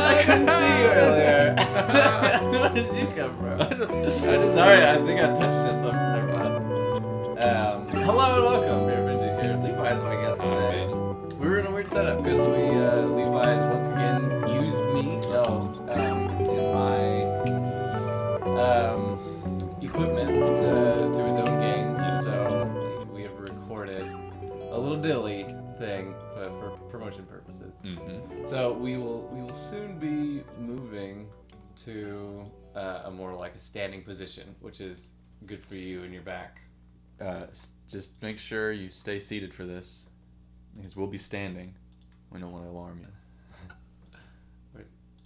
I couldn't see you earlier. Where did you come from? Sorry, I think I touched just something. Never mind. Hello and welcome, brbenji here. Levi's my guest today. We were in a weird setup because Levi's once again used me in my equipment to his own gains. Yes. So we have recorded a little dilly thing for promotion purposes. Mm-hmm. So we will soon be moving to a more like a standing position, which is good for you and your back. Just make sure you stay seated for this, because we'll be standing. We don't want to alarm you. Wait,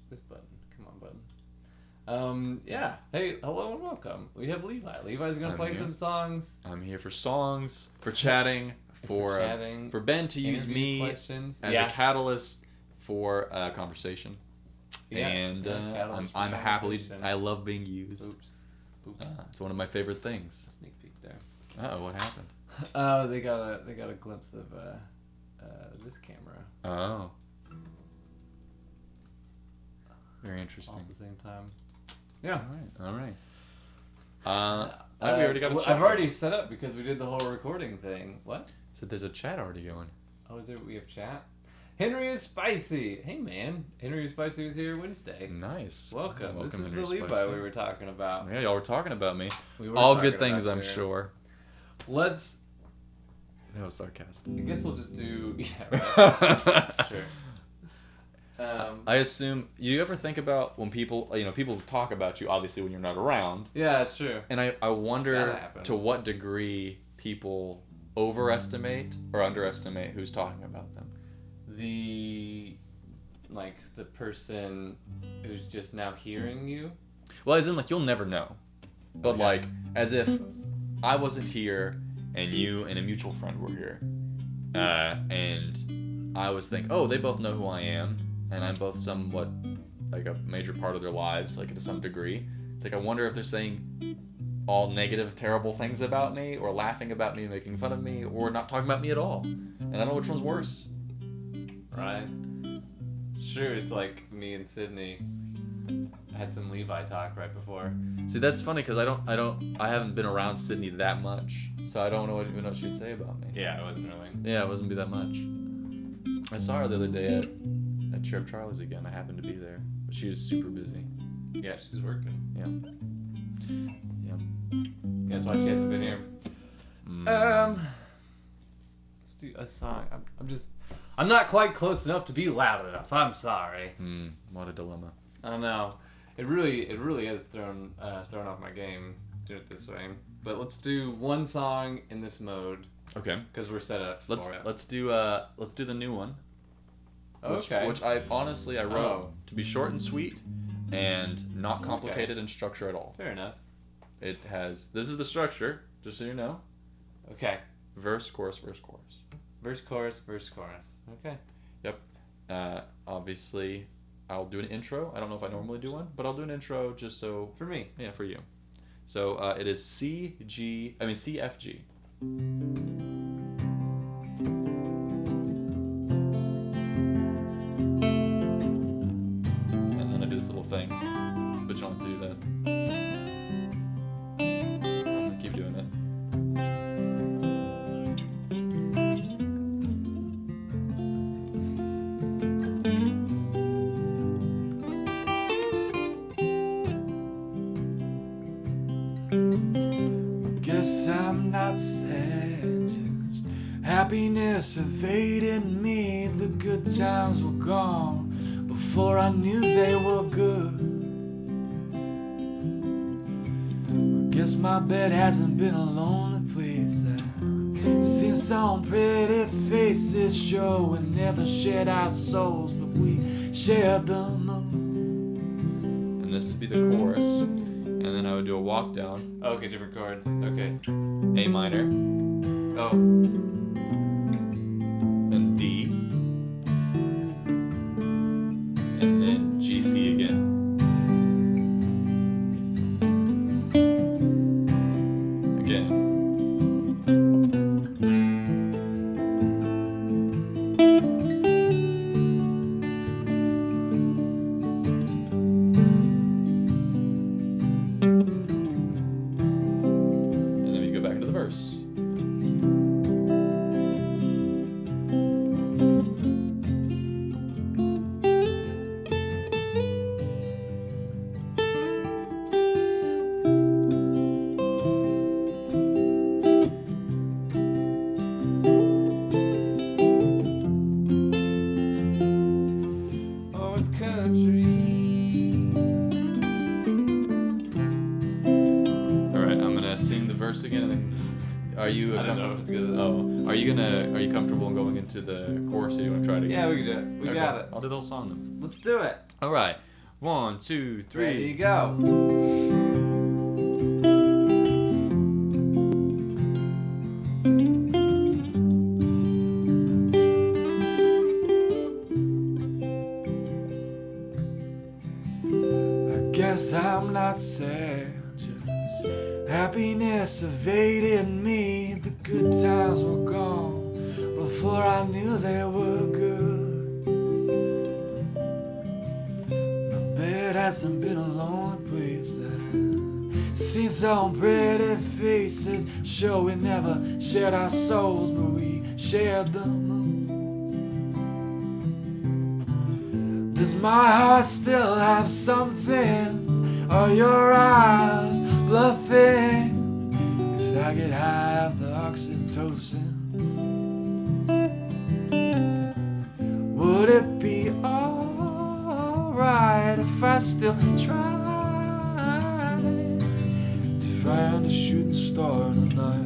this button. Come on, button. Yeah. Hey, hello and welcome. We have Levi. Levi's gonna play some songs. I'm here for songs, for chatting, for Ben to use me as a catalyst for conversation. Yeah, and I'm happily. I love being used. Oops. It's one of my favorite things. Sneak peek there. Oh, what happened? Oh, they got a glimpse of this camera. Oh. Very interesting. All at the same time. Yeah. All right. We already got a chat. I've already set up because we did the whole recording thing. What? So there's a chat already going. Oh, is there? We have chat? Henry is Spicy. Hey, man. Henry is Spicy was here Wednesday. Nice. Welcome. This is Henry the Levi Spicy. We were talking about. Yeah, y'all were talking about me. We were all good things, I'm sure. Let's... That was sarcastic. I guess we'll just do... Yeah, right. That's true. I assume... You ever think about when people... people talk about you, obviously, when you're not around. Yeah, that's true. And I wonder to what degree people overestimate or underestimate who's talking about them. The person who's just now hearing you? Well, as in, you'll never know. But, Okay. as if I wasn't here and you and a mutual friend were here. And I was thinking, oh, they both know who I am. And I'm both somewhat, a major part of their lives, to some degree. It's I wonder if they're saying all negative, terrible things about me, or laughing about me, making fun of me, or not talking about me at all. And I don't know which one's worse. Right? It's true. It's like me and Sydney had some Levi talk right before. See, that's funny because I haven't been around Sydney that much, so I don't know what she'd say about me. Yeah, it wasn't really. Yeah, it wasn't be that much. I saw her the other day at Sheriff Charlie's again. I happened to be there, but she was super busy. Yeah, she's working. Yeah. That's why she hasn't been here. Let's do a song. I'm not quite close enough to be loud enough. I'm sorry. What a dilemma. I know. It really has thrown off my game doing it this way. But let's do one song in this mode. Okay. Because we're set up for it. Let's do the new one. Okay. Which I honestly wrote to be short and sweet and not complicated in structure at all. Fair enough. This is the structure, just so you know. Okay. Verse, chorus, verse, chorus. Verse, chorus, verse, chorus. Okay. Yep. Obviously, I'll do an intro. I don't know if I normally do one, but I'll do an intro just so... For me. Yeah, for you. So, it is CFG. And then I do this little thing, but you don't have to do that. I'm gonna keep doing it. Guess I'm not sad, just happiness evaded me. The good times were gone before I knew they were good. I guess my bed hasn't been a lonely place. I've seen some pretty faces show and never shared our souls, but we shared the moon. And this would be the chorus. And then I would do a walk down. Okay, different chords. Okay. A minor. Oh. Then D. And then G, C again. Again. again, and then are you? I don't know if it's good. Oh, are you comfortable in going into the chorus? Or you want to try to? Yeah, we can do it. We got it. I'll do the whole song then. Let's do it. All right, 1, 2, 3. Ready to go. Guess I'm not sad, just happiness evaded me. The good times were gone before I knew they were good. My bed hasn't been a lonely place. I've seen some pretty faces. Sure, we never shared our souls, but we shared the moon. Does my heart still have something? Are your eyes bluffing? As I get high of the oxytocin. Would it be alright if I still tried to find a shooting star tonight?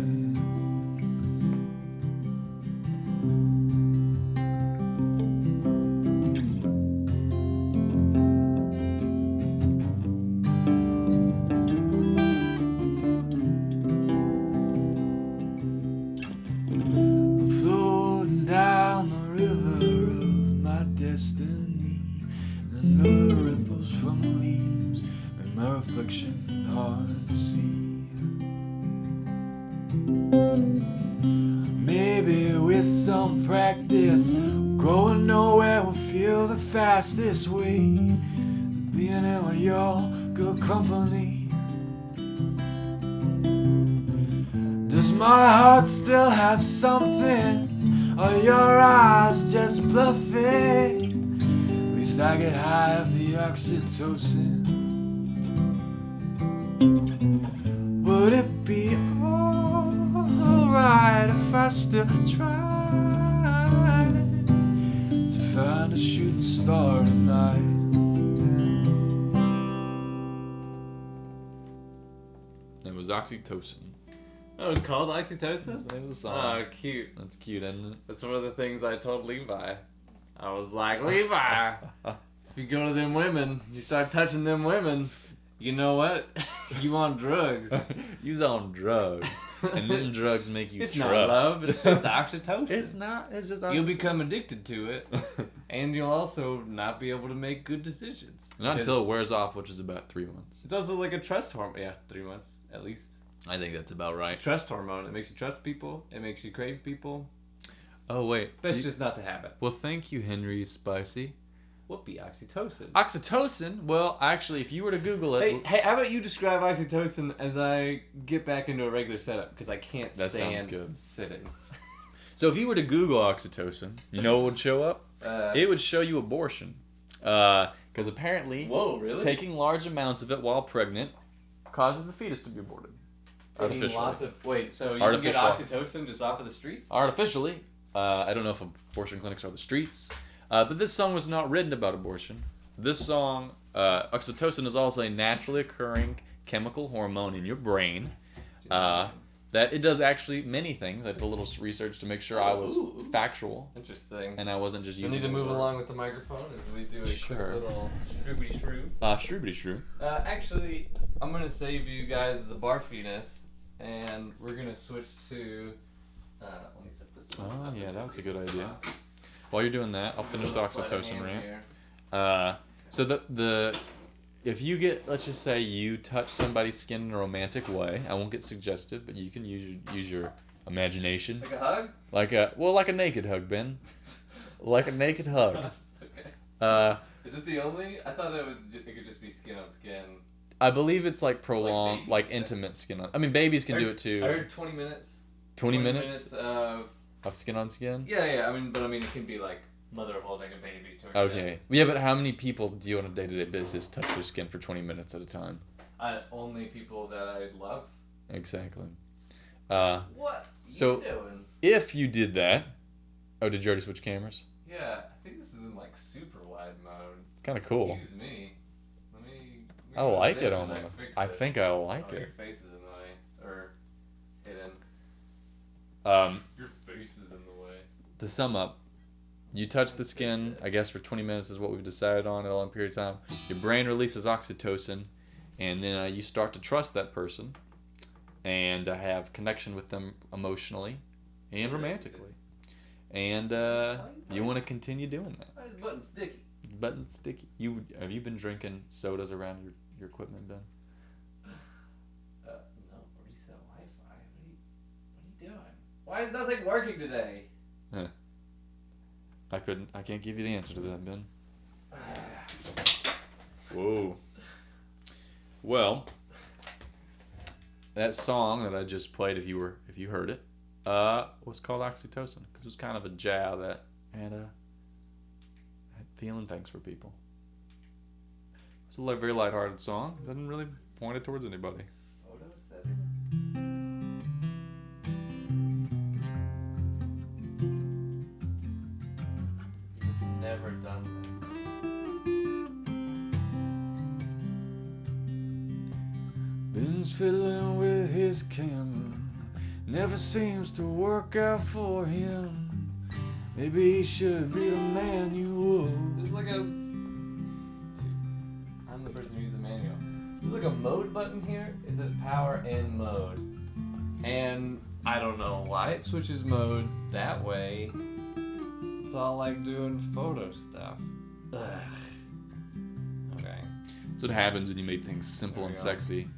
And the ripples from the leaves make my reflection hard to see. Maybe with some practice, going nowhere will feel the fastest way to being in with your good company. Does my heart still have something? Are your eyes just bluffing? At least I get high of the oxytocin. Would it be alright if I still tried to find a shooting star tonight? It was oxytocin. Oh, it's called Oxytocin? That's the name of the song. Oh, cute. That's cute, isn't it? That's one of the things I told Levi. I was like, Levi, if you go to them women, you start touching them women, you know what? You on drugs. You's on drugs. And them drugs make you It's trust. not love, it's just oxytocin. It's not, it's just You'll become addicted to it, and you'll also not be able to make good decisions. Not until it wears off, which is about 3 months. It's also like a trust hormone. Yeah, 3 months, at least. I think that's about It's right. a trust hormone. It makes you trust people. It makes you crave people. Oh, wait. Best just not to have it. Well, thank you, Henry Spicy. What be oxytocin? Oxytocin? Well, actually, if you were to Google it... Hey, how about you describe oxytocin as I get back into a regular setup? Because I can't That sounds stand good. sitting. So if you were to Google oxytocin, you know what would show up? It would show you abortion. Because apparently, Whoa, really? taking large amounts of it while pregnant causes the fetus to be aborted. Taking lots of... Wait, so you can get Artificial. oxytocin just off of the streets? Artificially. I don't know if abortion clinics are the streets. But this song was not written about abortion. This song, oxytocin is also a naturally occurring chemical hormone in your brain. That it does actually many things. I did a little research to make sure I was factual. Interesting. And I wasn't just using We need to the move word. along with the microphone as we do a Sure. quick little shroobity shrew. Shroobity shrew. Actually, I'm going to save you guys the barfiness, and we're going to switch to... let me set this one Oh, up yeah, into that's a decent good idea. spot. While you're doing that, I'll finish the Sleight of oxytocin hand rant. here. So the if you get, let's just say you touch somebody's skin in a romantic way, I won't get suggestive, but you can use your imagination. Like a hug? Like a naked hug, Ben. Like a naked hug. Okay. Is Is it the only? I thought it could just be skin on skin. I believe it's like prolonged, babies, like yeah. intimate skin on. I mean, babies can do it too. I heard 20 minutes. 20 minutes of... of skin on skin. Yeah. I mean, it can be like mother holding a baby to her Okay. chest. Yeah, but how many people do you on a day-to-day basis touch their skin for 20 minutes at a time? Only people that I love. Exactly. What? So- you doing? If you did that, oh, did you already switch cameras? Yeah, I think this is in like super wide mode. It's kind of cool. Excuse me. Let me I go like this it as almost. fix I it. think I like Oh, it. your face is in the way. Or Your face is in the way. To sum up, you touch the skin, I guess for 20 minutes is what we've decided on at a long period of time. Your brain releases oxytocin, and then you start to trust that person and have connection with them emotionally and romantically. And you want to continue doing that. Why is the button sticky? Button sticky. Have you been drinking sodas around your equipment, Ben? No, reset Wi-Fi. What are you doing? Why is nothing working today? I can't give you the answer to that, Ben. Whoa. Well, that song that I just played, if you heard it, was called Oxytocin because it was kind of a jab that had feeling things for people. It's a very lighthearted song. It doesn't really point it towards anybody. Photo settings. You've never done this. Ben's fiddling with his camera. Never seems to work out for him. Maybe he should read a manual. There's like a... I'm the person who uses the manual. There's like a mode button here. It says power and mode. And I don't know why it switches mode that way. It's all like doing photo stuff. Ugh. Okay. That's what happens when you make things simple There and we go. sexy.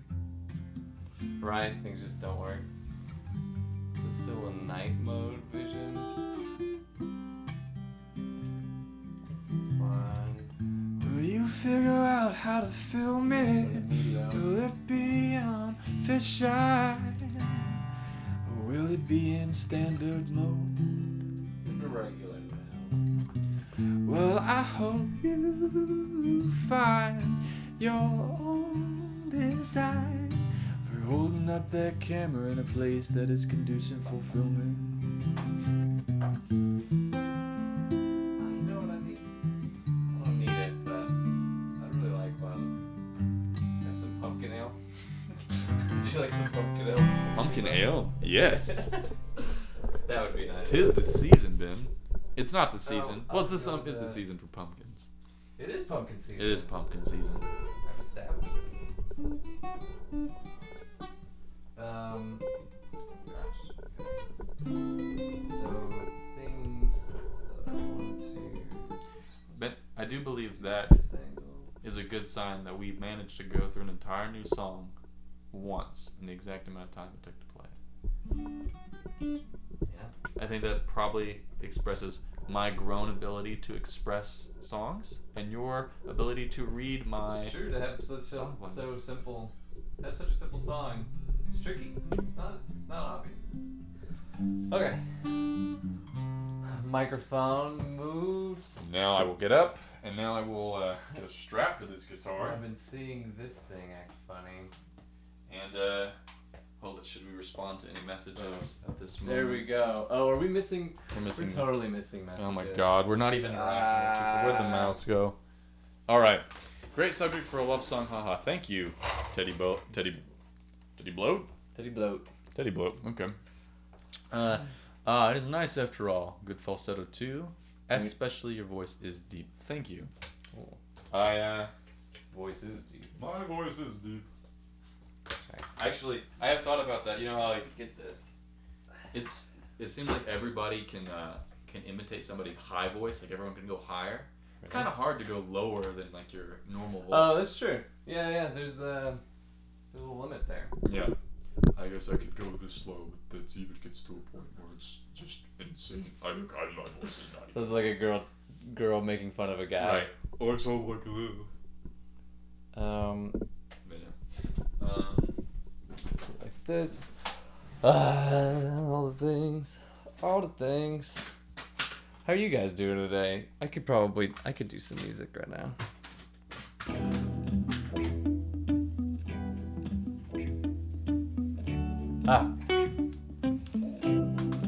Right, things just don't work. Is it still a night mode vision? It's fine. Will you figure out how to film it? Medium. Will it be on fisheye? Or will it be in standard mode? It's regular now. Well, I hope you find your own design for holding up that camera in a place that is conducive for filming. You know what I need? I don't need it, but I really like one. Have some pumpkin ale? Would you like some pumpkin ale? Pumpkin ale? Yes. That would be nice. 'Tis the season, Ben. It's not the season. Oh, Well, it's no, the season for pumpkins. It is pumpkin season. It is pumpkin season. I've established this. So things that I want to Ben, I do believe that single. is a good sign that we managed to go through an entire new song once in the exact amount of time it took to play it. Yeah. I think that probably expresses my grown ability to express songs and your ability to read my... It's true to have so simple. To have such a simple song. It's tricky. It's not obvious. Okay. Microphone moved. Now I will get up, and now I will get a strap for this guitar. I've been seeing this thing act funny. And, hold it, should we respond to any messages at this moment? There we go. Oh, are we missing? We're missing... We're totally missing messages. Oh my god, we're not even interacting with people. Where'd the mouse go? Alright. Great subject for a love song, haha. Thank you, Teddy Bloat? Teddy Bloat. Teddy Bloat, okay. It is nice after all. Good falsetto too. Especially your voice is deep. Thank you. Cool. Voice is deep. My voice is deep. Actually, I have thought about that. You know how like Get this. it seems like everybody can imitate somebody's high voice. Like everyone can go higher. It's kind of hard to go lower than like your normal voice. Oh, that's true. Yeah. There's a limit there. Yeah. I guess I could go this slow, but that's even gets to a point where it's just insane. My voice is not. Sounds like a girl making fun of a guy. Right. I sound like this. Like this. All the things. How are you guys doing today? I could do some music right now.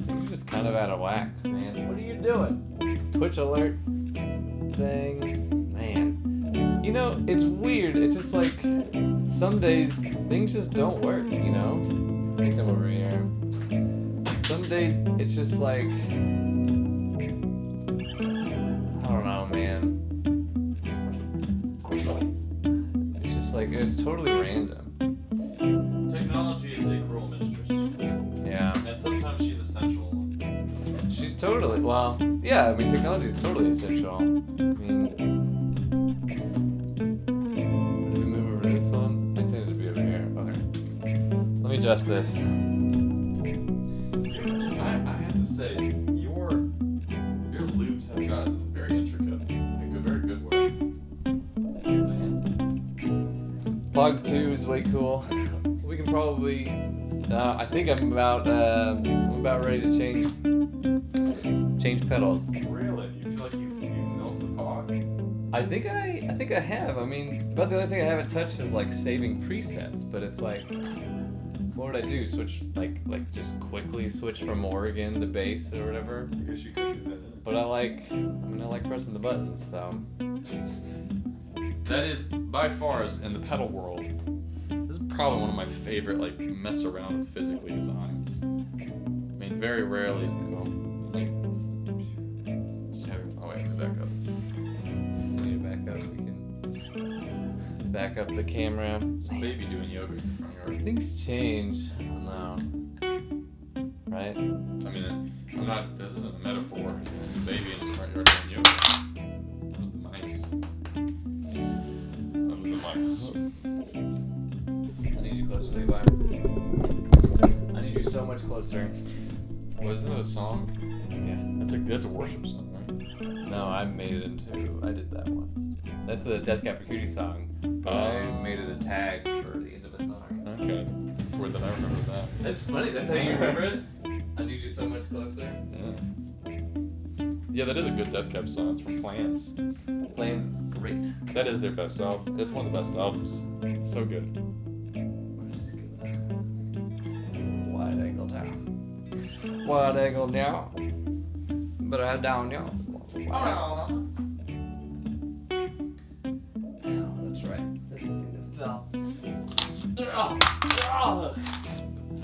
You're just kind of out of whack, man. What are you doing? Twitch alert thing. Man. You know, it's weird. It's just like some days things just don't work, you know? I think I'm over here. Some some days it's just like, I don't know, man. It's just like, it's totally random. Technology is a cruel mistress. Yeah. And sometimes she's essential. She's totally, well, yeah, I mean, technology is totally essential. I mean, did we move over to this one? I intended to be over here. Okay. Let me adjust this. I have to say, your loops have gotten very intricate. Like a very good work. Plug 2 is way cool. We can probably, I think I'm about ready to change pedals. Really? You feel like you've milked the pod? I think I have. I mean, about the only thing I haven't touched is like saving presets, but it's like, what would I do? Switch like just quickly switch from organ to bass or whatever. I guess you could do that. But I like pressing the buttons, so. That is by far in the pedal world. This is probably one of my favorite like mess around with physically designs. I mean, very rarely. Like, just having, oh wait, let me back up. We need to back up. We can back up the camera. Some baby doing yoga in front of your. Things change. I don't know. Right? I mean, I'm not. This isn't a metaphor. The baby in his front yard doing yoga. That was the mice. That was the mice. I need you closer, Levi. I need you so much closer. Wasn't it a song? Yeah. That's a worship song, right? No, I made it into. I did that once. That's a Death Cab for Cutie song, but I made it a tag for the end of a song. Okay. It's weird that I remember that. That's funny. That's how you remember it. I need you so much closer. Yeah. Yeah, that is a good Death Cab song. It's from Plans. Plans is great. That is their best album. It's one of the best albums. It's so good. Wide angle down. Wide angle down. But I down down. Oh, that's right. That's the thing that fell.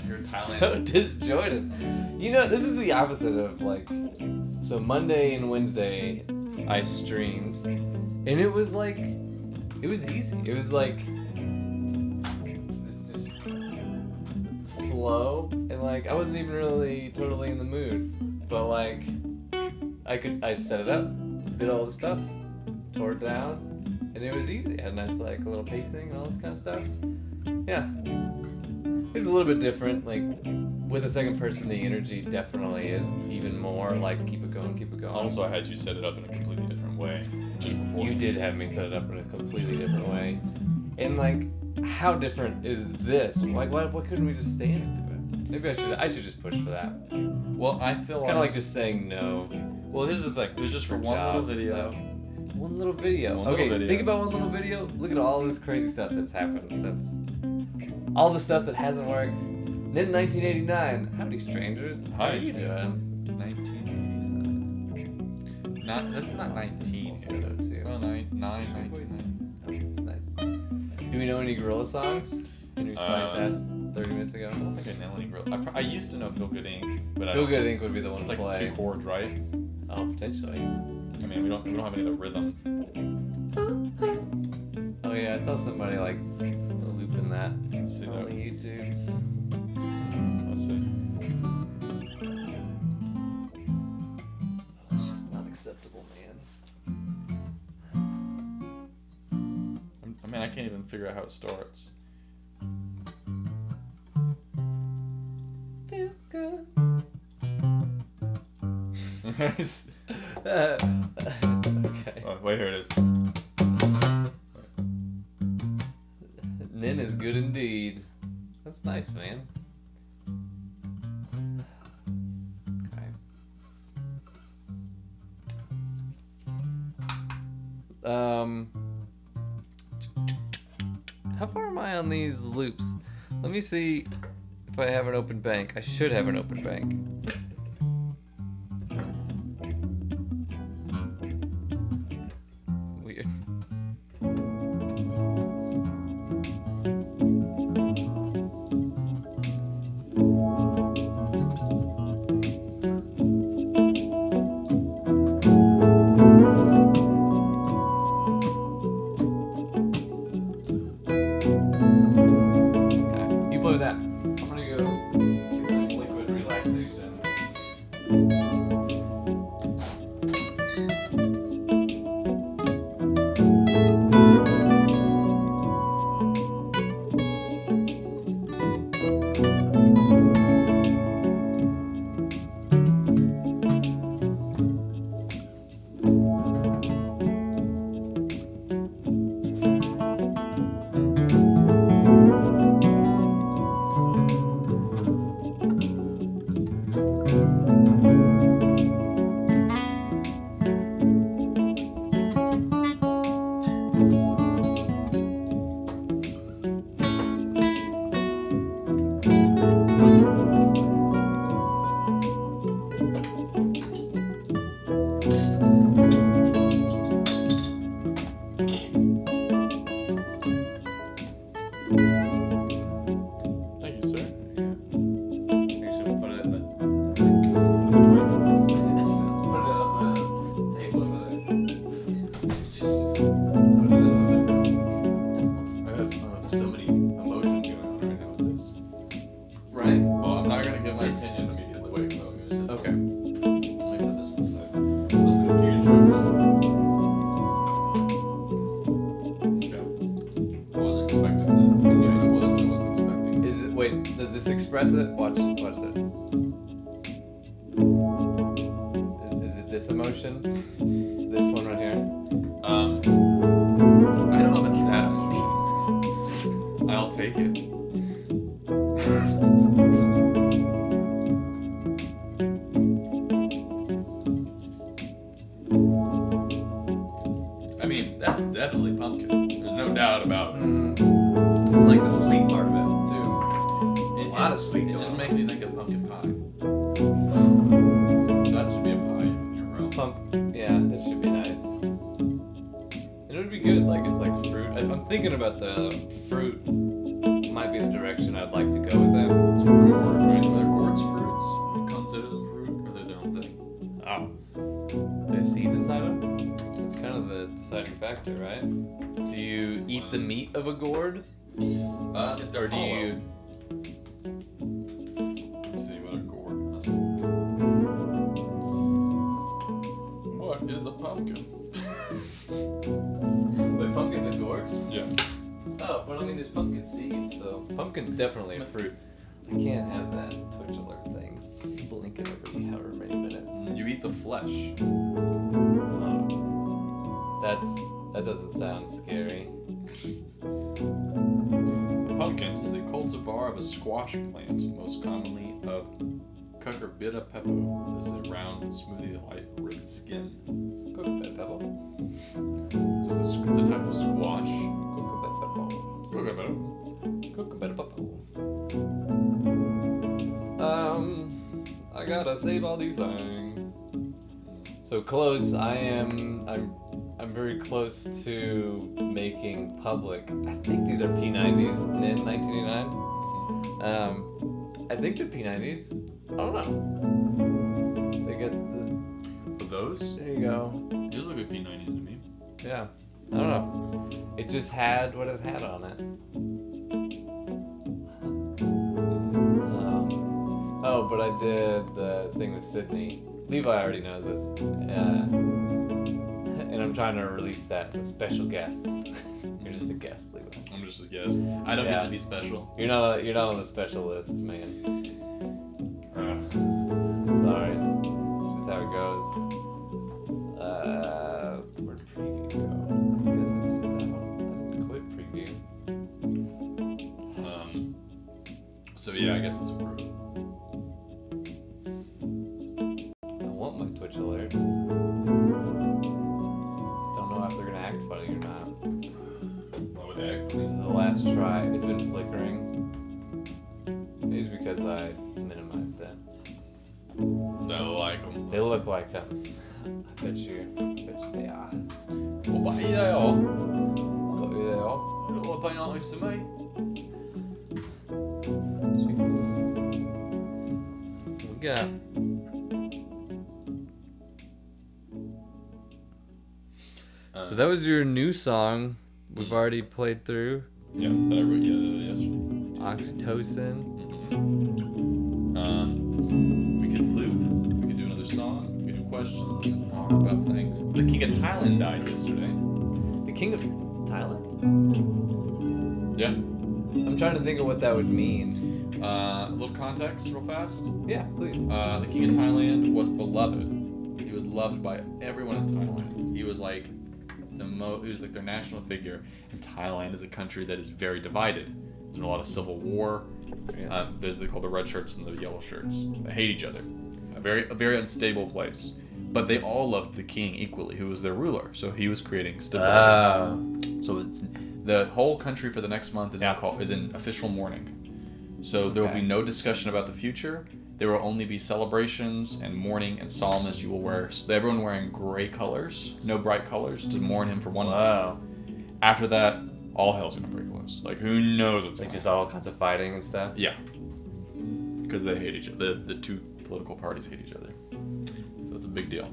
You're in Thailand. So disjointed. You know, this is the opposite of like. So Monday and Wednesday, I streamed, and it was like, it was easy. It was like this just flow, and like I wasn't even really totally in the mood, but like I set it up, did all the stuff, tore it down, and it was easy. I had nice like a little pacing and all this kind of stuff. Yeah, it's a little bit different. Like with a second person, the energy definitely is even more like keep it going, keep it going. Also, I had you set it up in a completely different way just before. You did have me set it up in a completely different way, and like, how different is this? Like, why couldn't we just stand into it? Maybe I should just push for that. Well, I feel It's kind of like just saying no. Well, here's the thing. It was just for one little jobs and video. stuff. One little video. One Okay, little video. think about one little video. Look at all this crazy stuff that's happened since. All the stuff that hasn't worked. Then 1989. Howdy, strangers. How Hi. are you doing? 1989. That's not 19. 702. Oh, 1999. It's nice. Do we know any Gorilla songs? Henry Spice asked 30 minutes ago. I don't think I know any real. I used to know Feel Good Inc., but I Feel don't- Good Inc. would be the one It's to like play. 2 chords, right? Oh, potentially. I mean, we don't have any of the rhythm. Oh yeah, I saw somebody like looping that Let's see on that. the YouTubes. Let's see. It's just not acceptable, man. I mean, I can't even figure out how it starts. Feel good. Okay. Oh, wait, here it is. Nin is good indeed. That's nice, man. Okay. How far am I on these loops? Let me see if I have an open bank. I should have an open bank. Weird. express it. Watch this. Is it this emotion? This one right here? I don't know if it's that emotion. I'll take it. I mean, that's definitely pumpkin. There's no doubt about it. I like the sweet part of it too. A lot of sweet. It just makes me think of pumpkin pie. So that should be a pie in your room. Yeah, that should be nice. It would be good. Like it's like fruit. I'm thinking about the fruit. Might be the direction I'd like to go with that. It's a gourd, right? Are gourds fruits? You consider them fruit, or are they their own thing? Oh. There's seeds inside them? That's kind of the deciding factor, right? Do you eat the meat of a gourd? If they're Or do you... Let's see what a gourd is. What is a pumpkin? Wait, pumpkin's a gourd? Yeah. Oh, but I mean there's pumpkin seeds, so... Pumpkin's definitely a fruit. I can't have that Twitch alert thing blinking every however many minutes. You eat the flesh. That doesn't sound scary. A pumpkin is a cultivar of a squash plant, most commonly of cucurbita pepo. This is a round, smoothie, light, ribbed skin. Cucurbita pepper. So it's a type of squash. Cucurbita pepper. Cucurbita. Cucurbita pepper. I gotta save all these things. So close. I'm very close to making public. I think these are P90s in 1989. I think they're P90s. I don't know. They get the. For those? There you go. Those look like P90s to me. Yeah. I don't know. It just had what it had on it. Oh, but I did the thing with Sydney. Levi already knows this. And I'm trying to release that with special guests. You're just a guest, Levi. I'm just a guest. I don't get to be special. You're not on the special list, man. Sorry. It's just how it goes. Where'd preview go? I guess it's just that one. Quit preview. So yeah, I guess it's a fruit. I want my Twitch alerts. Just don't know if they're gonna act funny or not. What would they act? This is the last try. It's been flickering. Maybe it's because I minimized it. They like them. They look like them. I bet you they are. What are they all? What are they all? They look like pineapples to me. We got. So that was your new song. We've already played through. Yeah, that I wrote yesterday. Oxytocin. We could loop. We could do another song. We could do questions. Talk about things. The King of Thailand died yesterday. The King of Thailand? Yeah. I'm trying to think of what that would mean. A little context, real fast. Yeah, please. The King of Thailand was beloved. He was loved by everyone in Thailand. He was like he was like their national figure. And Thailand is a country that is very divided. There's been a lot of civil war. Yeah. They call the red shirts and the yellow shirts. They hate each other. A very unstable place. But they all loved the king equally, who was their ruler. So he was creating stability. So it's the whole country for the next month is in official mourning. So there will be no discussion about the future. There will only be celebrations and mourning and solemn as you will wear. So everyone wearing gray colors, no bright colors, to mourn him for 1 month. After that, all hell's gonna break loose. Like who knows what's Like just all kinds of fighting and stuff? Yeah. Because they hate each other. The two political parties hate each other. So it's a big deal.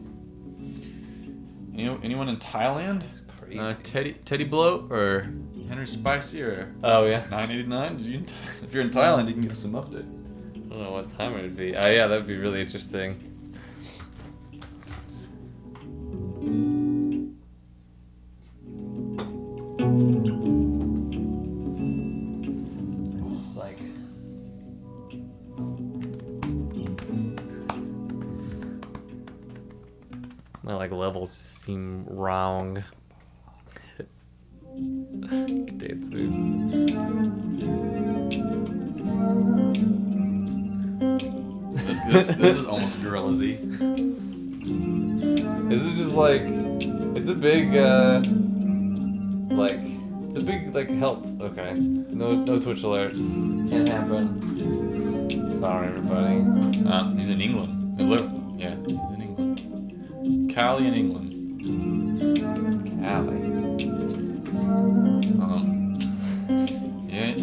Anyone in Thailand? That's crazy. Teddy Bloat or Henry Spicy or Oh, yeah. 989? If you're in Thailand, you can give us some updates. I don't know what time it would be. Oh, yeah, that'd be really interesting. Just like My like levels just seem wrong. Dance move. This is almost Gorilla-y. This is just like, it's a big like help. Okay, no Twitch alerts. Can't happen. Sorry, everybody. He's in England. Yeah, he's in England. Cali in England. Cali. Yeah.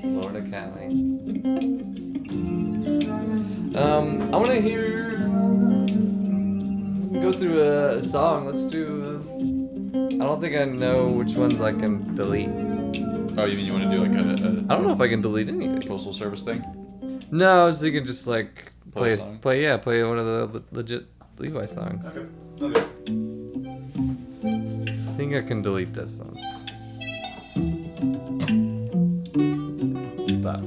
Florida, Cali. I want to hear. Go through a song. Let's do. I don't think I know which ones I can delete. Oh, you mean you want to do like a I don't know if I can delete anything. postal service thing? No, I was thinking just like Play a song? play one of the legit Levi songs. Okay. I think I can delete this song. But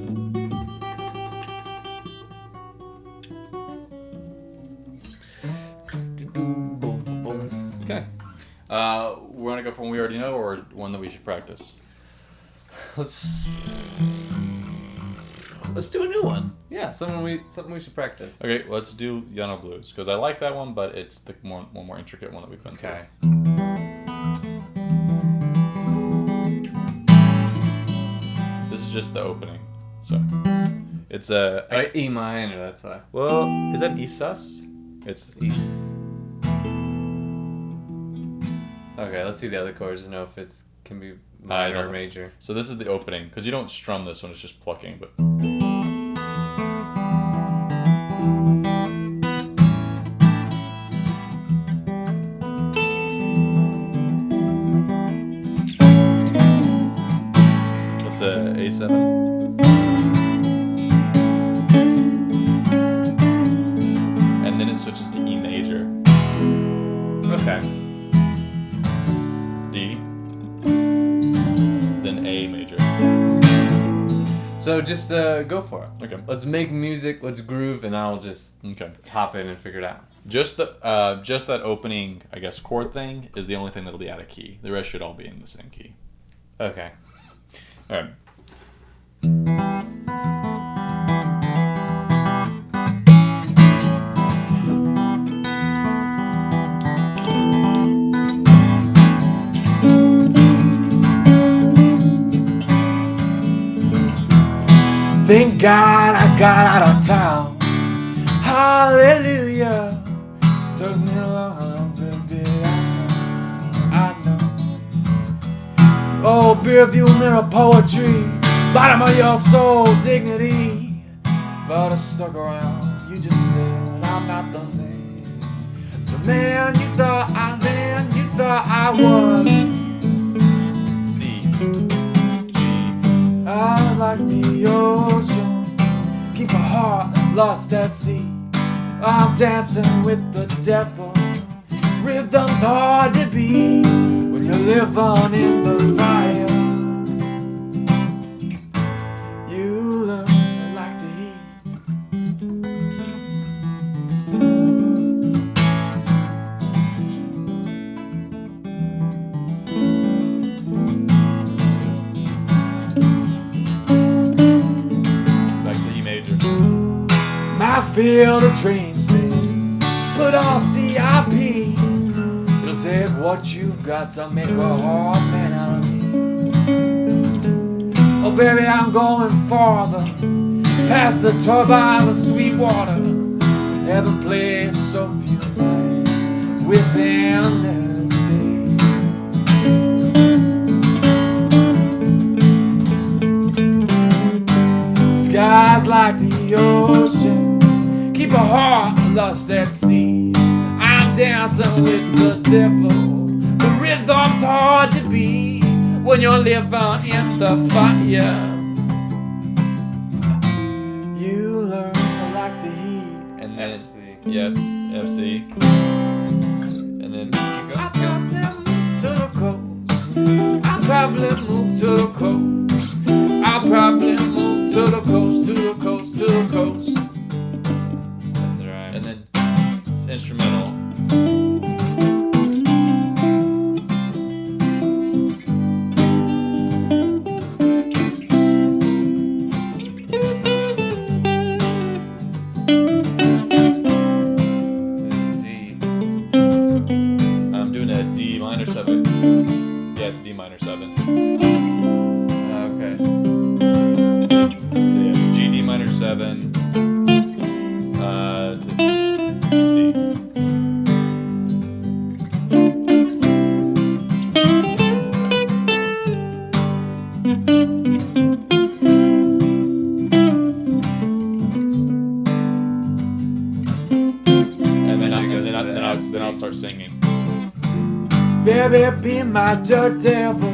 Okay. We're gonna go from we already know or one that we should practice. let's do a new one. Yeah, something we should practice. Okay, let's do Yano Blues because I like that one, but it's the one more intricate one that we've been through. Okay. This is just the opening, so it's a E minor. That's why. well. Is that an E sus? It's East. Okay, let's see the other chords to know if it's can be minor or don't- major. so. This is the opening because you don't strum this one; it's just plucking. But that's a A7. And then it switches to E major, Okay. D, then A major. So just go for it. Okay. Let's make music. Let's groove, and I'll just Okay. hop in and figure it out. Just that opening, I guess, chord thing is the only thing that'll be out of key. The rest should all be in the same key. Okay. All right. Thank God I got out of town. Hallelujah. Took me long, a little bit, I know. Oh, beer view, mirror poetry. Bottom of your soul, dignity. If I'd have stuck around, you just said I'm not the man. The man you thought I was. C, G. I like the ocean, keep my heart lost at sea. I'm dancing with the devil. Rhythm's hard to beat when you live on in the fire. You learn like the heat. Back to E major. My field of dreams, babe, put on CIP. It'll take what you've got to make a hard man out of me. Oh, baby, I'm going farther, past the turbines of sweet water. Haven't played so few nights with endless days. Skies like the ocean, keep a heart lost at sea. I'm dancing with the devil. The rhythm's hard to beat when you're living in the fire. You learn to like the heat. And then FC. Yes, FC. And then I probably move to the coast. I probably move to the coast. I probably move to the coast, to the coast, to the coast. That's right. and then it's instrumental. minor 7. Yeah, it's D minor 7. Okay. So yeah, it's G, D minor 7. To C. Then I'll start singing. Baby, be my dirt devil,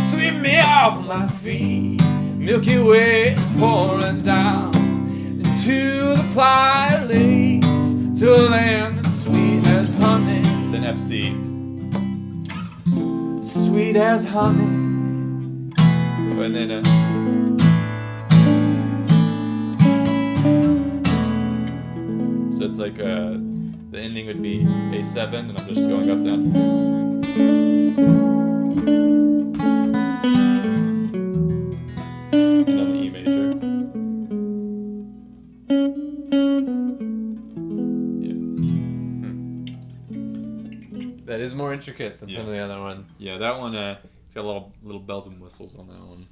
sweep me off my feet. Milky Way is pouring down into the Playa Lakes to a land that's sweet as honey. Then F C. Sweet as honey. And then so it's like the ending would be A7, and I'm just going up down. And then the E major. Yeah. That is more intricate than some of the other ones. Yeah, that one. It's got a little bells and whistles on that one.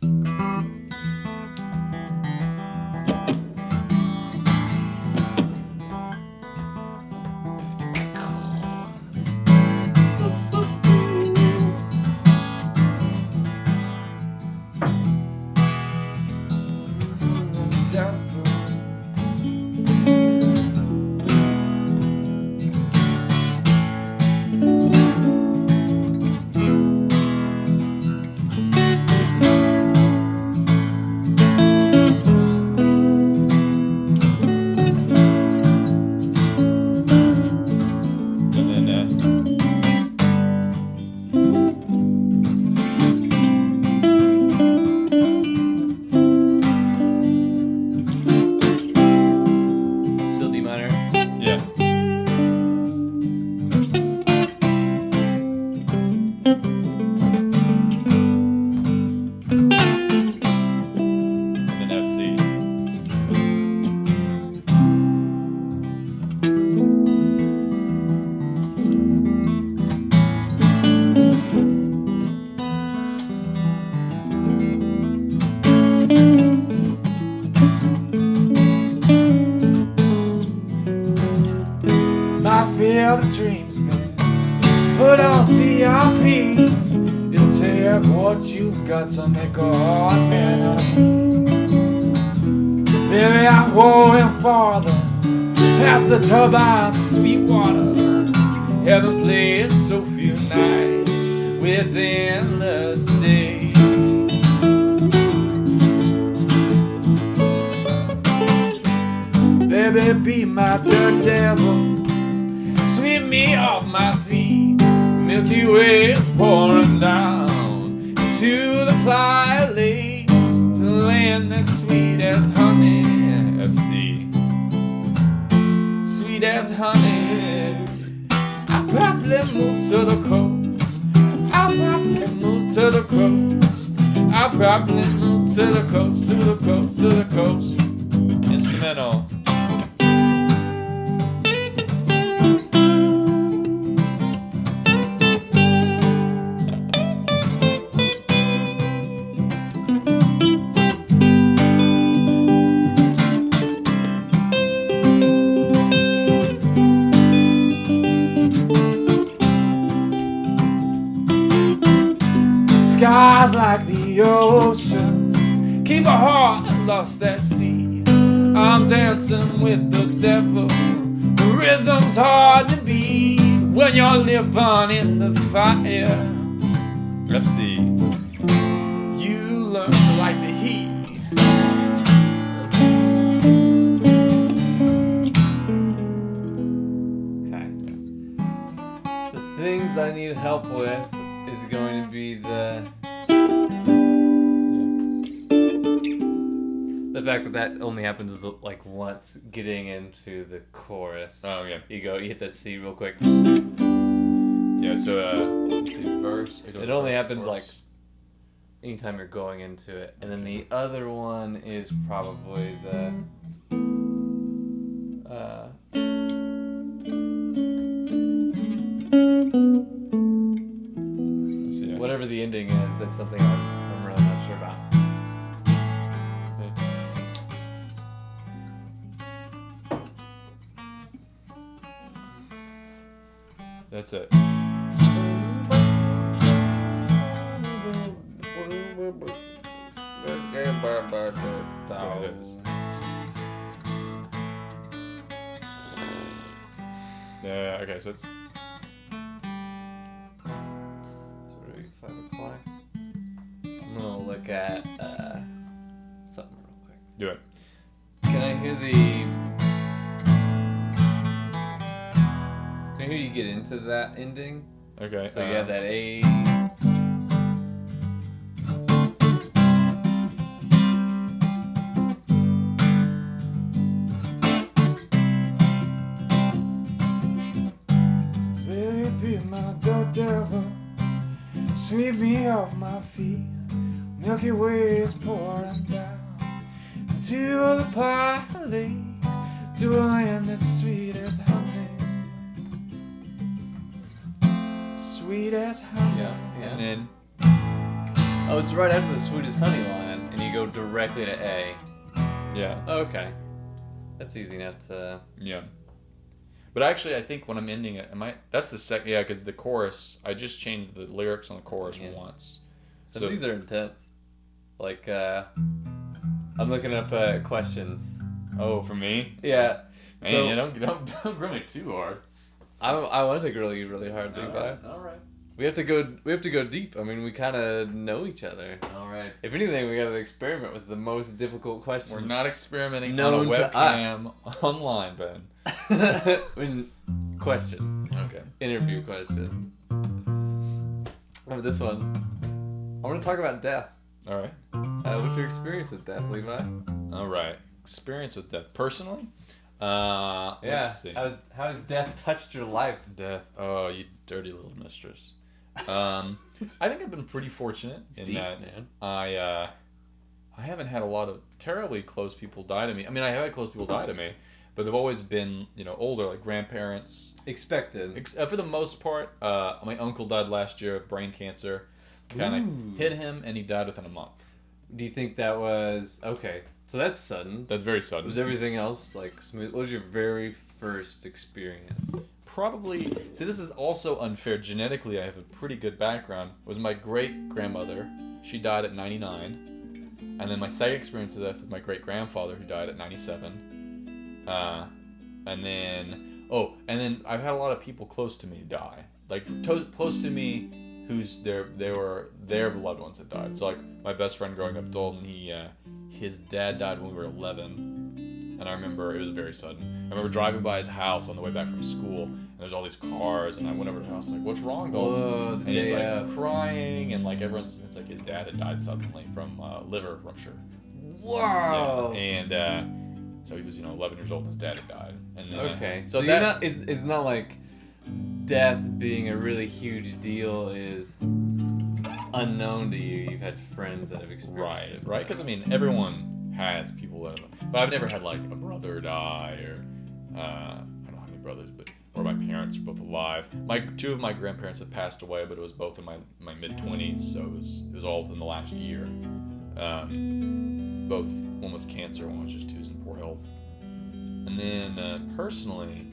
Field of dreams, man. Put on CRP. It'll take what you've got to make a hard man out of me. Maybe I'm going farther, past the turbine to Sweetwater. Heaven plays so few nights with endless days. Baby, be my dirt devil, sweep me off my feet. Milky Way is pouring down to the Playa Lakes, to land that's sweet as honey. FC, sweet as honey. I'll probably move to the coast. I'll probably move to the coast. I'll probably move to the coast, to the coast, to the coast. Instrumental. Skies like the ocean, keep a heart lost at sea. I'm dancing with the devil, the rhythm's hard to beat when you're living in the fire. FC. You learn to like the heat. Okay. The things I need help with is going to be the fact that only happens like once getting into the chorus. Oh yeah. You hit that C real quick. Yeah. So Let's see, verse. It only happens like anytime you're going into it, and then the other one is probably the. because that's something I'm really not sure about. That's it. There it is. Yeah, okay, so it's... So what do we 5 o'clock? I'm gonna look at something real quick. Do it. Can I hear you get into that ending? Okay. So you have that A. Baby, be my devil, sweep me off my feet. Milky Way is pouring down to the parleys, to a land that's sweet as honey, sweet as honey. Yeah. And then... Oh, it's right after the sweetest honey line, and you go directly to A. Yeah. Okay. That's easy enough to... Yeah. But actually, I think when I'm ending it, that's the second... Yeah, because the chorus, I just changed the lyrics on the chorus once. Some of these are intense. Like, I'm looking up questions. Oh, for me? Yeah. Man, So, yeah, don't grill me too hard. I want to grill you really hard, Levi. All right. We have to go deep. I mean, we kind of know each other. All right. If anything, we got to experiment with the most difficult questions. We're not experimenting known on a to webcam online, Ben. When questions. Okay. Interview question. Oh, this one. I want to talk about death. All right. What's your experience with death, Levi? All right. Experience with death. Personally? Yeah. Let's see. How has death touched your life? Death. Oh, you dirty little mistress. I think I've been pretty fortunate in deep, that man. I haven't had a lot of terribly close people die to me. I mean, I have had close people die to me, but they've always been, older, like grandparents. Expected. For the most part, my uncle died last year of brain cancer. Kind of hit him, and he died within a month. Do you think that was okay? So that's sudden. That's very sudden. Was everything else like smooth? What was your very first experience? Probably. See, this is also unfair. Genetically, I have a pretty good background. It was my great grandmother. She died at 99, and then my second experience of death was my great grandfather, who died at 97. And then I've had a lot of people close to me die, like close to me, who's their loved ones had died. So like my best friend growing up, Dalton, his dad died when we were 11, and I remember it was very sudden. I remember driving by his house on the way back from school, and there's all these cars, and I went over to the house and like, "What's wrong, Dalton?" Whoa, And he's like crying, and like it's like his dad had died suddenly from liver rupture. Wow. Yeah. And so he was 11 years old, and his dad had died. And then, Okay. so you're not. It's not like death being a really huge deal is unknown to you. You've had friends that have experienced it. Right. Because I mean, everyone has people that, but I've never had like a brother die, or I don't have any brothers, but or my parents are both alive. Two of my grandparents have passed away, but it was both in my mid-20s, so it was all within the last year. Both, one was cancer, one was just in poor health. And then personally,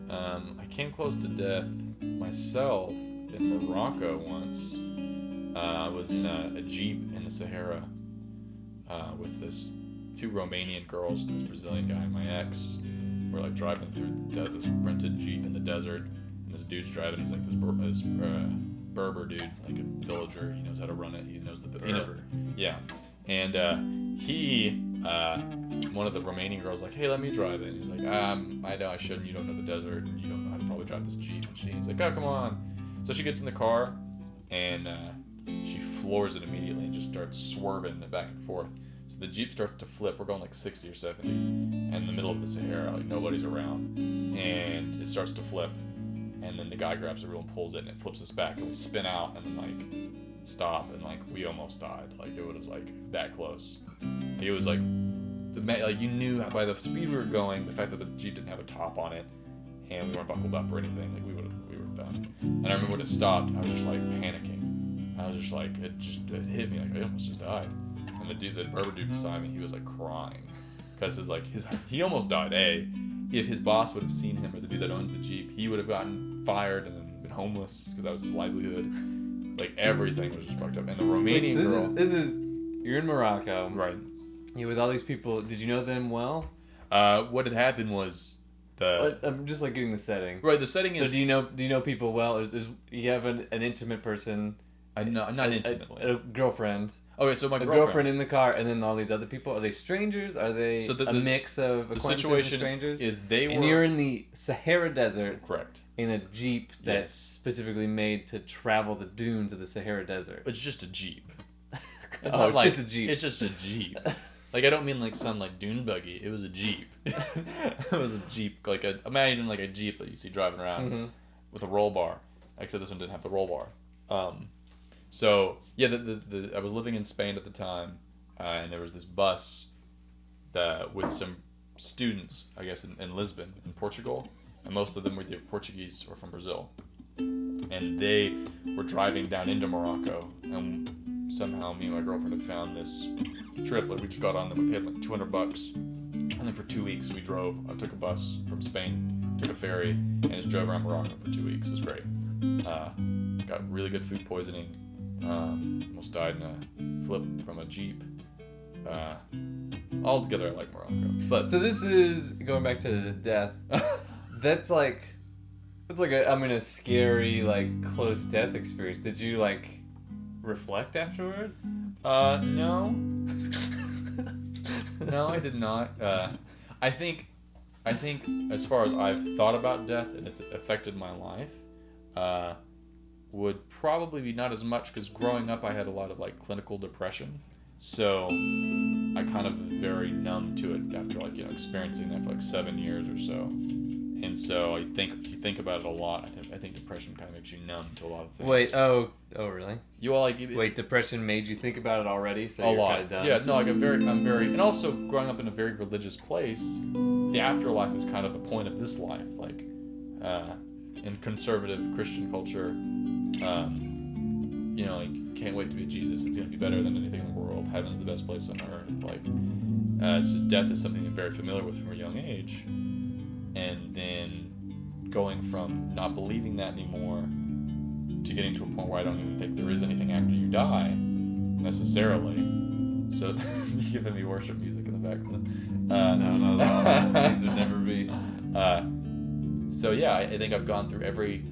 I came close to death myself in Morocco once. I was in a Jeep in the Sahara with this 2 Romanian girls and this Brazilian guy and my ex. We're like driving through this rented Jeep in the desert, and this dude's driving. He's like this Berber dude, like a villager. He knows how to run it. He knows the Berber. Yeah, and one of the Romanian girls like, "Hey, let me drive it." And he's like, "I know I shouldn't. You don't know the desert, and you don't know how to probably drive this Jeep." And he's like, "Oh, come on." So she gets in the car, and she floors it immediately and just starts swerving it back and forth. So the Jeep starts to flip. We're going like 60 or 70, and in the middle of the Sahara, like nobody's around, and it starts to flip. And then the guy grabs the wheel and pulls it, and it flips us back, and we spin out, and then like stop, and like we almost died. Like it was like that close. It was like you knew by the speed we were going, the fact that the Jeep didn't have a top on it, and we weren't buckled up or anything. Like we were done. And I remember when it stopped, I was just like panicking. I was just like, it hit me like I almost just died. And the Berber dude beside me, he was like crying, because he almost died. If his boss would have seen him, or the dude that owns the Jeep, he would have gotten fired and then been homeless, because that was his livelihood. Like everything was just fucked up. And the Romanian girl. You're in Morocco. Right. You're with all these people. Did you know them well? What had happened was I'm just like getting the setting. Right. The setting is. So do you know people well? Is you have an intimate person? Not intimately. A girlfriend. Okay, so my girlfriend in the car, and then all these other people. Are they strangers? Are they a mix of acquaintances and strangers? Is and you're in the Sahara Desert. Correct. In a Jeep that's specifically made to travel the dunes of the Sahara Desert. It's just a Jeep. It's just a Jeep. It's just a Jeep. Like, I don't mean like some like dune buggy. It was a Jeep. It was a Jeep. Imagine like a Jeep that you see driving around with a roll bar. Except this one didn't have the roll bar. So yeah, I was living in Spain at the time, and there was this bus with some students, I guess, in Lisbon, in Portugal, and most of them were either Portuguese or from Brazil, and they were driving down into Morocco, and somehow me and my girlfriend had found this trip. Like, we just got on them, we paid like $200, and then for 2 weeks we drove. I took a bus from Spain, took a ferry, and just drove around Morocco for 2 weeks. It was great. Got really good food poisoning. Almost died in a flip from a Jeep. Altogether, I like Morocco. But so this is going back to the death. That's like a scary, like, close death experience. Did you like reflect afterwards? No. No, I did not. I think as far as I've thought about death and it's affected my life, would probably be not as much, because growing up I had a lot of like clinical depression, so I kind of very numb to it after experiencing that for like 7 years or so, and so I think if you think about it a lot, I think depression kind of makes you numb to a lot of things. Wait, oh really? You all wait, depression made you think about it already, so a you're lot. Kind of done. Yeah, no, like I'm very, and also growing up in a very religious place, the afterlife is kind of the point of this life, like in conservative Christian culture. Can't wait to be Jesus. It's gonna be better than anything in the world. Heaven's the best place on earth. So death is something I'm very familiar with from a young age, and then going from not believing that anymore to getting to a point where I don't even think there is anything after you die, necessarily. So you're giving me worship music in the background. No. These would never be. So yeah, I think I've gone through every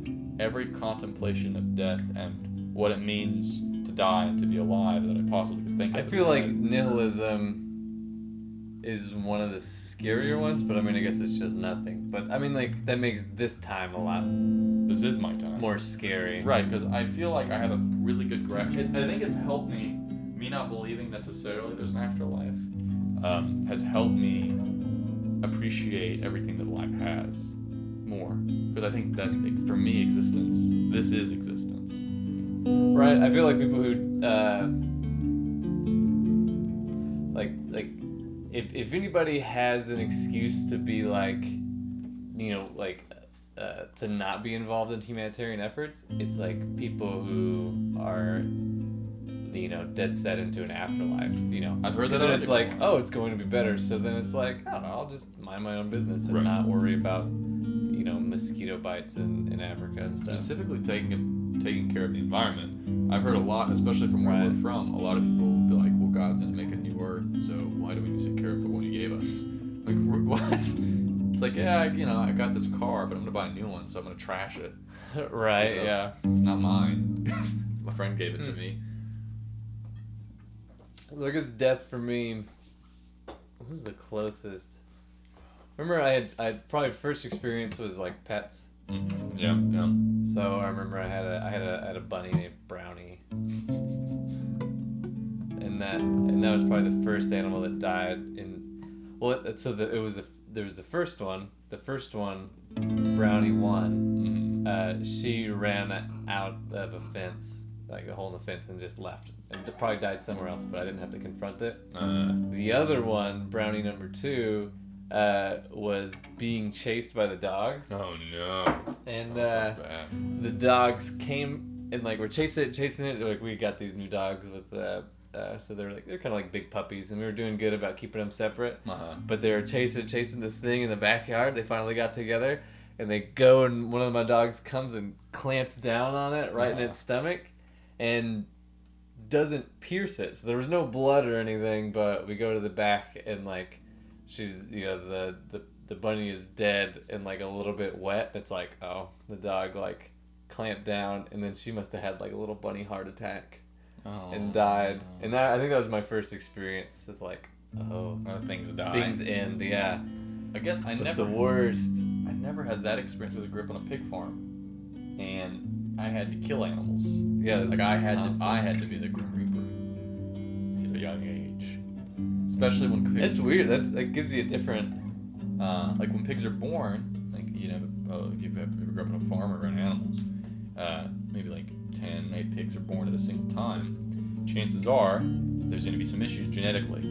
contemplation of death and what it means to die and to be alive that I possibly could think of. I feel like nihilism is one of the scarier ones, but I mean, I guess it's just nothing. But I mean, like, that makes this time a lot. This is my time. More scary. Right, because I feel like I have a really good grasp. I think it's helped me not believing necessarily there's an afterlife, has helped me appreciate everything that life has more. Because I think that, for me, this is existence. Right, I feel like people who, if anybody has an excuse to be to not be involved in humanitarian efforts, it's like people who are, dead set into an afterlife, I've heard that. And it's like, oh, it's going to be better, so then it's like, I don't know, I'll just mind my own business and not worry about, mosquito bites in Africa and stuff. Specifically taking care of the environment. I've heard a lot, especially from where we're from, a lot of people will be like, well, God's going to make a new earth, so why do we need to take care of the one he gave us? Like, what? It's like, yeah, I got this car, but I'm going to buy a new one, so I'm going to trash it. Right, yeah. It's not mine. My friend gave it to me. So I guess death for me, what was the closest? Remember, I probably first experience was like pets. Mm-hmm. Yeah. So I remember I had a bunny named Brownie, and that was probably the first animal that died there was the first one. The first one, Brownie won. Mm-hmm. She ran out of a fence, like a hole in the fence, and just left. And probably died somewhere else, but I didn't have to confront it. The other one, Brownie number 2, was being chased by the dogs. Oh no. And that sounds bad. the dogs came and like we're chasing it. Like we got these new dogs with so they're kind of like big puppies, and we were doing good about keeping them separate. But they're chasing this thing in the backyard. They finally got together, and they go, and one of my dogs comes and clamps down on it right in its stomach, and doesn't pierce it. So there was no blood or anything, but we go to the back, and like she's the bunny is dead and like a little bit wet. It's like, oh, the dog like clamped down, and then she must have had like a little bunny heart attack and died. And I think that was my first experience with like, things die. Things end, yeah. I guess the worst. I never had that experience with a grip on a pig farm, and I had to kill animals. Yeah, like I had to be the Grim Reaper at a young age, especially when pigs. It's weird. That gives you a different. Like when pigs are born, like if you've ever grew up on a farm or around animals, maybe like 10, 8 pigs are born at a single time. Chances are there's going to be some issues genetically.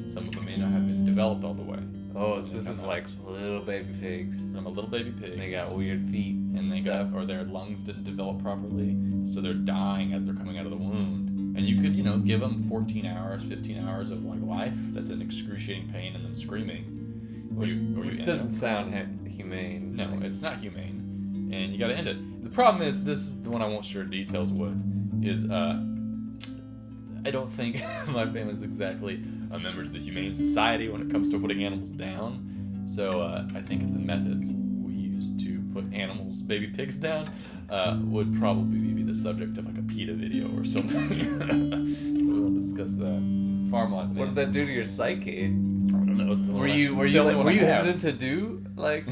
Some of them may not have been developed all the way. Oh, so this is like little baby pigs. I'm a little baby pig. They got weird feet, and or their lungs didn't develop properly, so they're dying as they're coming out of the wound. And you could, give them 14 hours, 15 hours of like life. That's an excruciating pain and them screaming. Which doesn't sound humane. No, it's not humane, and you got to end it. The problem is, this is the one I won't share details with. Is I don't think my family's exactly members of the Humane Society when it comes to putting animals down. So I think if the methods we use to put baby pigs down, would probably be the subject of like a PETA video or something. So we won't discuss that. Farm life. What did that do to your psyche? I don't know. Were you hesitant to do like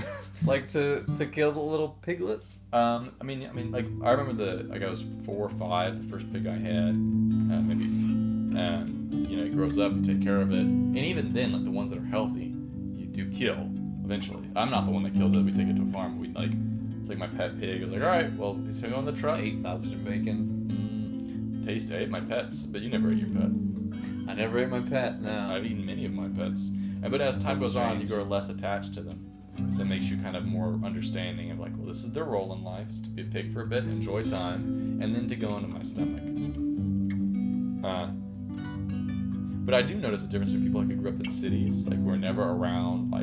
to kill the little piglets? I mean, like I remember I was 4 or 5, the first pig I had, maybe. It grows up, you take care of it, and even then, like the ones that are healthy, you do kill eventually. I'm not the one that kills it. We take it to a farm. It's like my pet pig. I was like, all right, well, he's gonna go in the truck. I eat sausage and bacon. I ate my pets, but you never ate your pet. I never ate my pet. No. I've eaten many of my pets, but as time goes on, you grow less attached to them. So it makes you kind of more understanding of like, well, this is their role in life, is to be a pig for a bit, enjoy time, and then to go into my stomach. But I do notice a difference between people who grew up in cities, like who are never around,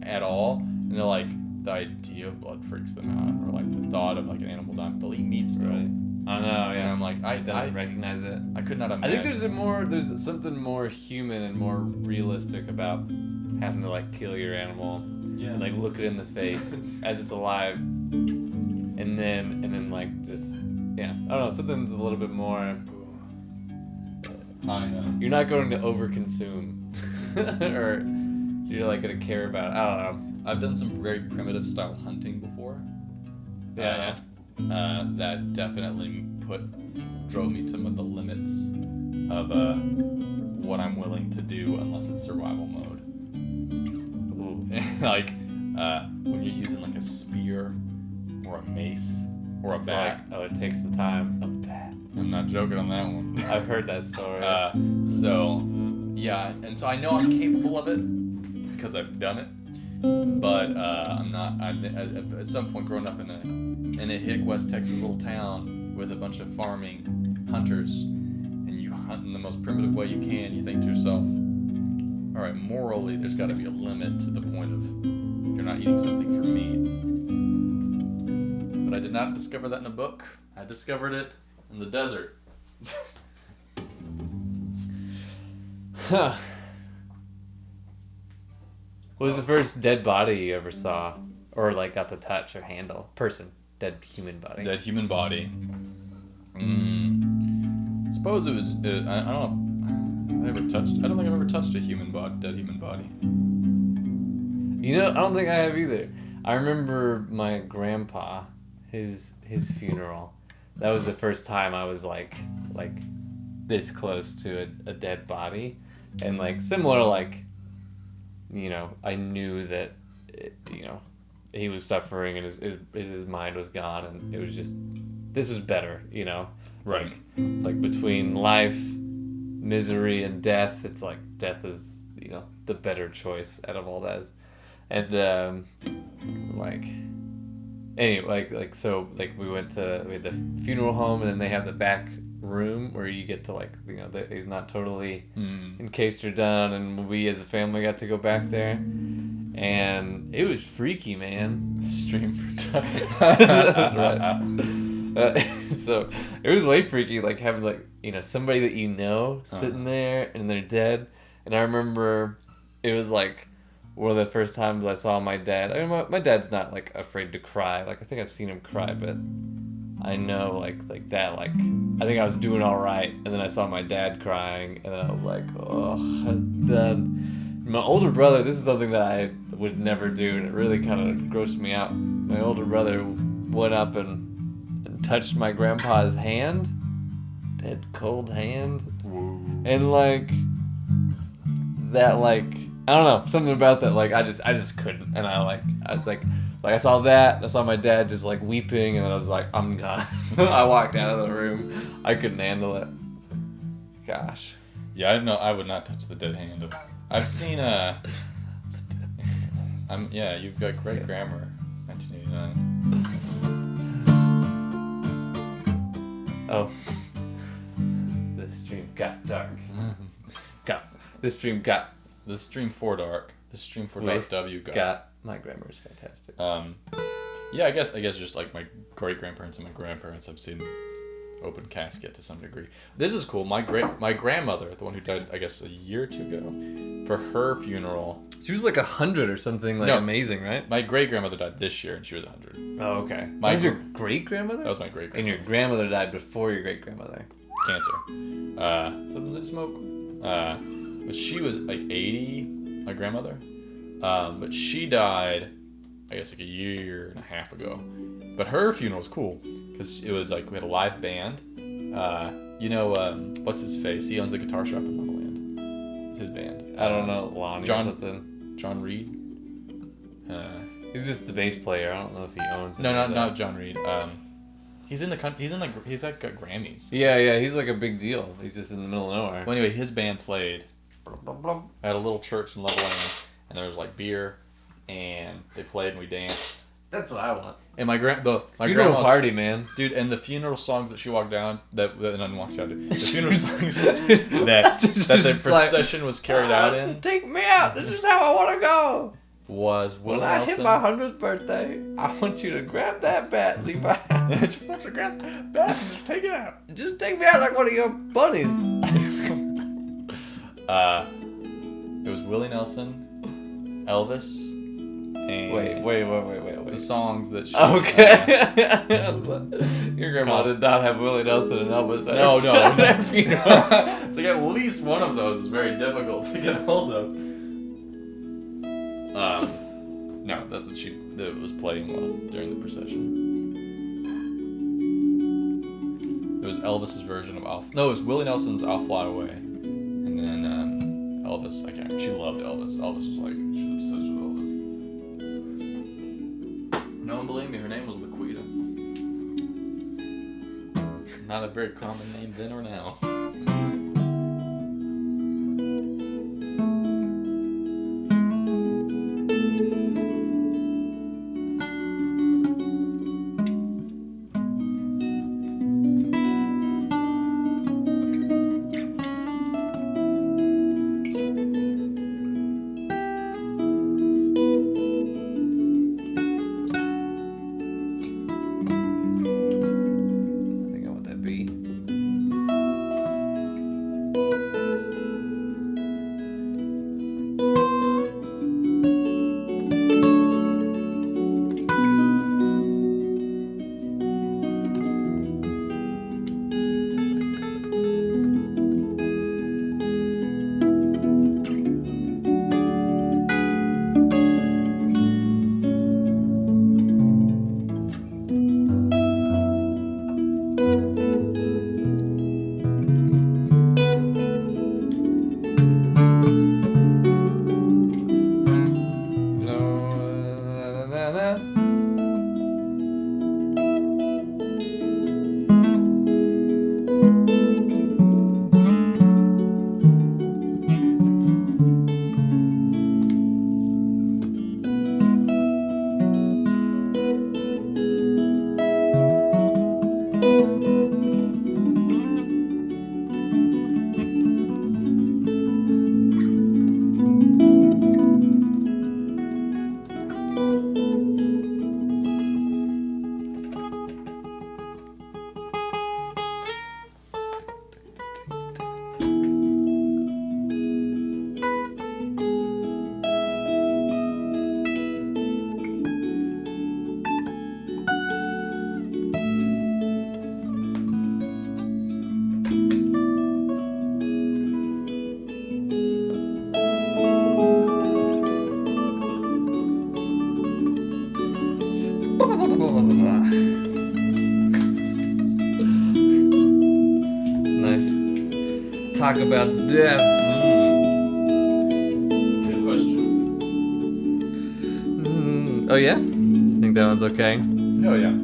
at all, and they're like, the idea of blood freaks them out, or like the thought of like an animal dying, but they'll eat meat still. Right. I know, yeah. And I'm like, I recognize it. I could not imagine. I think there's something more human and more realistic about having to like kill your animal, and like look it in the face as it's alive, and then like just I don't know, something's a little bit more. You're not going to overconsume, or you're like gonna care about. I don't know. I've done some very primitive style hunting before. That definitely drove me to the limits of what I'm willing to do unless it's survival mode. Like when you're using like a spear or a mace or a bat. It takes some time. A bat. I'm not joking on that one. I've heard that story. And so I know I'm capable of it because I've done it. But I'm not. At some point, growing up in a hick West Texas little town with a bunch of farming hunters, and you hunt in the most primitive way you can, you think to yourself, all right, morally, there's got to be a limit to the point of if you're not eating something for meat. But I did not discover that in a book. I discovered it in the desert. Huh. What was the first dead body you ever saw, or like got to touch or handle? Dead human body. Dead human body. Suppose it was. I don't know. I don't think I've ever touched a dead human body. I don't think I have either. I remember my grandpa, his funeral. That was the first time I was like this close to a dead body, and like similar like. I knew that, he was suffering and his mind was gone, and it was just, this was better, Right. It's like between life, misery, and death, it's like death is, the better choice out of all that. And, anyway, we went to we had the funeral home, and then they have the back room where you get to he's not totally encased or done, and we as a family got to go back there, and it was freaky, man. Stream for time. So it was way freaky, like having somebody that sitting there and they're dead. And I remember it was like one of the first times I saw my dad. I mean, my dad's not like afraid to cry. Like I think I've seen him cry, but I know like that. Like I think I was doing all right, and then I saw my dad crying, and then I was like, oh, I'm done. My older brother, this is something that I would never do, and it really kind of grossed me out. My older brother went up and touched my grandpa's hand, dead cold hand, and that I don't know, something about that, I just couldn't, and I saw that, I saw my dad just weeping, and then I was like, I'm gone. I walked out of the room. I couldn't handle it. Gosh. Yeah, I would not touch the dead hand. I've seen you've got great grammar. 1989. Oh. This stream got dark. This stream got. The stream for dark. The stream for dark W got. My grammar is fantastic. Yeah, I guess just my great grandparents and my grandparents, I've seen open casket to some degree. This is cool. My grandmother, the one who died, I guess, a year or two ago, for her funeral. She was 100 or something, amazing, right? My great grandmother died this year, and she was 100. Oh, okay. That was your great grandmother? That was my great grandmother. And your grandmother died before your great grandmother. Cancer. Something didn't smoke. But she was 80, my grandmother. But she died, I guess, a year and a half ago. But her funeral was cool because it was we had a live band. What's his face? He owns the guitar shop in Legoland. It was his band. I don't know, Lonnie John, or something. John Reed. He's just the bass player. I don't know if he owns it. No, not John Reed. He's in the country. He's got Grammys. Yeah. He's a big deal. He's just in the middle of nowhere. Well, anyway, his band played at a little church in Legoland, and there was beer, and they played and we danced. That's what I want. And my funeral grandma's party, man, dude. And the funeral songs that she walked down, the funeral songs that the procession was carried out in. Take me out. This is how I want to go. Was Willie When Nelson. I hit my 100th birthday, I want you to grab that bat, Levi. Just want to grab that bat and just take it out. Just take me out like one of your bunnies. It was Willie Nelson, Elvis, and Wait. the songs that she. Okay. Your grandma did not have Willie Nelson and Elvis. No. That funeral. It's at least one of those is very difficult to get a hold of. No, that's what that was playing while during the procession. It was Elvis's version of it was Willie Nelson's I'll Fly Away. And then Elvis, she loved Elvis. Elvis was she was obsessed with Elvis. No one believed me, her name was Laquita. Not a very common name then or now. talk about death. Good question. Oh yeah? I think that one's okay. Oh yeah.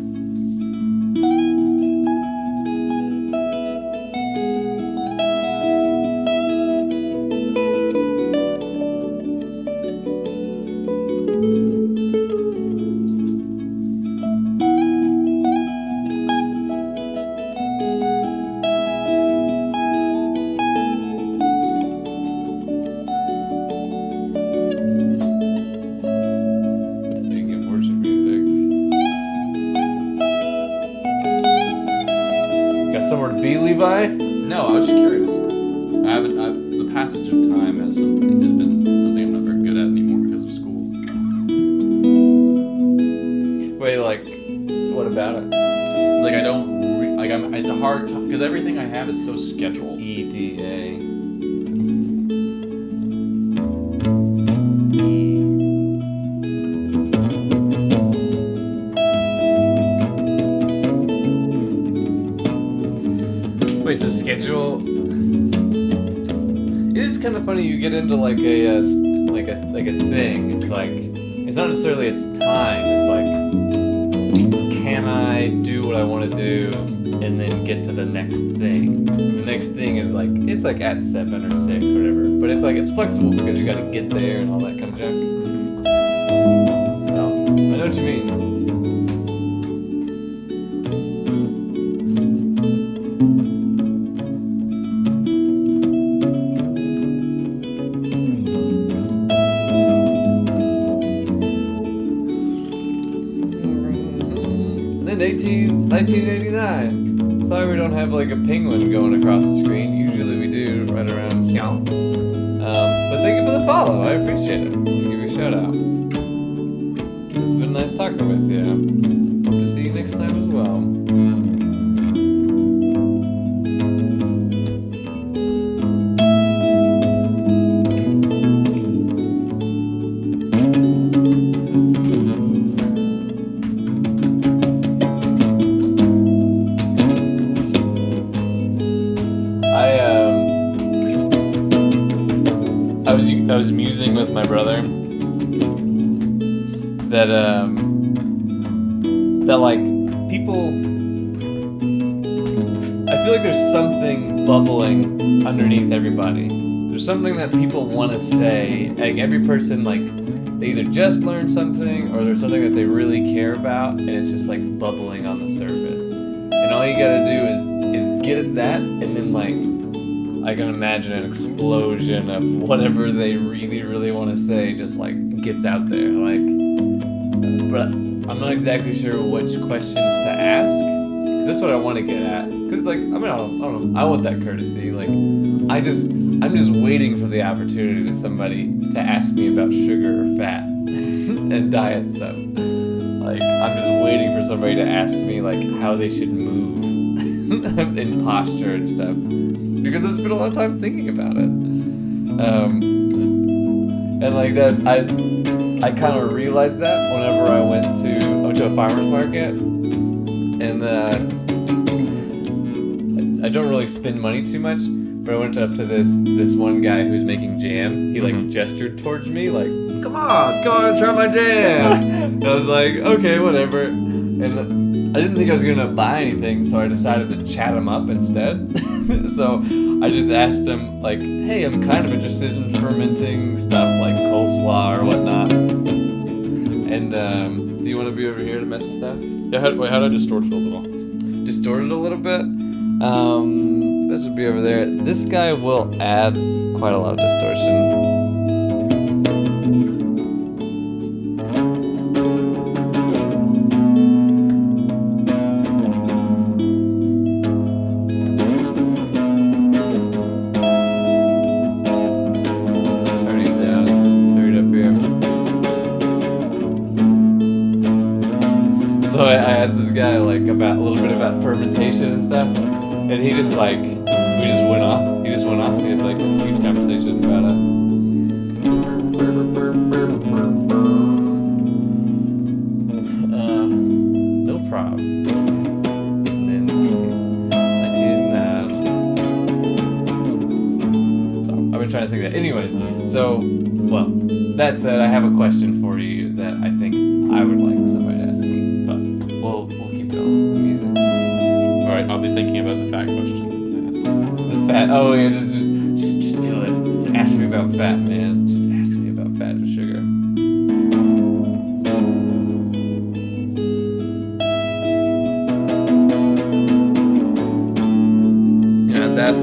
Speaking of worship music, got somewhere to be, Levi? No, I was just curious. The passage of time has been something I'm not very good at anymore because of school. Wait, like, what about it? It's like I don't it's a hard time because everything I have is so scheduled. EDA. Wait, so schedule? It is kind of funny. You get into like a thing. It's like it's not necessarily its time. It's like, can I do what I want to do and then get to the next thing? The next thing is like it's like at 7 or 6 or whatever. But it's like it's flexible because you got to get there and all that kind of junk. So I know what you mean. 1989. Sorry we don't have like a penguin going across the screen. Usually we do right around here. But thank you for the follow. I appreciate it. I'll give you a shout out. It's been nice talking with you. Hope to see you next time as well. I was musing with my brother that like people, I feel like there's something bubbling underneath everybody. There's something that people want to say. Like every person, like they either just learned something or there's something that they really care about, and it's just like bubbling on the surface. And all you gotta do is get at that, and then like I can imagine an explosion of whatever they really, really want to say just like gets out there. Like, but I'm not exactly sure which questions to ask, because that's what I want to get at. Because like, I mean, I don't know. I want that courtesy. Like, I'm just waiting for the opportunity to somebody to ask me about sugar or fat and diet stuff. Like, I'm just waiting for somebody to ask me like how they should move in posture and stuff. Because I've spent a lot of time thinking about it. And like that, I kind of realized that whenever I went to a farmer's market. And I don't really spend money too much, but I went up to this one guy who's making jam. He like gestured towards me like, come on, try my jam. And I was like, okay, whatever. And I didn't think I was gonna buy anything, so I decided to chat him up instead. So I just asked him like, hey, I'm kind of interested in fermenting stuff like coleslaw or whatnot. And do you want to be over here to mess with stuff? Yeah, how did I distort it a little? Distort it a little bit? This would be over there. This guy will add quite a lot of distortion. So I asked this guy like about a little bit about fermentation and stuff, and he just like we just went off. He just went off. We had like a huge conversation about it. No problem. And then 1989. I'm trying to think of that. Anyways, so, well, that said, I have a question for you that I think I would like somebody to ask me, but we'll keep going with some music. All right, I'll be thinking about the fat question. The fat, oh yeah, just do it. Just ask me about fat, man. Just ask me about fat and sugar. Yeah, that.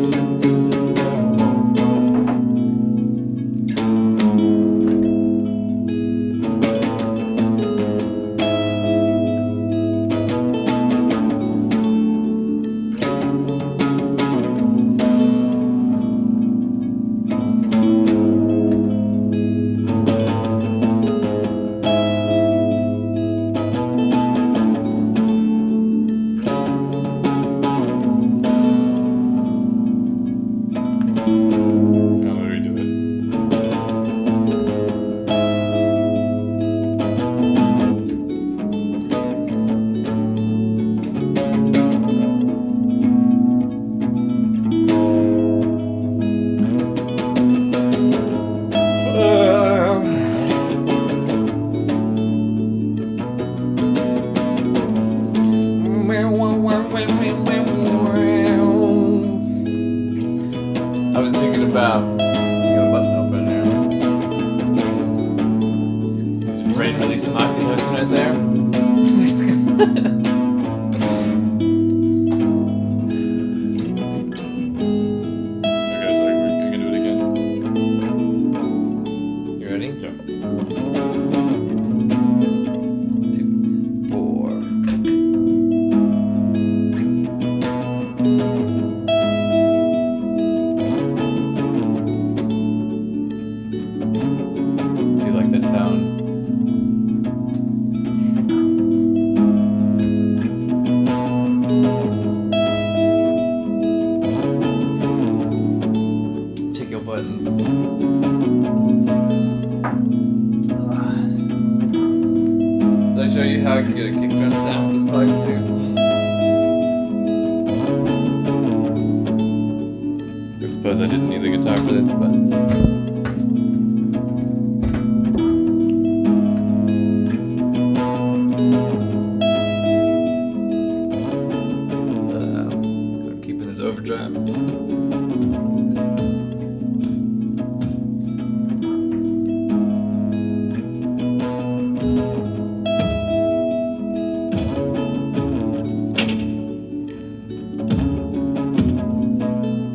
I was thinking about. I got a button open there. Brain release some oxytocin right there. Okay, so we're gonna do it again. You ready? Yeah. 2, 4. Do you like that tone? Check your buttons. Did I show you how I can get a kick drum sound with this plug too? I suppose I didn't need the guitar for this, but. I'm keeping this overdrive.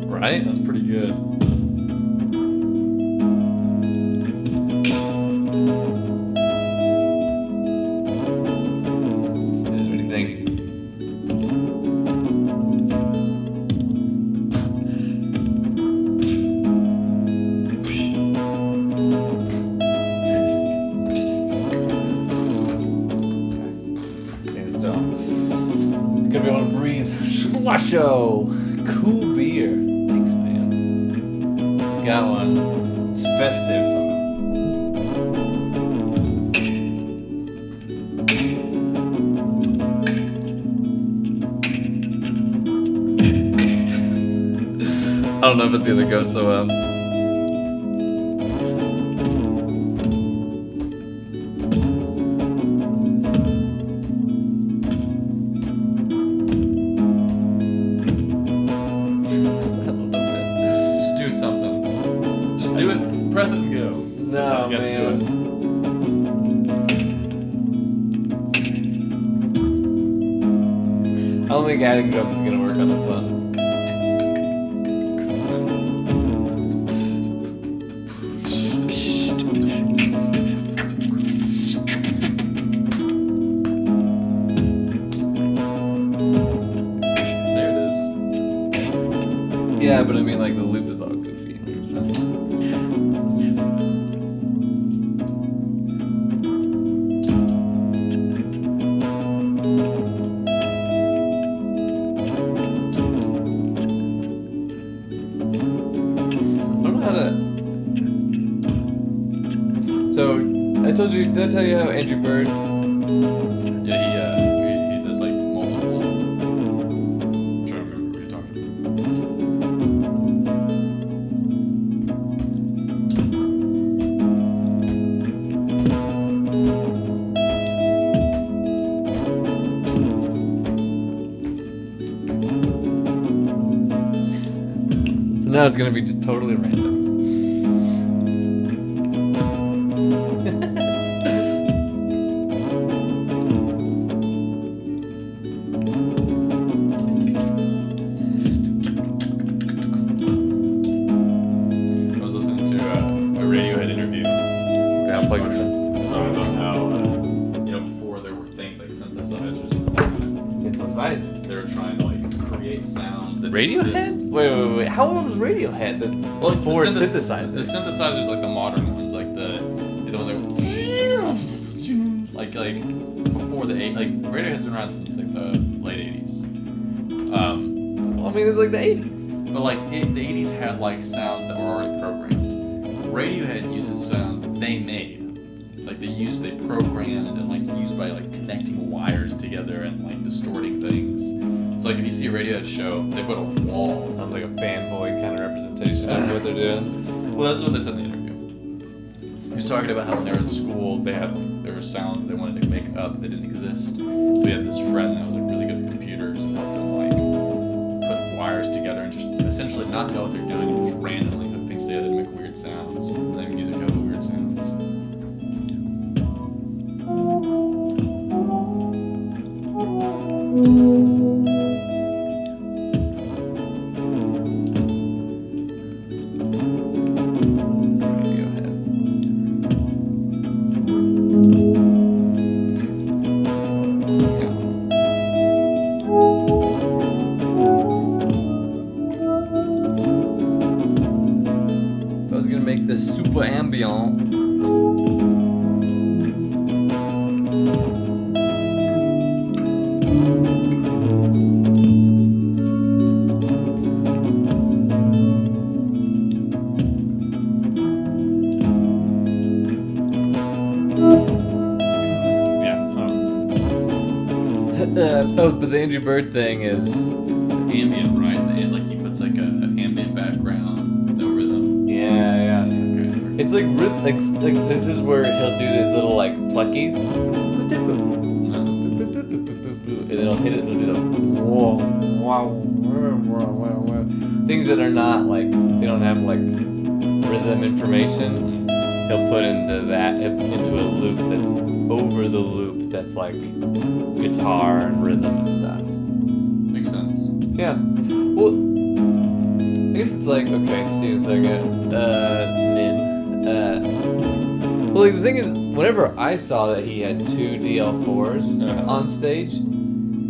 Right? That's pretty good. What do you think? Stand still. Gonna be able to breathe. Slusho! Cool beer. Thanks, man. Got one. It's festive. I don't know if it's gonna go so well. Just do something. Just do it. Press it and go. No, You gotta do man. I don't think adding drums is gonna work on this one. There it is. Yeah, but I mean, like, the loop is all goofy. I don't know how to. So, I told you, did I tell you how Andrew Bird? Yeah, he does like multiple. I'm trying to remember what you're talking So now it's gonna be just totally random. I was listening to a Radiohead interview. Okay, I'll plug this in. Talking about how, before there were things like synthesizers. Synthesizers. They were trying to like create sounds that didn't Radiohead? exist. Wait. How old was Radiohead? Before synthesizers. The synthesizers, like the modern ones, like the ones like before the Radiohead's been around since like the late 80s. I mean, it's like the 80s. But like the 80s had like sounds that were already programmed. Radiohead uses sounds that they made. Like they programmed and like used by like connecting wires together and like distorting things. So like if you see a Radiohead show, they put a wall. Sounds like a fanboy kind of representation of what they're doing. Well, that's what they said in the interview. He was talking about how when they were in school, there were sounds that they wanted to make up that didn't exist. So he had this friend that was like really good at computers and helped him like put wires together and just essentially not know what they're doing and just randomly hook things together to make weird sounds. And then music out of the weird sounds. I was gonna make this super ambient. But the Andrew Bird thing is Ambient, right? And like he puts like a ambient background with no rhythm. yeah. Okay. It's like this is where he'll do these little like pluckies, and then he'll hit it and he'll do the things that are not like they don't have like rhythm information. He'll put into a loop that's over the loop that's like guitar and rhythm and stuff. Makes sense. Yeah. Well, I guess it's like, okay, see a second. Well, like, the thing is, whenever I saw that he had two DL4s on stage,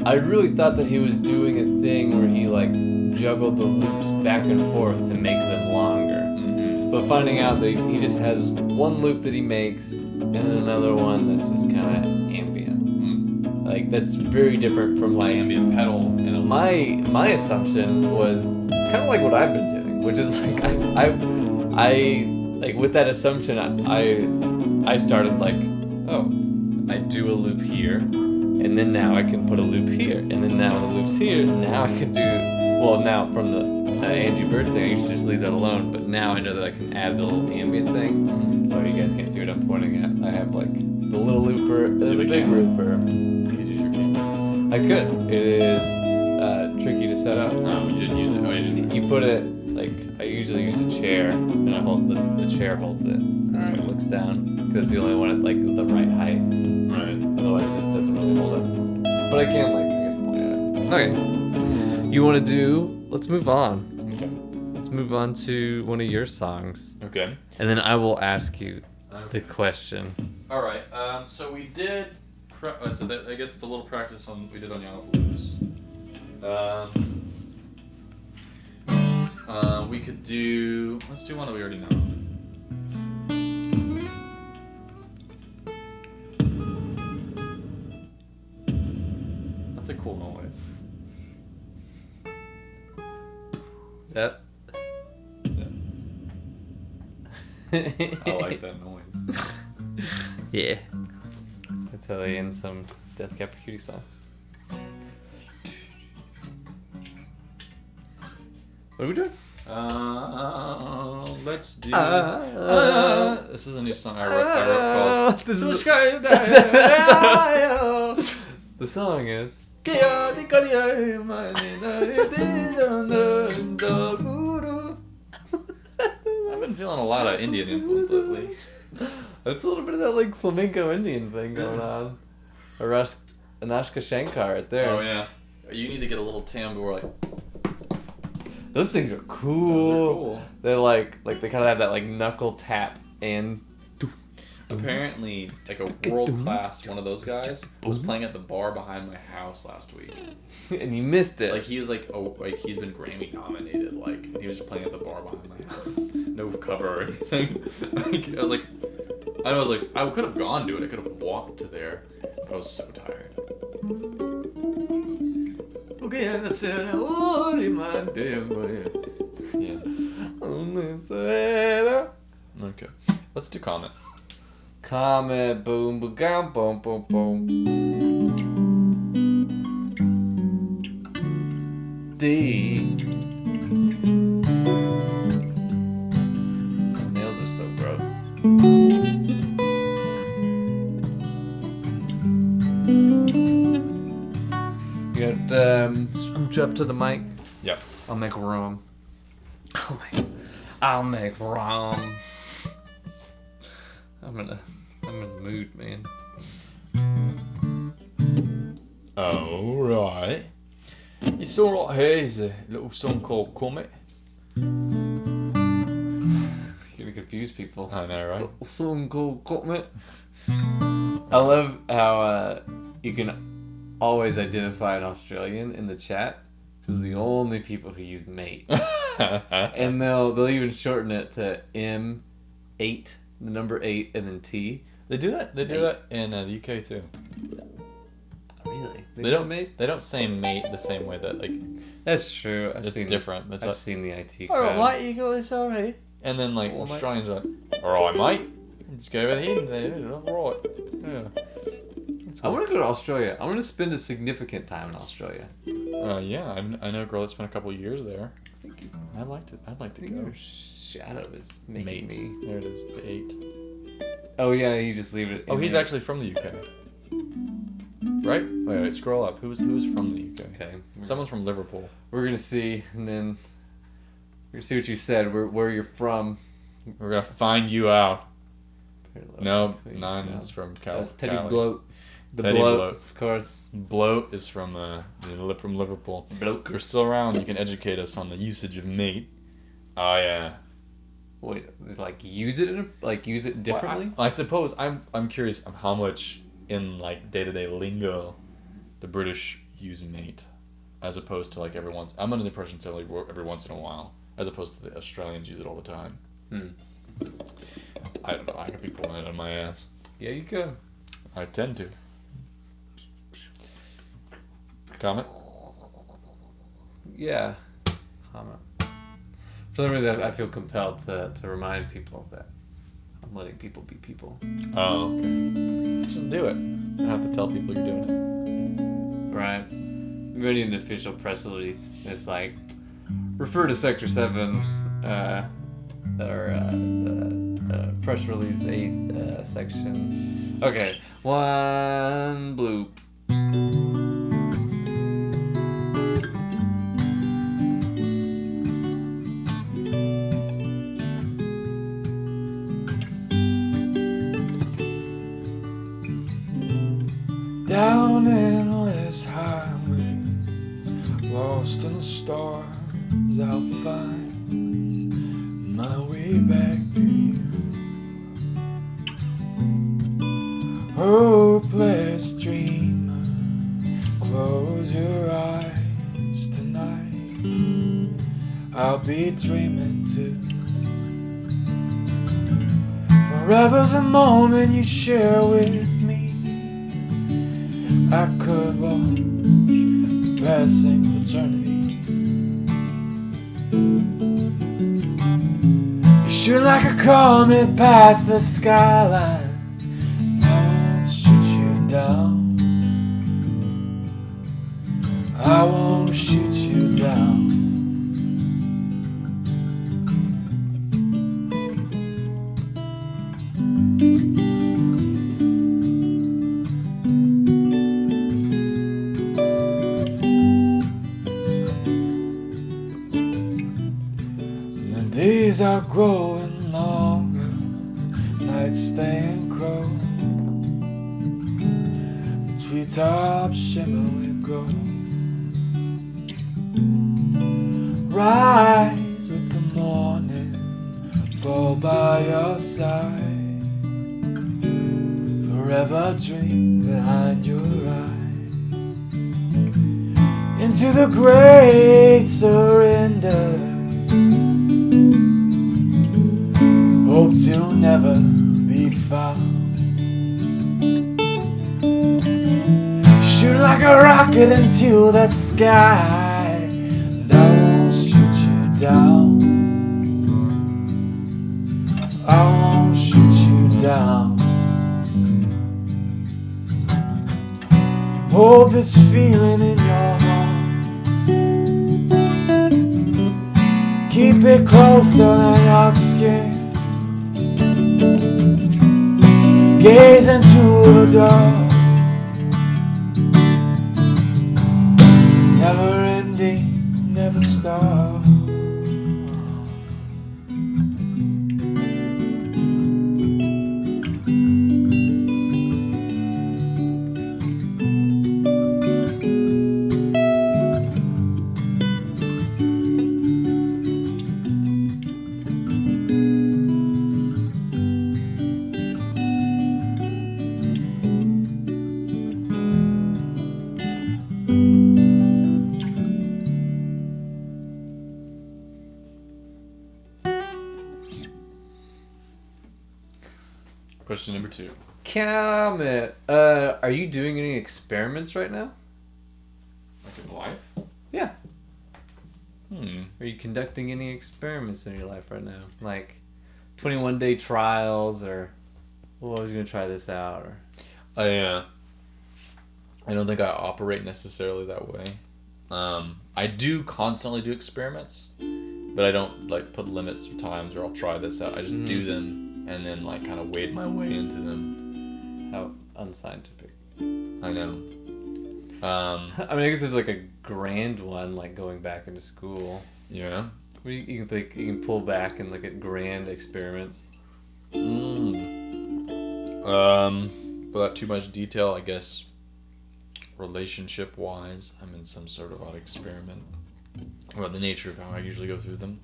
I really thought that he was doing a thing where he, like, juggled the loops back and forth to make them longer. Mm-hmm. But finding out that he just has one loop that he makes and then another one that's just kind of ambient. Like, that's very different from, like, Ambient pedal and a my assumption was kind of like what I've been doing, which is like I like with that assumption I started like, oh, I do a loop here, and then now I can put a loop here, and then now the loop's here, now I can do now from the Angie Bird thing I used to just leave that alone, but now I know that I can add a little ambient thing. So you guys can't see what I'm pointing at. I have like the little looper and the big looper. You could use your camera. I could. It is tricky to set up. You didn't use it. Oh, you didn't. You put it like I usually use a chair, and I hold the chair holds it. And it looks down because it's the only one at like the right height. Right. Otherwise, it just doesn't really hold it. But I can like I guess point at it. Okay. You want to do? Let's move on. Okay. Let's move on to one of your songs, Okay. and then I will ask you the question. All right. So we did. I guess it's a little practice on we did on Yana Blues. We could do. Let's do one that we already know. That's a cool noise. That. I like that noise. Yeah. That's how they end some Death Cab for Cutie songs. What are we doing? Let's do. This is a new song I wrote called. This is the song is. feeling a lot of Indian influence lately. That's a little bit of that like flamenco Indian thing going on. Anushka Shankar right there. Oh yeah. You need to get a little tambour like. Those things are cool. Those are cool. They're like they kind of have that like knuckle tap and. Apparently, like a world class one of those guys was playing at the bar behind my house last week. And you missed it. Like he was like he's been Grammy nominated. Like he was just playing at the bar behind my house, no cover or anything. Like I could have gone to it. I could have walked to there, but I was so tired. Yeah. Okay. Let's do comment. Comment, boom, boom, boom, boom, boom, boom. D. My nails are so gross. You got scooch up to the mic. Yep. I'll make room. I'll make room. I'm in the mood, man. Alright. It's alright, here's a little song called Comet. You're gonna confuse people. I know, right? A song called Comet. I love how you can always identify an Australian in the chat because the only people who use mate. And they'll even shorten it to M8, the number 8, and then T. They do that. They do that in the UK too. Really? They don't mate. They don't say mate the same way that like. That's true. It's different. That's I've seen the IT crowd. Alright, mate, you got this already. And then like Australians are like, alright, mate, let's go with him. Alright. Yeah. I want to go to Australia. I want to spend a significant time in Australia. Yeah, I know a girl that spent a couple of years there. I'd like to go. Your shadow is making Mate. me. There it is, the 8. Oh yeah, you just leave it. Oh, in he's there. actually from the UK. Right? Wait, scroll up. Who's from the UK? Okay. Someone's from Liverpool. We're gonna see, and then we're gonna see what you said. Where you're from. We're gonna find you out. No, Please, 9 no. is from That's Cali. Teddy Bloat. The Teddy bloat, Bloat. of course. Bloat is from Liverpool. Bloat. If you're still around, you can educate us on the usage of mate. Oh yeah. Wait, like use it differently? Well, I suppose I'm curious of how much in like day-to-day lingo the British use mate, as opposed to like every once. I'm under the impression it's only every once in a while, as opposed to the Australians use it all the time. I don't know. I could be pulling it on my ass. Yeah, you could. I tend to. Comment? Yeah. Comment. For some reason, I feel compelled to remind people that I'm letting people be people. Oh, okay. Just do it. You don't have to tell people you're doing it. Right. We need an official press release. It's like, refer to Sector 7, press release 8, section. Okay. 1 bloop. Down endless highway, lost in the stars, I'll find my way back to you. Hopeless dreamer, close your eyes tonight. I'll be dreaming too. Forever's a moment you share with me. I could watch passing of eternity. You shoot like a comet past the skyline. I won't shoot you down. I won't shoot you down. The days are growing night staying cold. The treetops shimmer with gold. Rise with the morning, fall by your side. Forever dream behind your eyes. Into the great surrender. Hope to never be found. Shoot like a rocket into the sky, and I won't shoot you down. I won't shoot you down. Hold this feeling in your heart. Keep it closer than your skin. Gaze into the dark. Never ending, never stop. Question number 2. Comment. Are you doing any experiments right now? Like in life? Yeah. Hmm. Are you conducting any experiments in your life right now? Like 21-day trials, or well, I was going to try this out, or I don't think I operate necessarily that way. I do constantly do experiments, but I don't like put limits or times or I'll try this out. I just do them and then like kind of wade my way into them. how unscientific. I know. I mean, I guess there's like a grand one, like going back into school. Yeah. What do you think you can pull back and look at grand experiments? Without too much detail, I guess relationship wise, I'm in some sort of odd experiment. Well, the nature of how I usually go through them.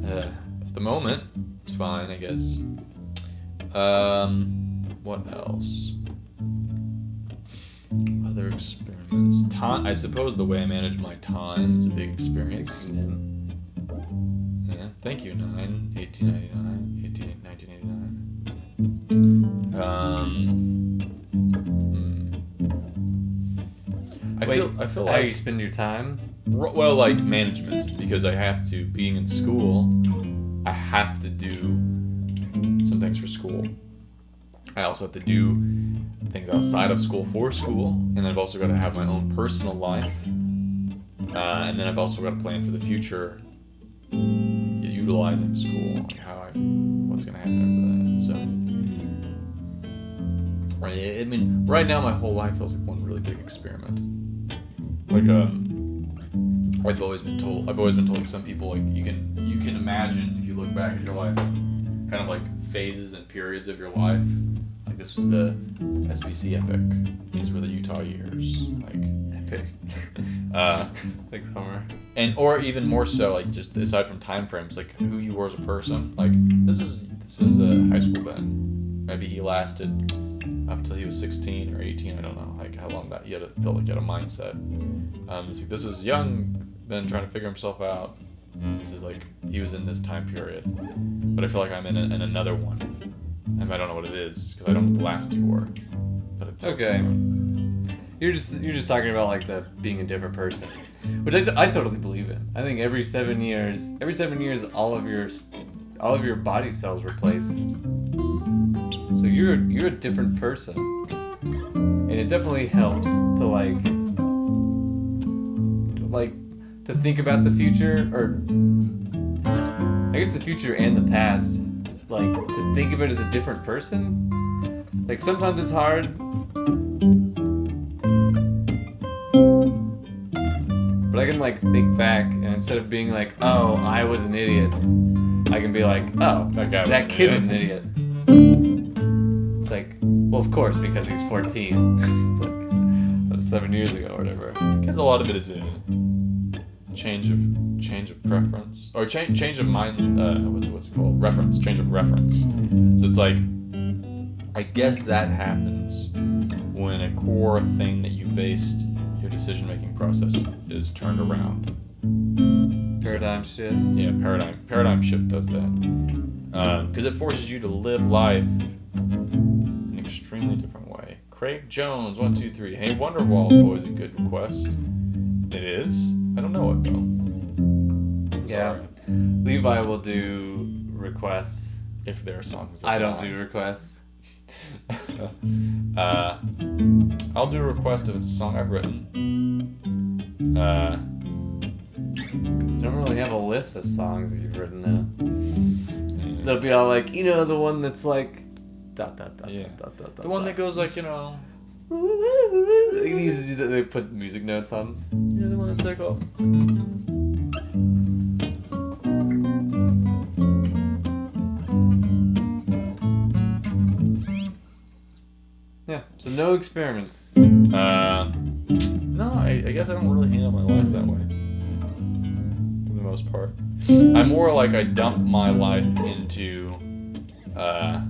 At the moment, it's fine, I guess. What else? Other experiments. Time. I suppose the way I manage my time is a big experience. Yeah, thank you, 1989. I feel how like you spend your time? well, like management, because I have to, being in school, I have to do some things for school. I also have to do things outside of school for school, and then I've also got to have my own personal life, and then I've also got to plan for the future, utilizing school, like what's gonna happen after that. So, I mean, right now my whole life feels like one really big experiment. Like I've always been told like some people, like you can imagine if you look back at your life, kind of like phases and periods of your life. Like this was the SBC epic. These were the Utah years. Like Epic. Thanks, Homer. And or even more so, like just aside from time frames, like who you were as a person. Like this is high school Ben. Maybe he lasted up till he was 16 or 18. I don't know, like how long that felt like he had a mindset. This was young Ben trying to figure himself out. This is like he was in this time period, but I feel like I'm in another one, and I don't know what it is because I don't know what the last two were. But it's Okay. different. You're just talking about like the being a different person, which I totally believe in. I think every 7 years, all of your body cells replace. So you're a different person, and it definitely helps to like to think about the future, or I guess the future and the past, like to think of it as a different person. Like sometimes it's hard. But I can like think back, and instead of being like, "Oh, I was an idiot," I can be like, "Oh, that kid was an idiot." Well, of course, because he's 14. It's like that was 7 years ago or whatever. Because a lot of it is a change of preference or change of mind. What's it called? Reference. Change of reference. So it's like, I guess that happens when a core thing that you based your decision-making process is turned around. Paradigm shifts. Yeah, paradigm shift does that. Because it forces you to live life in an extremely different way. Craig Jones, 1, 2, 3. Hey, Wonderwall is always a good request. It is? I don't know it though. Yeah. Sorry. Levi will do requests. If there are songs that I don't do requests. I'll do a request if it's a song I've written. I don't really have a list of songs that you've written now. They'll be all like, you know, the one that's like, dot, dot, dot, Yeah. dot, dot, dot, The one dot. that goes like, you know, They put music notes on. you know, the one that's like, oh. Yeah, so no experiments. No, I guess I don't really handle my life that way. For the most part. I'm more like I dump my life into a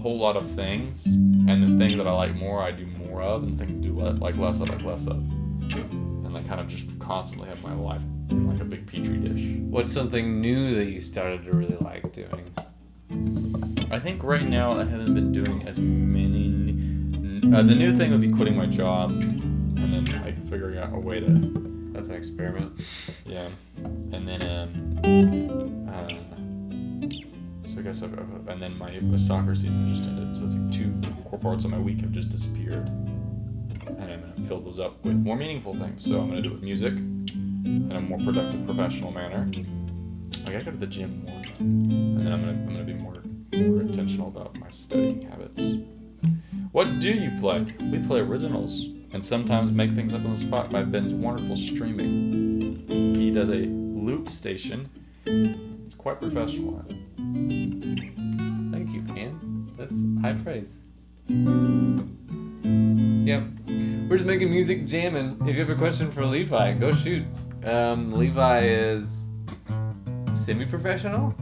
whole lot of things, and the things that I like more, I do more of, and things I do like less of, and I kind of just constantly have my life in like a big petri dish. What's something new that you started to really like doing? I think right now I haven't been doing as many. The new thing would be quitting my job, and then like figuring out a way to. That's an experiment. Yeah, and then so I guess and then my soccer season just ended, so it's like 2 core parts of my week have just disappeared, and I'm gonna fill those up with more meaningful things. So I'm gonna do it with music in a more productive, professional manner. Like I go to the gym more, and then I'm gonna be more intentional about my studying habits. What do you play? We play originals and sometimes make things up on the spot by Ben's wonderful streaming. He does a loopstation. He's quite professional at it. Thank you, man. That's high praise. Yep. We're just making music, jamming. If you have a question for Levi, go shoot. Levi is semi-professional?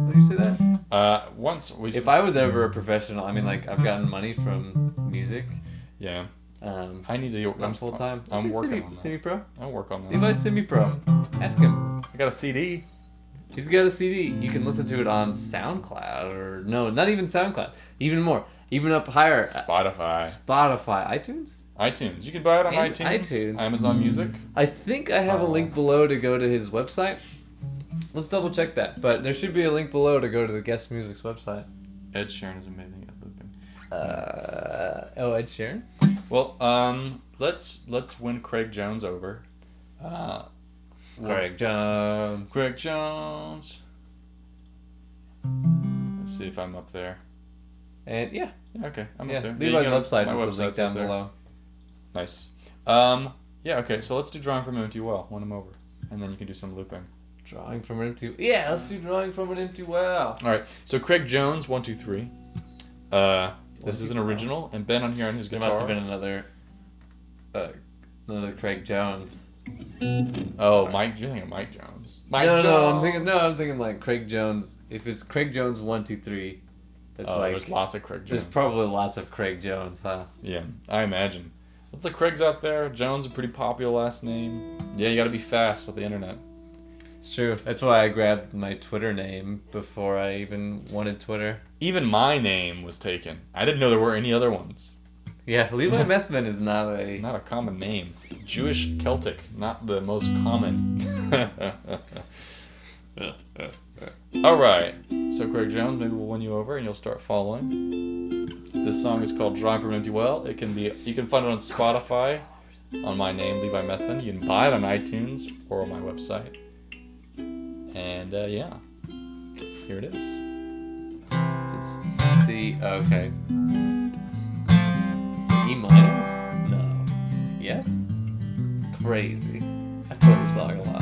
Did you say that? Once we. If I was ever a professional, I mean, like, I've gotten money from music. Yeah. I need to. I'm full time. I'm working on that. Semi-pro? I'll work on that. Levi's semi-pro. Ask him. I got a CD. He's got a CD. You can listen to it on SoundCloud, or no, not even SoundCloud. Even more. Even up higher. Spotify. iTunes? iTunes. You can buy it on And iTunes. iTunes. Amazon Music. I think I have a link below to go to his website. Let's double check that. But there should be a link below to go to the Guest Music's website. Ed Sheeran is amazing at looping. Ed Sheeran? Well, let's win Craig Jones over. Craig Jones. Craig Jones. Let's see if I'm up there. And yeah. Yeah, okay, I'm Yeah, up there. Levi's Yeah, website my is the link website's down up there. below. Nice. Yeah, okay, so let's do Drawing from an Empty Well. Win him over. And then you can do some looping. Drawing from an empty... Yeah, let's do Drawing from an Empty Well. Alright, so Craig Jones, 1, 2, 3. This is an original, and Ben on here on his There guitar. must have been another Craig Jones. Oh, Sorry. Mike, you're thinking Mike Jones. I'm thinking like Craig Jones. If it's Craig Jones 1, 2, 3, that's like there's lots of Craig Jones. there's probably lots of Craig Jones, huh? Yeah, I imagine. Lots of Craigs out there. Jones, a pretty popular last name. Yeah, you gotta be fast with the internet. It's true. That's why I grabbed my Twitter name before I even wanted Twitter. Even my name was taken. I didn't know there were any other ones. Yeah, Levi Methman is not a... Not a common name. Jewish Celtic, not the most common. Alright, so Craig Jones, maybe we'll win you over and you'll start following. This song is called Drawing from an Empty Well. You can find it on Spotify on my name, Levi Methman. You can buy it on iTunes or on my website. And yeah, here it is. It's C... Okay. E minor? No. Yes? Crazy. I play this song a lot.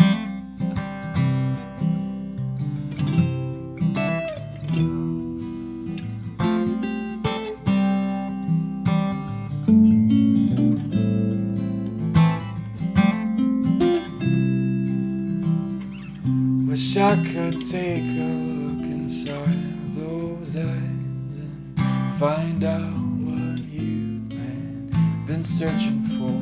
Wish I could take a look inside of those eyes and find out what you had been searching for.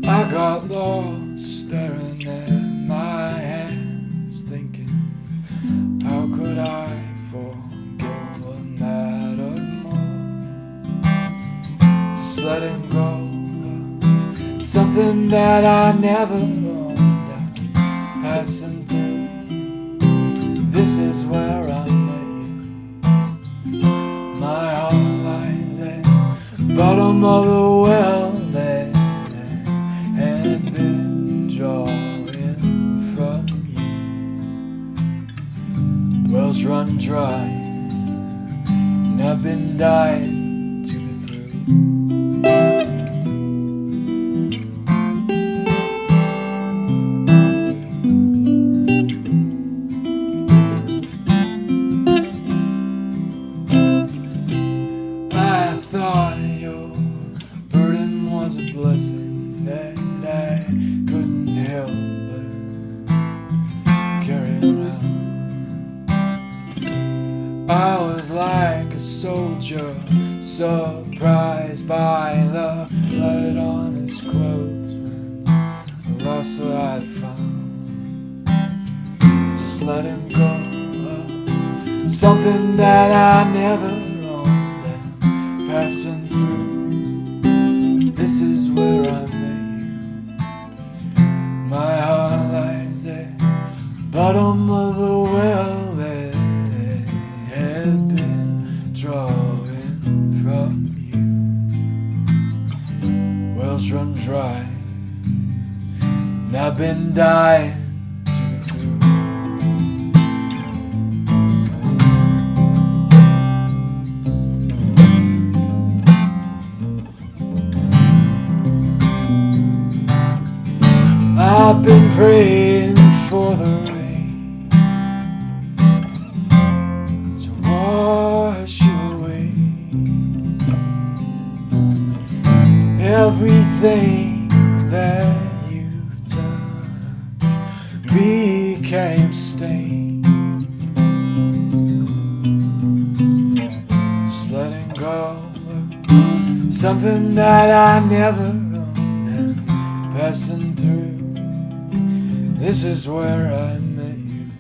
I got lost staring at my hands, thinking, how could I forget what mattered more? Just letting go of something that I never owned. I'm passing through. This is where I met you. My heart lies at the bottom of the well that had been drawing from you. Wells run dry, and I've been dying to be through. I thought your burden was a blessing that I couldn't help but carry around. I was like a soldier, surprised by the blood on his clothes when I lost what I'd found. Just letting go of something that I never owned and passing through. This is where I met you. My heart lies at the bottom of the well that had been drawing from you. Wells run dry, and I've been dying to be through. I've been praying for the rain to wash you away. Everything that you've touched became stain. Just letting go of something that I never owned and passing through. This is where I met you.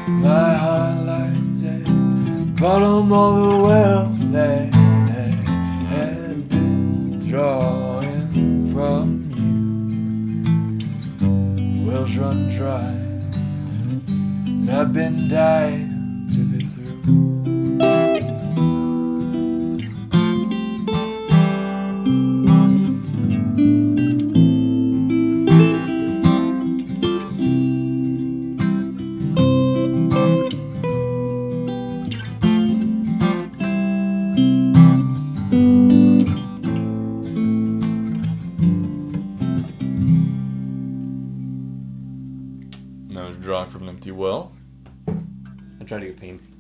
My heart lies at the bottom of the well that had been drawing from you. Wells run dry, and I've been dying to be through. Drawing from an empty well. I tried to get fancy.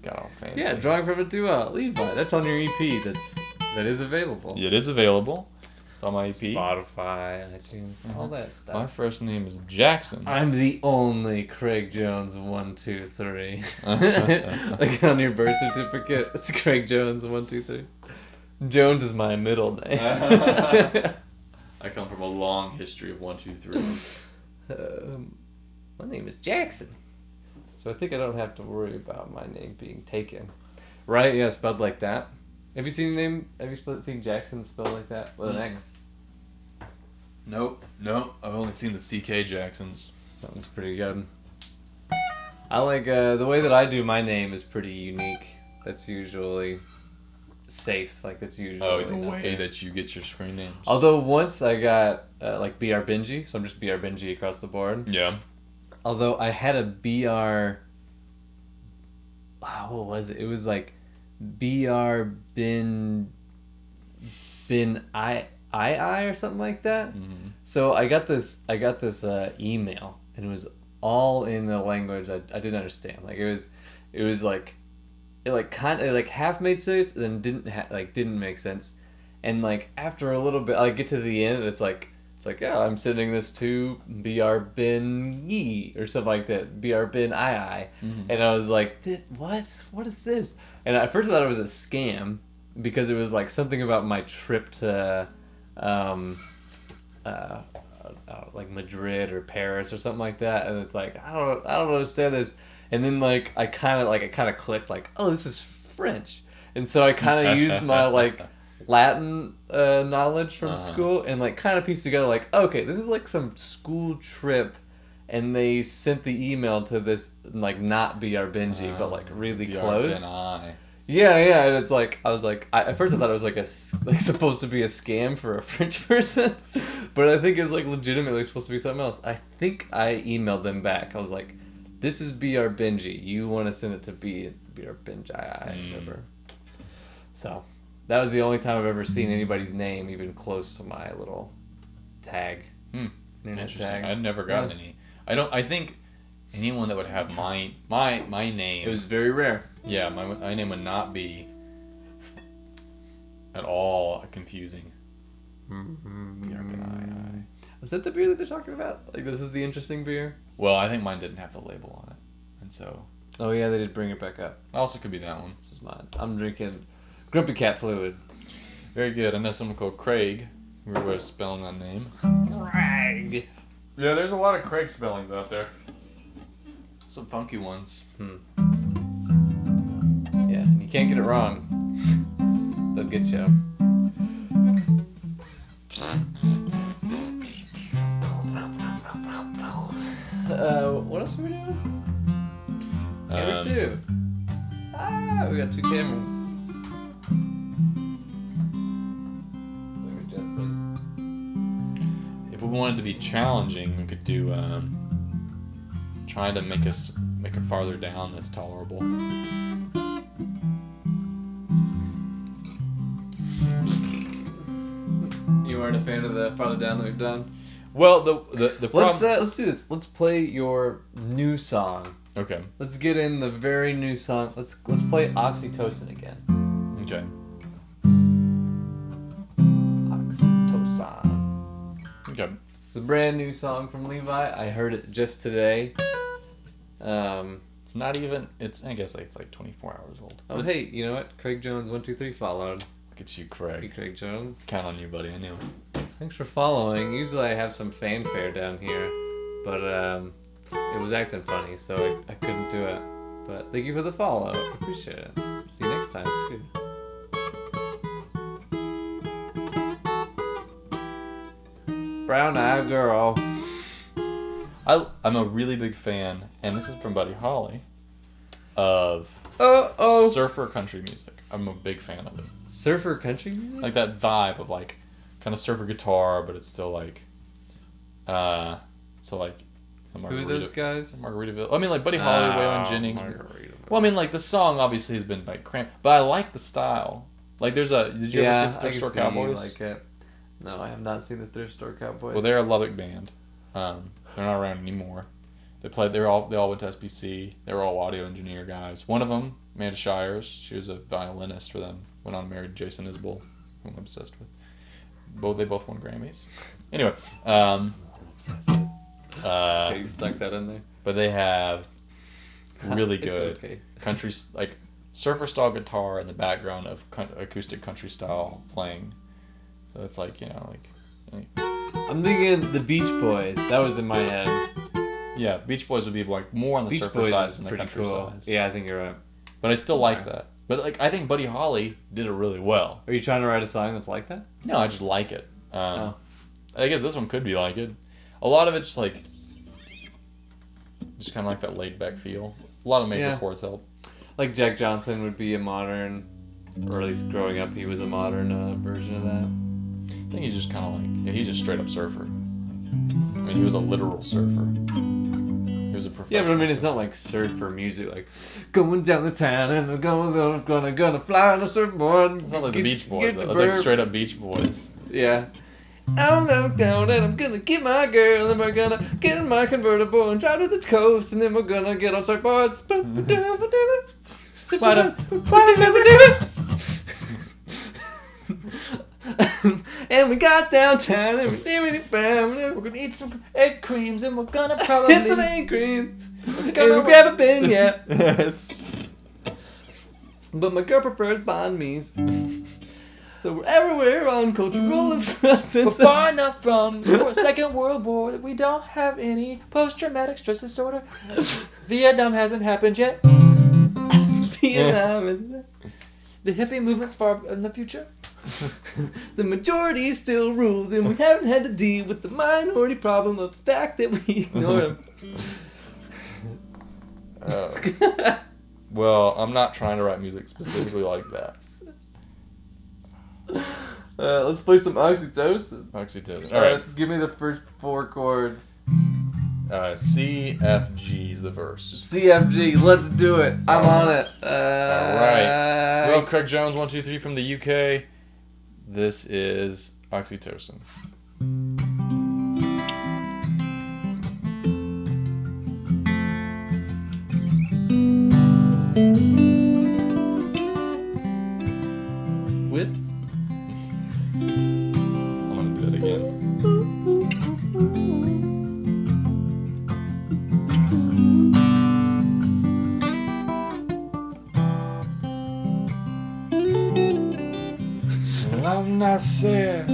Got all fancy. Yeah, drawing from empty well. Levi. That's on your EP. That is available. It is available. It's on my EP. Spotify, iTunes, all that My stuff. first name is Jackson. I'm the only Craig Jones 123. Like on your birth certificate, it's Craig Jones 123. Jones is my middle name. I come from a long history of 1, 2, 3. My name is Jackson. So I think I don't have to worry about my name being taken. Right? Yeah, spelled like that. Have you seen seen Jackson spelled like that? With an X? Nope. I've only seen the CK Jacksons. That one's pretty good. I like, the way that I do my name is pretty unique. That's usually safe. Like, that's usually Oh, the not way there. that you get your screen names. Although once I got, like, brbenji, so I'm just brbenji across the board. Yeah. Although I had a br... Wow, what was it? It was like bin I or something like that. Mm-hmm. So I got this email, and it was all in a language I didn't understand. Like it was like it kind of half made sense, and then didn't make sense. And like after a little bit, I get to the end, and it's It's like, yeah, I'm sending this to brbenji or something like that. brbenji. Mm-hmm. And I was like, what? What is this? And at first I thought it was a scam because it was like something about my trip to like Madrid or Paris or something like that. And it's like, I don't understand this. And then like I kind of clicked like, oh, this is French. And so I kind of used my like Latin knowledge from school and like kind of pieced together like, okay, this is like some school trip, and they sent the email to this like not brbenji but like really close. Yeah, and it's like I was like, at first I thought it was like supposed to be a scam for a French person, but I think it was like legitimately supposed to be something else. I think I emailed them back. I was like, this is brbenji. You want to send it to brbenji? I remember. So that was the only time I've ever seen anybody's name even close to my little tag. Internet tag. I've never gotten any. I think anyone that would have my name. It was very rare. Yeah, my name would not be at all confusing. Was that the beer that they're talking about? Like, this is the interesting beer? Well, I think mine didn't have the label on it, and so. Oh yeah, they did bring it back up. Also could be that one. This is mine. I'm drinking Grumpy Cat Fluid. Very good. I know someone called Craig. We were spelling that name. Craig. Yeah, there's a lot of Craig spellings out there. Some funky ones. Yeah, and you can't get it wrong. They'll get you. What else are we doing? Camera 2. We got 2 cameras. So we adjust this. If we wanted to be challenging, we could do try to make it farther down that's tolerable. You aren't a fan of the farther down that we've done? Well, the problem. Let's do this. Let's play your new song. Okay. Let's get in the very new song. Let's play Oxytocin again. Okay. Oxytocin. Okay. It's a brand new song from Levi. I heard it just today. It's not even. I guess it's like 24 hours old. Oh hey, you know what? Craig Jones 123 followed. Look at you, Craig. Hey, Craig Jones. Count on you, buddy. I knew. Thanks for following. Usually I have some fanfare down here, but it was acting funny, so I couldn't do it. But thank you for the follow. I appreciate it. See you next time too. Brown eyed girl. I'm a really big fan, and this is from Buddy Holly, of surfer country music. I'm a big fan of it. Surfer country music? Like that vibe of like kind of surfer guitar, but it's still like so like who are those guys? Margaritaville. I mean like Buddy Holly, Waylon Jennings. Well, I mean like the song obviously has been like cramped, but I like the style. Like did you ever see Thrift Store Cowboys? Like it. No, I have not seen the Thrift Store Cowboys. Well, they're a Lubbock band. They're not around anymore. They all went to SBC. They were all audio engineer guys. One of them, Amanda Shires, she was a violinist for them. Went on and married Jason Isbell, who I'm obsessed with. They both won Grammys. Anyway, okay, you stuck that in there. But they have really good country, like surfer style guitar in the background of acoustic country style playing. So it's like I'm thinking the Beach Boys. That was in my head. Yeah, Beach Boys would be like more on the surfer side than the country side. Yeah, I think you're right. But I still like that. But like I think Buddy Holly did it really well. Are you trying to write a song that's like that? No, I just like it. I guess this one could be like it. A lot of it's just like kind of like that laid back feel. A lot of major chords help. Like Jack Johnson would be a modern, or at least growing up, he was a modern version of that. I think he's just kind of like he's just straight up surfer. I mean, he was a literal surfer. He was a professional. Yeah, but I mean, it's not like surfer music, like going down the town and I'm gonna fly on a surfboard. It's not like the Beach Boys. Though. It's like straight up Beach Boys. Yeah. I'm down and I'm gonna get my girl and we're gonna get in my convertible and drive to the coast and then we're gonna get on surfboards. And and we got downtown and we're gonna eat some egg creams and we're gonna probably get some egg creams. We're And gonna we'll grab a beignet. But my girl prefers banh mi's. So we're everywhere on cultural obsessions. We're far enough from the Second World War that we don't have any post-traumatic stress disorder. Vietnam hasn't happened yet. Vietnam is... The hippie movement's far in the future. The majority still rules, and we haven't had to deal with the minority problem of the fact that we ignore them. Well, I'm not trying to write music specifically like that. Let's play some Oxytocin. Oxytocin. All right. Give me the first 4 chords. C, F, G is the verse. CFG, let's do it. I'm on it. All right. Well, Craig Jones, 1, 2, 3 from the UK. This is Oxytocin. Whips. I'm gonna do that again. I'm not sad.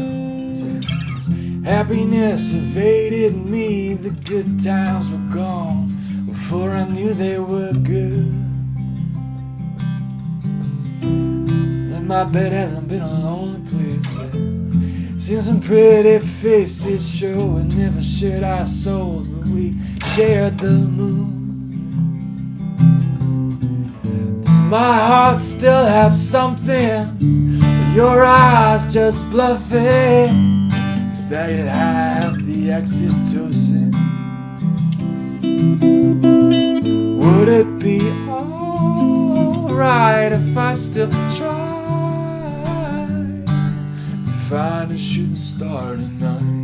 Happiness evaded me. The good times were gone before I knew they were good. And my bed hasn't been a lonely place. Seen some pretty faces show and never shared our souls, but we shared the moon. Does my heart still have something? Your eyes just bluffing. Is that it have the oxytocin? Would it be alright if I still tried to find a shooting star tonight?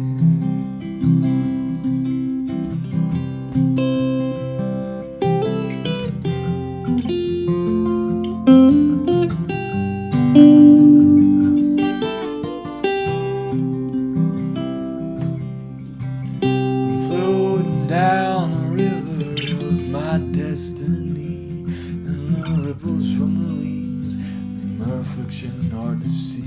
Hard to see.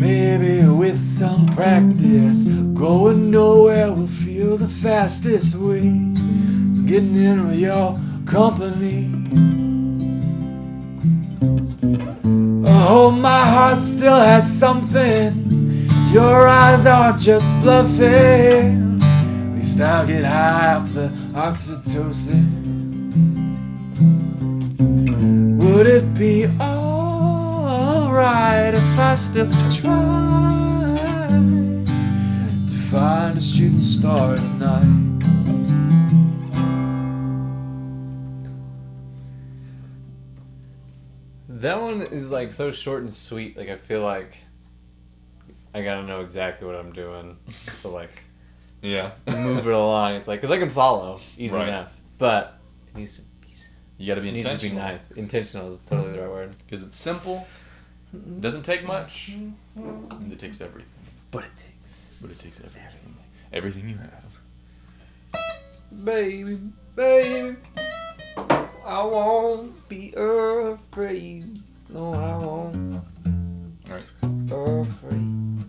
Maybe with some practice, going nowhere will feel the fastest way. Getting in with your company. Oh, my heart still has something. Your eyes aren't just bluffing. At least I'll get high off the oxytocin. Would it be alright if I still tried to find a shooting star tonight? That one is like so short and sweet. Like I feel like I gotta know exactly what I'm doing to like Yeah. move it along. It's like, because I can follow easy Right. enough, but it needs to be. You gotta be It needs to be intentional. nice. Intentional is totally the right word. Because it's simple. It doesn't take much. And it takes everything. But it takes. But it takes everything. Everything you have. Baby, baby, I won't be afraid. No, I won't. Alright. Afraid.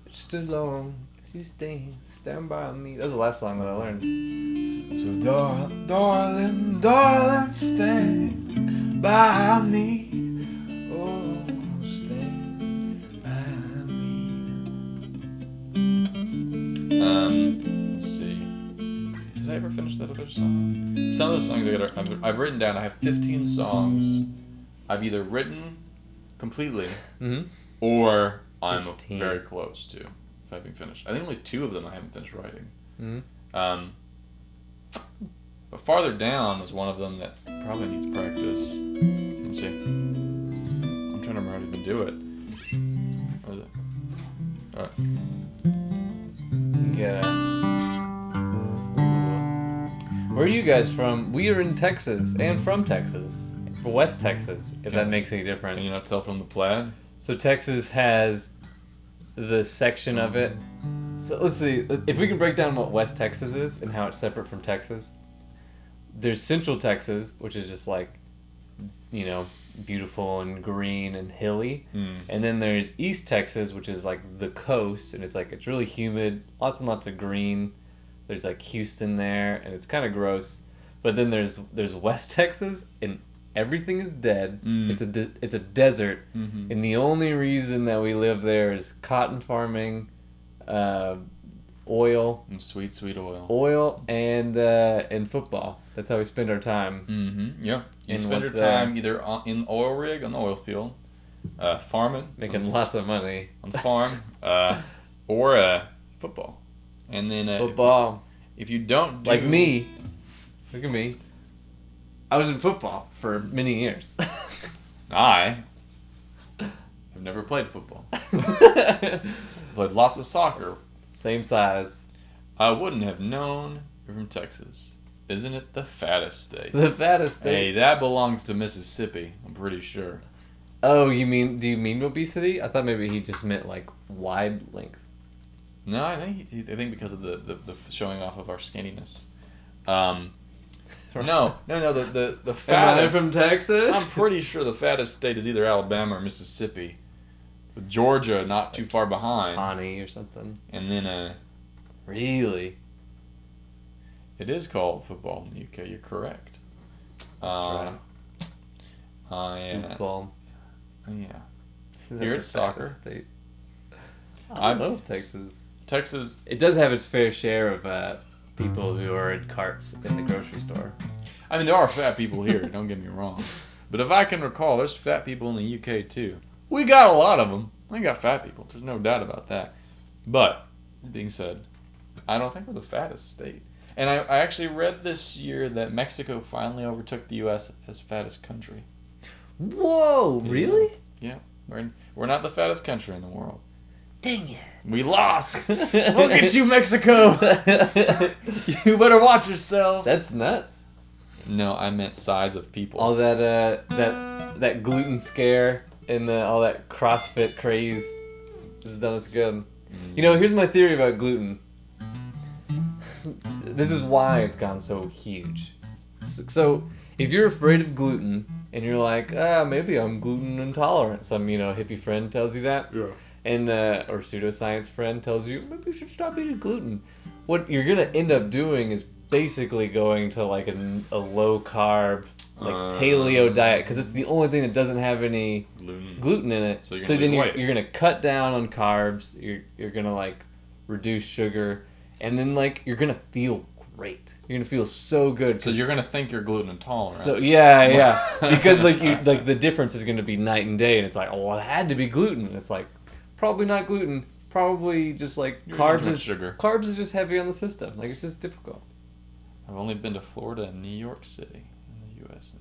Just as long as you stand by me. That was the last song that I learned. So darling, darling, stand by me. Oh, stand by me. Let's see. Did I ever finish that other song? Some of the songs I've written down. I have 15 songs I've either written completely or I'm 15. very close to having finished. I think only 2 of them I haven't finished writing. But farther down is one of them that probably needs practice. Let's see. I'm trying to remember how to even do it. Where is it? Alright. Yeah. Where are you guys from? We are in Texas and from Texas. West Texas, if that makes any difference. Can you not tell from the plaid? So Texas has the section of it. So let's see if we can break down what West Texas is and how it's separate from Texas. There's Central Texas, which is just like, you know, beautiful and green and hilly. And then there's East Texas, which is like the coast, and it's really humid, lots and lots of green. There's like Houston there, and it's kind of gross. But then there's West Texas, and everything is dead. It's a desert, and the only reason that we live there is cotton farming, oil, And sweet oil, and football. That's how we spend our time. Yeah. You And spend your what's time either in oil rig on the oil field, farming, Making lots of money. on the farm, or football. And then Football. If you don't do Like me. Look at me. I was in football for many years. I have never played football. Played lots of soccer. Same size. I wouldn't have known you're from Texas. Isn't it the fattest state? The fattest Hey, thing. that belongs to Mississippi. I'm pretty sure. Oh, do you mean obesity? I thought maybe he just meant like wide length. No, I think because of the showing off of our skinniness. No, the Am I fattest. from Texas? I'm pretty sure the fattest state is either Alabama or Mississippi, with Georgia not too far behind. Pawnee or something. And then Really? it is called football in the UK. You're correct. That's right. Football. Yeah. Is that Here the it's soccer. fattest state? I I love Texas. Texas. It does have its fair share of people who are in carts in the grocery store. I mean, there are fat people here. Don't get me wrong. But if I can recall, there's fat people in the UK too. We got a lot of them. We got fat people. There's no doubt about that. But, that being said, I don't think we're the fattest state. And I actually read this year that Mexico finally overtook the U.S. as fattest country. Whoa! Really? Yeah. We're not the fattest country in the world. Dang it! We lost! Look at you, Mexico! You better watch yourselves! That's nuts. No, I meant size of people. All that gluten scare and all that CrossFit craze has done us good. You know, here's my theory about gluten. This is why it's gone so huge. So, if you're afraid of gluten and you're like, maybe I'm gluten intolerant, some hippie friend tells you that, Yeah. and or pseudoscience friend tells you maybe you should stop eating gluten. What you're gonna end up doing is basically going to like a low carb, like paleo diet, because it's the only thing that doesn't have any gluten in it. So you're So gonna then lose weight. you're gonna cut down on carbs. You're gonna like reduce sugar, and then like you're gonna feel great. You're gonna feel so good. So you're gonna think you're gluten intolerant. So yeah, because like the difference is gonna be night and day, and it's like, oh, well, it had to be gluten. And it's like, probably not gluten. Probably just like You're carbs eating too much is sugar. Carbs is just heavy on the system. Like it's just difficult. I've only been to Florida and New York City, in the U.S.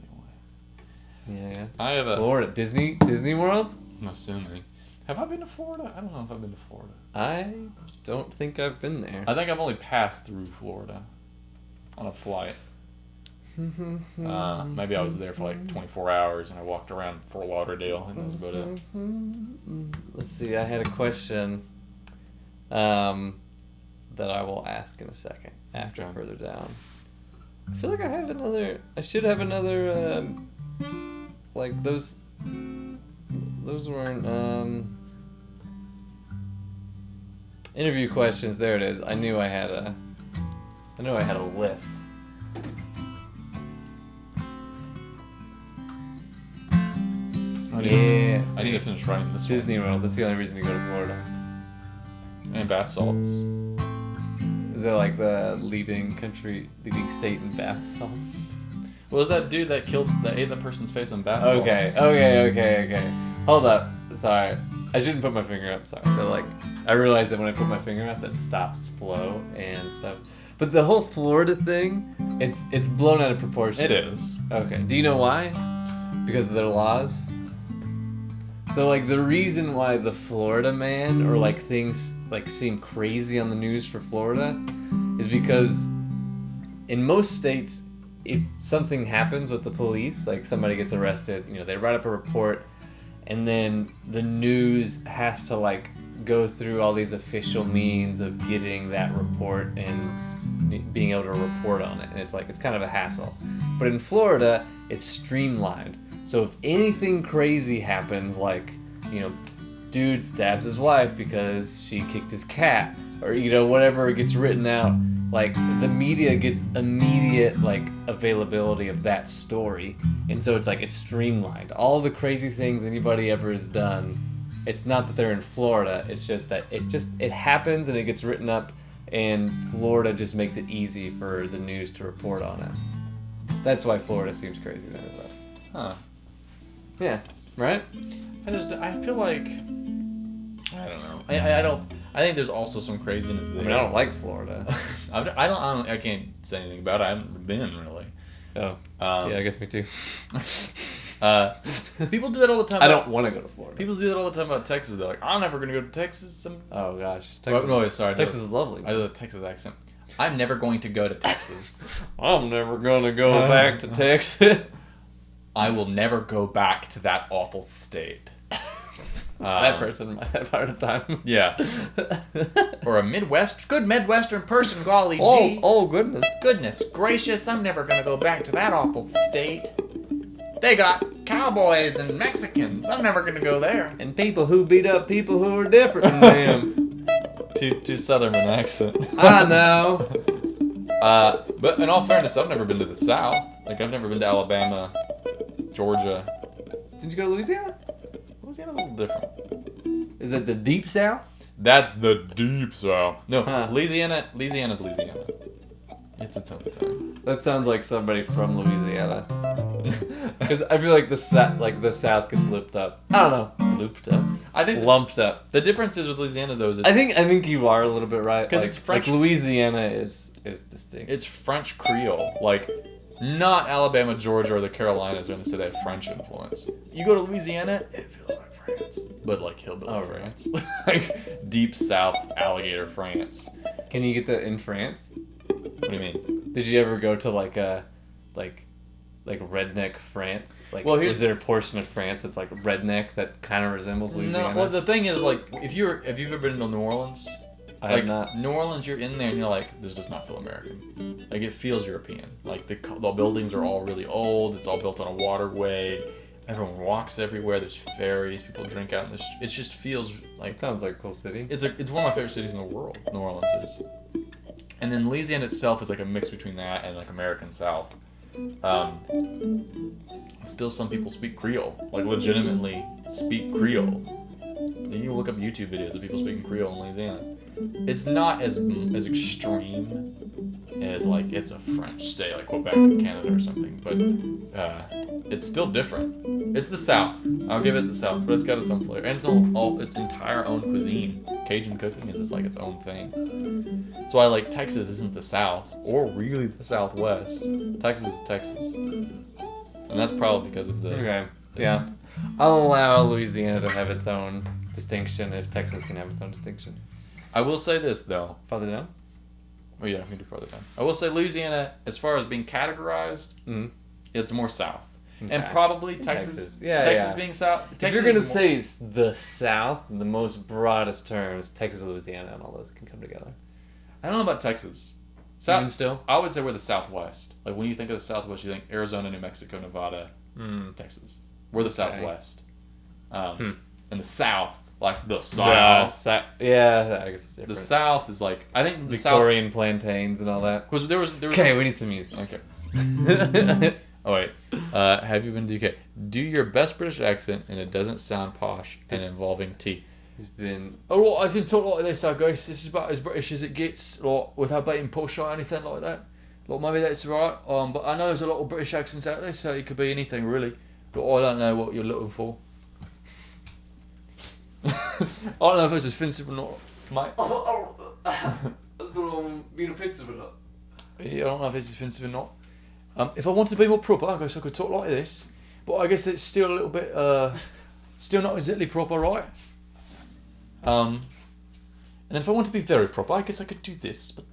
anyway. Yeah. I have Florida, Disney World. I'm assuming. Have I been to Florida? I don't know if I've been to Florida. I don't think I've been there. I think I've only passed through Florida on a flight. Maybe I was there for like 24 hours and I walked around Fort Lauderdale and that was about it. Let's see. I had a question that I will ask in a second after Okay. further down. I feel like I should have another like those weren't interview questions. There it is. I knew I had a list. I need to finish writing this Disney World. That's the only reason to go to Florida. one. And bath salts. Is that like the leading state in bath salts? Was that dude that ate that person's face in bath salts? Okay. Hold up. Sorry. I shouldn't put my finger up, sorry. But like, I realized that when I put my finger up, that stops flow and stuff. But the whole Florida thing, it's blown out of proportion. It is. Okay. Do you know why? Because of their laws? So like the reason why the Florida man or like things like seem crazy on the news for Florida is because in most states, if something happens with the police, like somebody gets arrested, they write up a report and then the news has to like go through all these official means of getting that report and being able to report on it, and it's kind of a hassle. But in Florida, it's streamlined. So if anything crazy happens, like, you know, dude stabs his wife because she kicked his cat, or, you know, whatever gets written out, like, the media gets immediate, like, availability of that story. And so it's streamlined. All the crazy things anybody ever has done, it's not that they're in Florida, it's just that it happens and it gets written up, and Florida just makes it easy for the news to report on it. That's why Florida seems crazy to everybody. Huh. Yeah, right? I feel like, I don't know. I think there's also some craziness there. I mean, I don't like Florida. I can't say anything about it. I haven't been really. Oh. Yeah, I guess me too. People do that all the time. I don't want to go to Florida. People do that all the time about Texas. They're like, I'm never going to go to Texas. Oh, gosh. Texas, no, sorry. Texas is lovely. I do a Texas accent. I'm never going to go to Texas. I'm never going to go back to Texas. I will never go back to that awful state. That person might have a hard time. Yeah. Or a good Midwestern person, golly gee. Oh, goodness. Goodness gracious, I'm never going to go back to that awful state. They got cowboys and Mexicans. I'm never going to go there. And people who beat up people who are different than them. Too southern an accent. I know. But in all fairness, I've never been to the South. Like, I've never been to Alabama, Georgia. Did you go to Louisiana? Louisiana's a little different. Is it the deep South? That's the deep South. No, Huh. Louisiana's Louisiana. It's its own thing. That sounds like somebody from Louisiana. Because I feel like the South gets looped up. I don't know. Looped up. I think lumped up. The difference is with Louisiana though is it's, I think you are a little bit right. Because it's French. Like Louisiana is distinct. It's French Creole. Like, not Alabama, Georgia, or the Carolinas are going to say they have French influence. You go to Louisiana, it feels like France. But like hillbilly France. Like deep South alligator France. Can you get that in France? What do you mean? Did you ever go to like redneck France? Like, well, is there a portion of France that's like redneck that kind of resembles Louisiana? No, well, the thing is, like, if you've ever been to New Orleans, I have not. New Orleans, you're in there and you're like, this does not feel American. Like, it feels European. Like, the buildings are all really old. It's all built on a waterway. Everyone walks everywhere. There's ferries. People drink out in the street. It just feels like... It sounds like a cool city. It's one of my favorite cities in the world. New Orleans is. And then Louisiana itself is like a mix between that and like American South. Still, some people speak Creole, like legitimately speak Creole. You can look up YouTube videos of people speaking Creole in Louisiana. It's not as extreme as like it's a French state, like Quebec in Canada or something, but it's still different. It's the South. I'll give it the South, but it's got its own flavor, and it's all its entire own cuisine. Cajun cooking is just like its own thing. That's why like Texas isn't the South or really the Southwest. Texas is Texas, and that's probably because of the. Okay. Yeah. I'll allow Louisiana to have its own distinction if Texas can have its own distinction. I will say this though. Farther down? Oh yeah, we can do farther down. I will say Louisiana, as far as being categorized, it's more South. Okay. And probably Texas. Texas being South. Texas, if you're gonna say the South, in the most broadest terms, Texas, Louisiana, and all those can come together. I don't know about Texas. South still? I would say we're the Southwest. Like when you think of the Southwest, you think Arizona, New Mexico, Nevada, Texas. We're the Southwest. And the South, like the South. Yeah, I guess it's different. The South is like, I think the Victorian plantains and all that. Because there was okay, we need some music. Okay. Oh wait, have you been to the UK? Do your best British accent and it doesn't sound posh and involving tea. He's been... Oh, well, I can talk like this, I guess. This is about as British as it gets, like, without being posh or anything like that. Like, maybe that's right. But I know there's a lot of British accents out there, so it could be anything, really. But I don't know what you're looking for. I don't know if it's offensive or not, mate. I don't know being offensive or not. Yeah, I don't know if it's offensive or not. If I wanted to be more proper, I guess I could talk like this. But I guess it's still a little bit, still not exactly proper, right? And then if I want to be very proper, I guess I could do this. But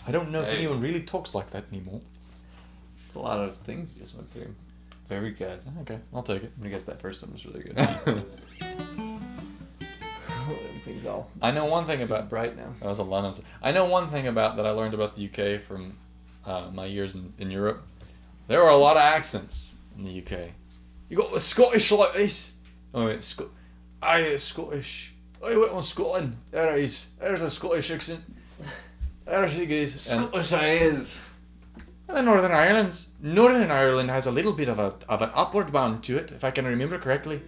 I don't know if anyone really talks like that anymore. It's a lot of things you just went through. Very good. Okay, I'll take it. I guess that first one was really good. Everything's all I know one thing super about bright now. that was a London. I know one thing about that I learned about the UK from my years in Europe. There are a lot of accents in the UK. You got the Scottish like this. Oh wait, Scottish. I went on Scotland. There it is. There's a Scottish accent. There she goes. And Scottish I is. the Northern Ireland has a little bit of an upward bound to it, if I can remember correctly.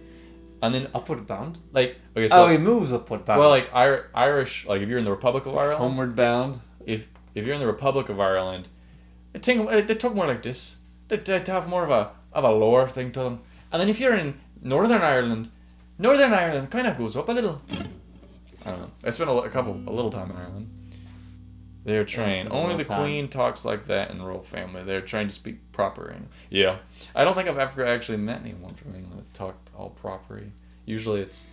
And then Upward bound? like okay, so he moves upward bound. well, like Irish, like if you're in the Republic of Ireland, Homeward bound. if you're in the Republic of Ireland, they talk more like this. They have more of a lower thing to them. And then if you're in Northern Ireland kind of goes up a little. I don't know. I spent a little time in Ireland. They're trained. A Only little the time. Queen talks like that in the royal family. They're trained to speak proper English. Yeah. I don't think I've ever actually met anyone from England that talked all proper. Usually it's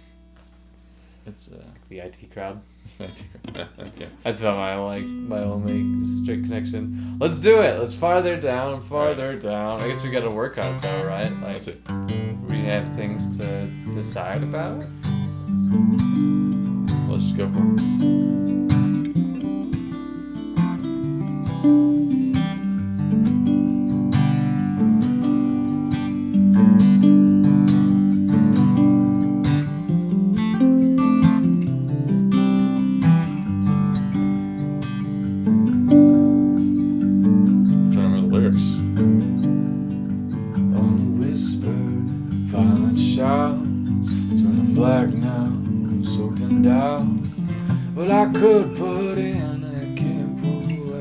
the IT crowd. yeah. That's about my only straight connection. Let's do it. Let's farther down. I guess we got to work on it though, right? Like That's it. we have things to decide about it. Let's just go for it. Trying to remember the lyrics. Unwhispered, violent shouts, turning black now, soaked in doubt. But I could put in, I can't pull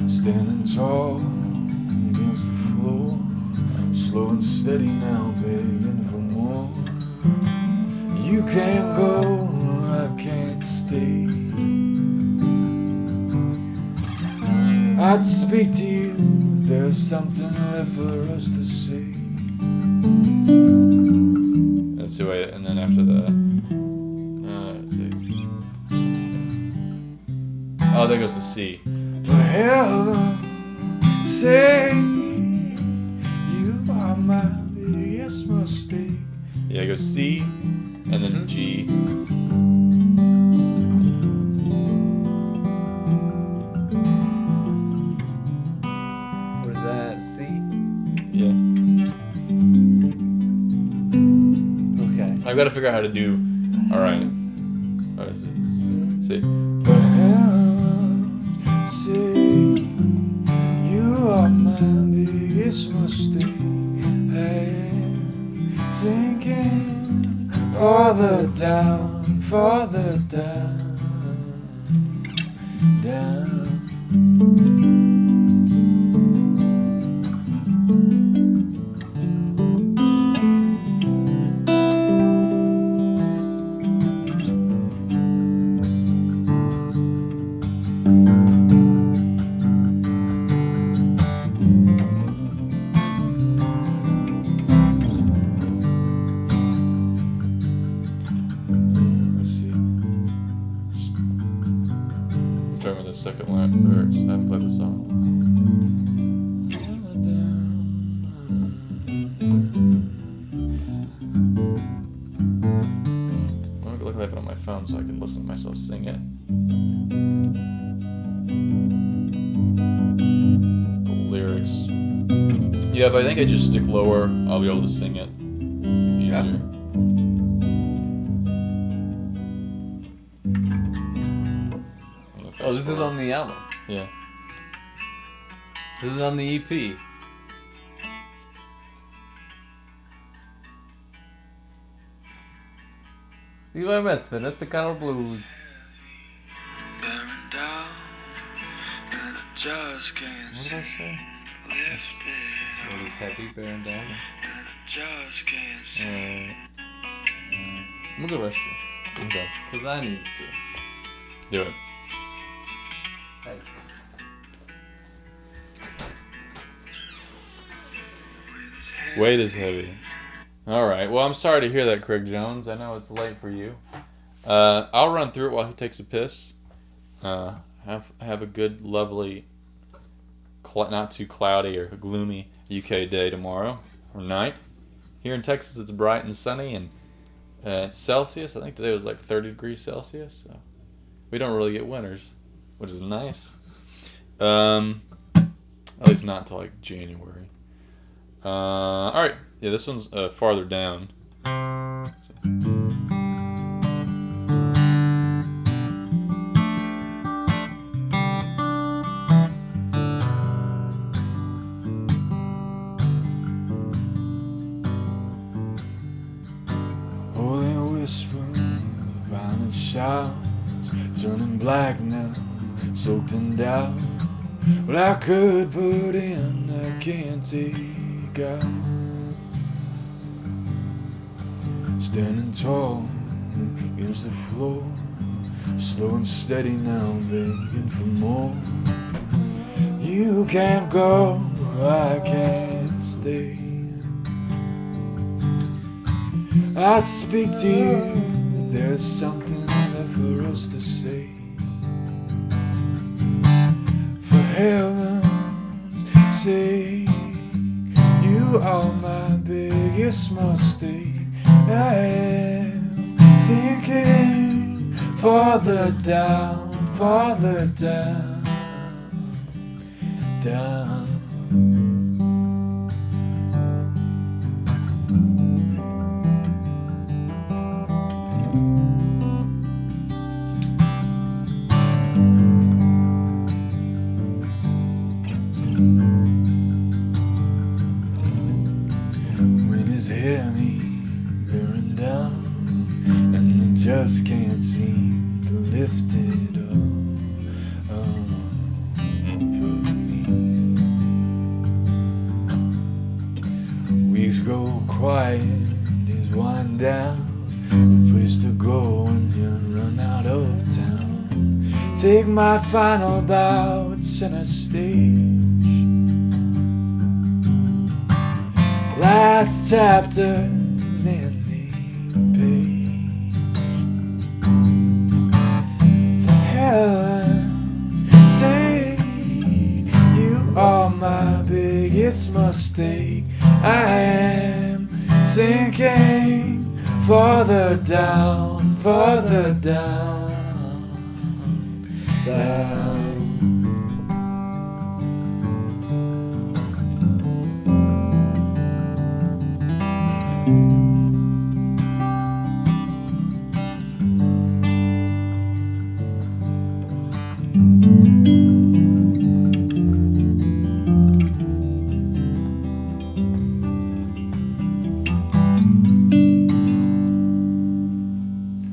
out. Standing tall against the floor, slow and steady now, begging for more. You can't go, I can't stay. I'd speak to you if there's something left for us to say. Let's see, wait, and then after the let's see. Oh, there goes the C. For heaven's sake, you are my biggest mistake. Yeah, it goes C, and then G. What is that? C. Yeah. Okay. I've got to figure out how to do. All right. All right. See. For heaven's sake, you are my biggest mistake. I am sinking farther down, down. Let's see. I'm trying with the second lyrics. I haven't played the song. I'm gonna look at it on my phone so I can listen to myself sing it. The lyrics. Yeah, if I think I just stick lower, I'll be able to sing it easier. Oh, this is on the album. Yeah. This is on the E EP. Levi Metzman, that's the kind of blues. Bearing down, and I just can't What did I say? lift it It up, was heavy, bearing down. and I just can't see. I'm gonna go restroom. Okay. Because I needs to. Do it. Hey. Weight is heavy. All right. Well, I'm sorry to hear that, Craig Jones. I know it's late for you. I'll run through it while he takes a piss. Have a good, lovely not too cloudy or gloomy UK day tomorrow or night. Here in Texas, it's bright and sunny, and it's Celsius. I think today was like 30 degrees Celsius. So we don't really get winters, which is nice. At least not until like January. All right. Yeah, this one's farther down. So. Holy whisper, violent shouts, turning black now, soaked in doubt. What I could put in, I can't take out. Standing tall against the floor, slow and steady now, begging for more. You can't go, I can't stay. I'd speak to you, but there's something left for us to say. For heaven's sake, you are my biggest mistake. I am sinking farther down, down. Heavy, bearing down, and I just can't seem to lift it up of me. Weeks go quiet, days wind down, a place to go when you run out of town. Take my final bow at center stage. Last chapter's ending page. For heaven's sake, you are my biggest mistake. I am sinking farther down, down.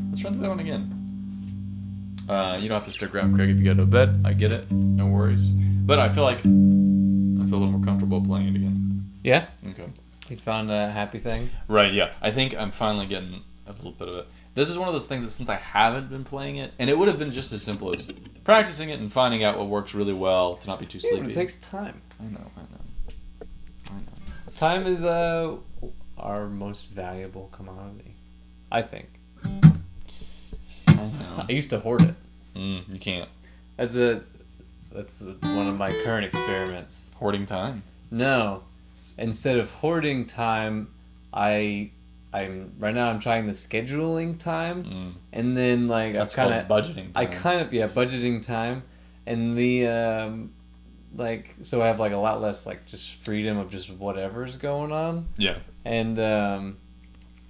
Let's run through that one again. You don't have to stick around, Craig, if you go to bed. I get it. No worries. But I feel a little more comfortable playing it again. Yeah? Okay. You found a happy thing? Right, yeah. I think I'm finally getting a little bit of it. This is one of those things that since I haven't been playing it, and it would have been just as simple as practicing it and finding out what works really well to not be too sleepy. It takes time. I know. Time is our most valuable commodity, I think. I know. I used to hoard it. You can't. That's one of my current experiments. Hoarding time. No, instead of hoarding time, I'm right now I'm trying the scheduling time, and then like That's I've kind of budgeting time. Budgeting time, and the so I have like a lot less like just freedom of just whatever's going on. Yeah. And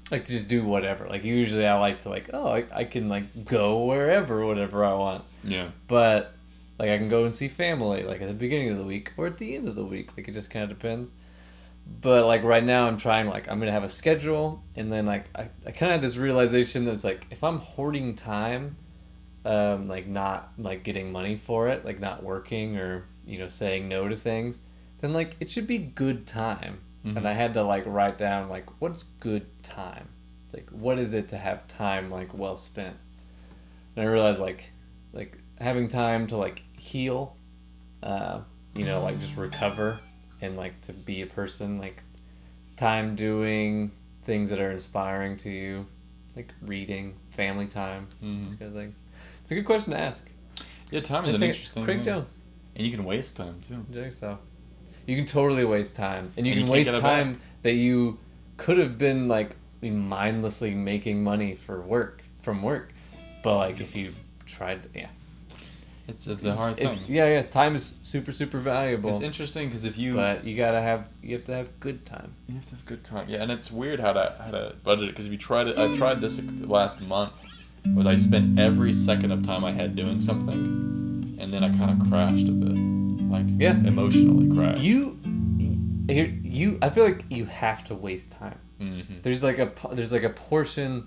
like to just do whatever. Like usually I like to like I can like go whatever I want. Yeah. But like I can go and see family like at the beginning of the week or at the end of the week. Like it just kind of depends. But like right now I'm trying like I'm gonna have a schedule, and then like I kind of have this realization that it's like if I'm hoarding time, like not like getting money for it, like not working or saying no to things, then like it should be good time. Mm-hmm. And I had to like write down like what's good time. It's like what is it to have time like well spent. And I realized like having time to like heal, like just recover and like to be a person, like time doing things that are inspiring to you, like reading, family time, these kind of things. It's a good question to ask. Yeah, time is an interesting Craig thing. Jones. And you can waste time too. I think so. You can totally waste time, and you And can you can't waste get it time back. that you could have been like mindlessly making money from work. But like if you tried, It's a hard thing. yeah. Time is super valuable. It's interesting because if you But you have to have good time. You have to have a good time. Yeah, and it's weird how to budget it because if you tried it, I tried this last month. Was I spent every second of time I had doing something, and then I kind of crashed a bit, like emotionally crashed. I feel like you have to waste time. Mm-hmm. There's like a portion.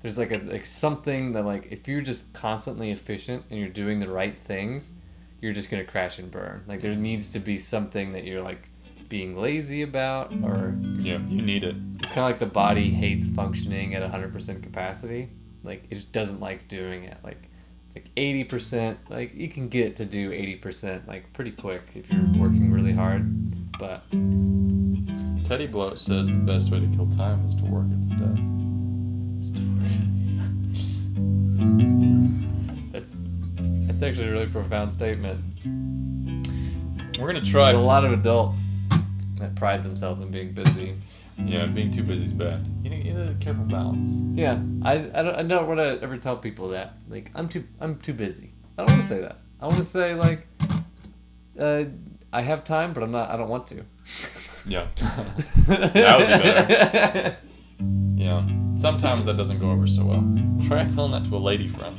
There's like something that like if you're just constantly efficient and you're doing the right things, you're just gonna crash and burn. Like there needs to be something that you're like being lazy about, or Yeah, you need it. it's kind of like the body hates functioning at 100% capacity. Like it just doesn't like doing it. Like it's like 80%. Like you can get it to do 80% like pretty quick if you're working really hard. But Teddy Bloat says the best way to kill time is to work it to death. that's actually a really profound statement. We're gonna try. There's a lot of adults that pride themselves in being busy. Yeah, being too busy is bad. You need a careful balance. Yeah, I don't want to ever tell people that. Like I'm too busy. I don't want to say that. I want to say like, I have time, but I don't want to. Yeah, that would be better. Yeah, sometimes that doesn't go over so well. Try telling that to a lady friend.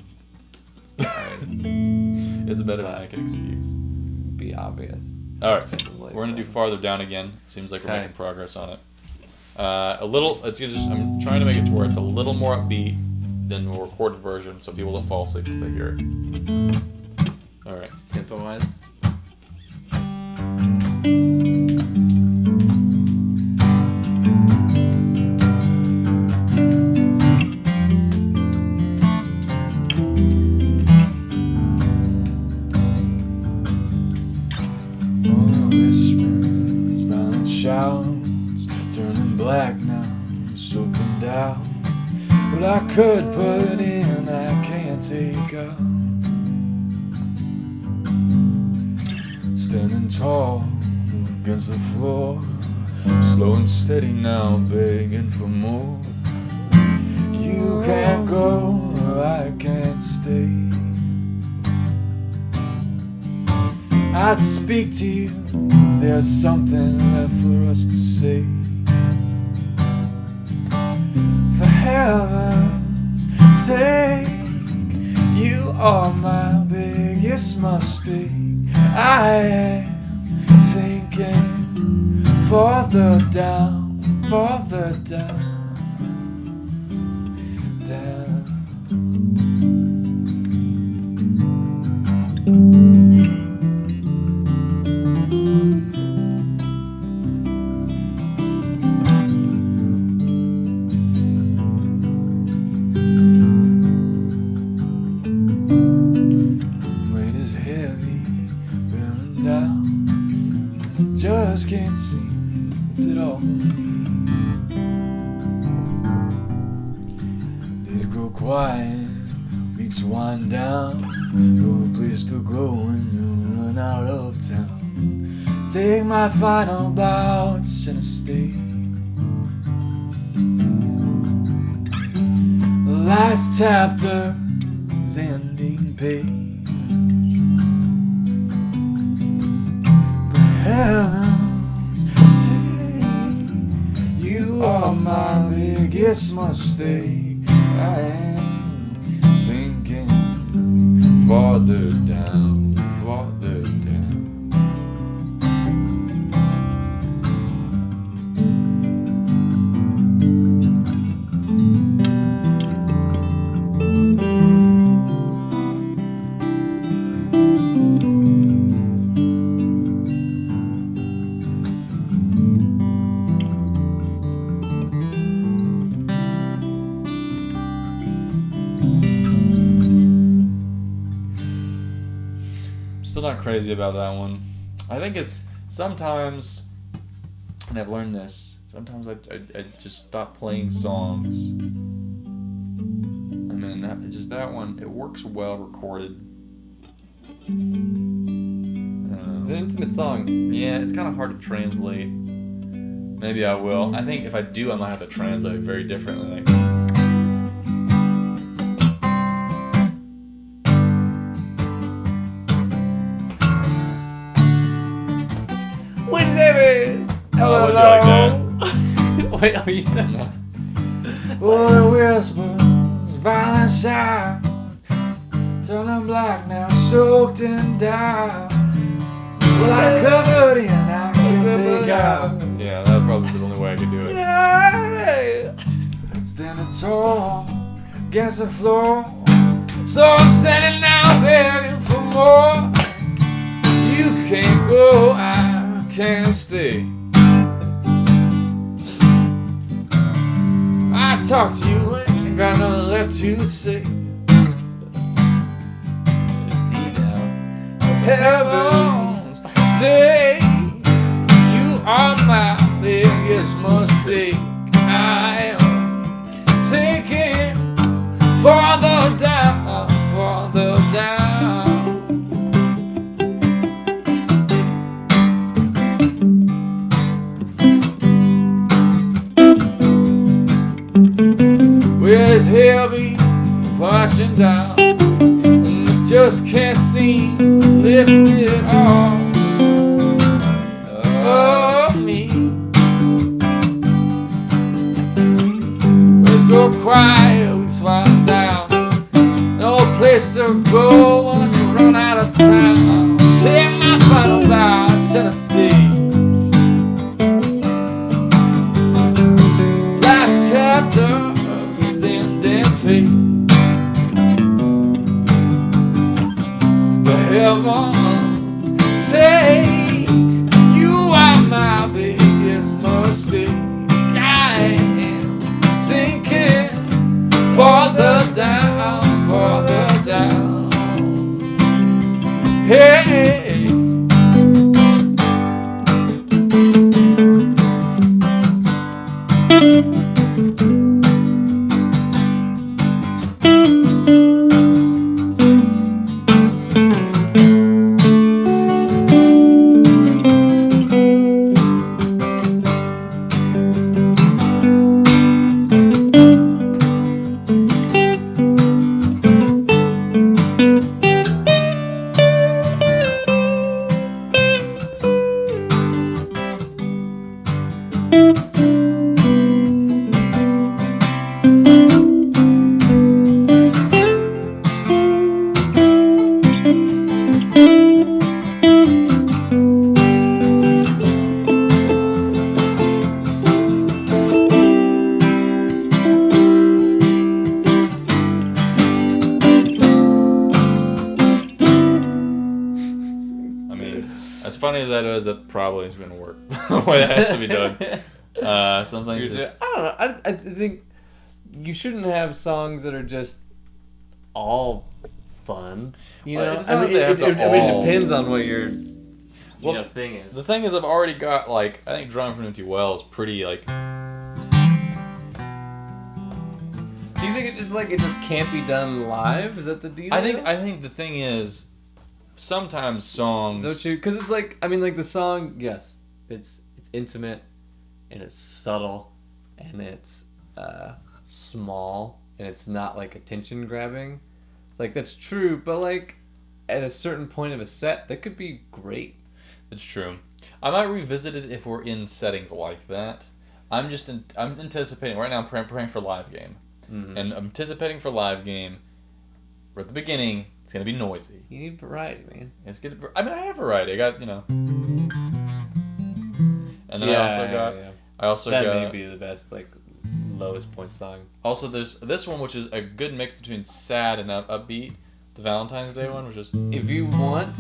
It's better than make an excuse. Be obvious. All right, we're gonna do farther down again. Seems like we're making progress on it. A little. I'm trying to make it to where it's a little more upbeat than the recorded version, so people don't fall asleep if they hear it. All right. Tempo wise. Shouts turning black now, soaked in doubt. What I could put in, I can't take out. Standing tall against the floor, slow and steady now, begging for more. You can't go, I can't stay. I'd speak to you if there's something left for us to say. For heaven's sake, you are my biggest mistake. I am sinking farther down, down. Just can't seem to lift it all. Days grow quiet, weeks wind down. No place to go when you run out of town. Take my final bow, it's gonna stay. The last chapter is ending page. Heaven's sake, you are my biggest mistake. I am sinking farther down, farther down. Still not crazy about that one. I think it's sometimes, and I've learned this, sometimes I just stop playing songs. And then that one, it works well recorded. And an intimate song. Yeah, it's kind of hard to translate. Maybe I will. I think if I do, I might have to translate it very differently. Hello. would you like that? Wait, are you Oh, whispers, violent shout, turning black now, soaked in doubt. Well, I covered in, I can take out. Yeah, that would probably be the only way I could do it. Yeah. Standing tall against the floor, so I'm standing now begging for more. You can't go, I can't stay. I talk to you, ain't got nothing left to say. Heavens say you are my biggest mistake. I am sinking farther down, farther down. Well, it's heavy, pushing down, and I just can't seem to lift it off of me. Let's go quiet, we slide down. No place to go when you run out of time. Take my final bow, Tennessee. Last chapter is ending fate. The heavens say you are my biggest mistake. I am sinking farther down, farther down. Hey. As funny as that is, that probably is going to work the way that has to be done. Sometimes just... I don't know. I think you shouldn't have songs that are just all fun. You Well, know, it's not that they have to it all- depends on what your Well, thing is. The thing is, I've already got, like, I think Drawing from an Empty Well is pretty, like... Do you think it's just like it just can't be done live? Is that the deal? I think the thing is, sometimes songs... So true, because it's like, I mean, like the song, yes, it's intimate, and it's subtle, and it's small, and it's not like attention grabbing. It's like that's true, but like at a certain point of a set, that could be great. It's true. I might revisit it if we're in settings like that. I'm anticipating right now. I'm preparing for live game, and I'm anticipating for live game. We're at the beginning. It's gonna be noisy. You need variety, man. It's gonna. I mean, I have variety. I got and then I also That got. may be the best like lowest point song. Also, there's this one, which is a good mix between sad and upbeat. The Valentine's Day one, which is... If you want,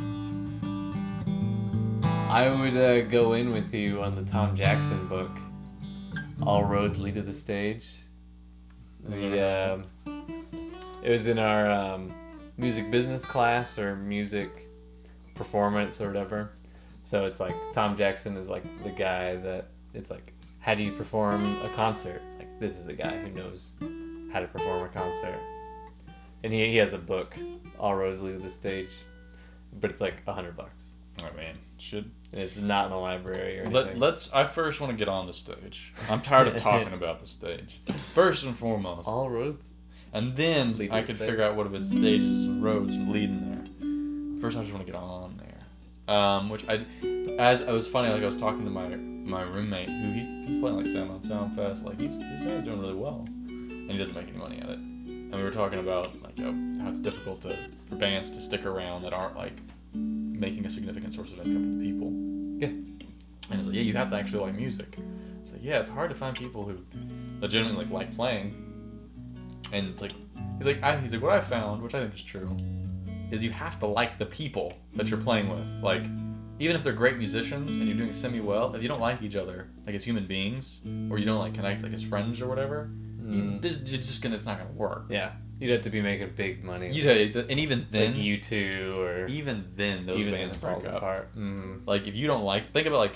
I would go in with you on the Tom Jackson book. All roads lead to the stage. It was in our music business class or music performance or whatever. So it's like Tom Jackson is like the guy that it's like, how do you perform a concert? It's like, this is the guy who knows how to perform a concert. And he has a book, All Roads Lead to the Stage, but it's like $100. I mean, should It's not in a library or anything. I first want to get on the stage. I'm tired of talking about the stage. First and foremost. All roads. And then Lead I to could stage. figure out what of his stages and roads leading there. First, I just want to get on there. Which as I was funny, like I was talking to my roommate, who he's playing like Sound on Soundfest, like his band's doing really well, and he doesn't make any money at it. And we were talking about like how it's difficult for bands to stick around that aren't like making a significant source of income for the people. Yeah. And it's like, yeah, you have to actually like music. It's like, yeah, it's hard to find people who legitimately like playing. And it's like, he's like, what I found, which I think is true, is you have to like the people that you're playing with. Like, even if they're great musicians and you're doing semi-well, if you don't like each other, like as human beings, or you don't like connect like as friends or whatever, it's not gonna work. Yeah. You'd have to be making big money. And even then, like U2 or even then, those even bands falls break up. apart. Mm. Like if you don't like, think about like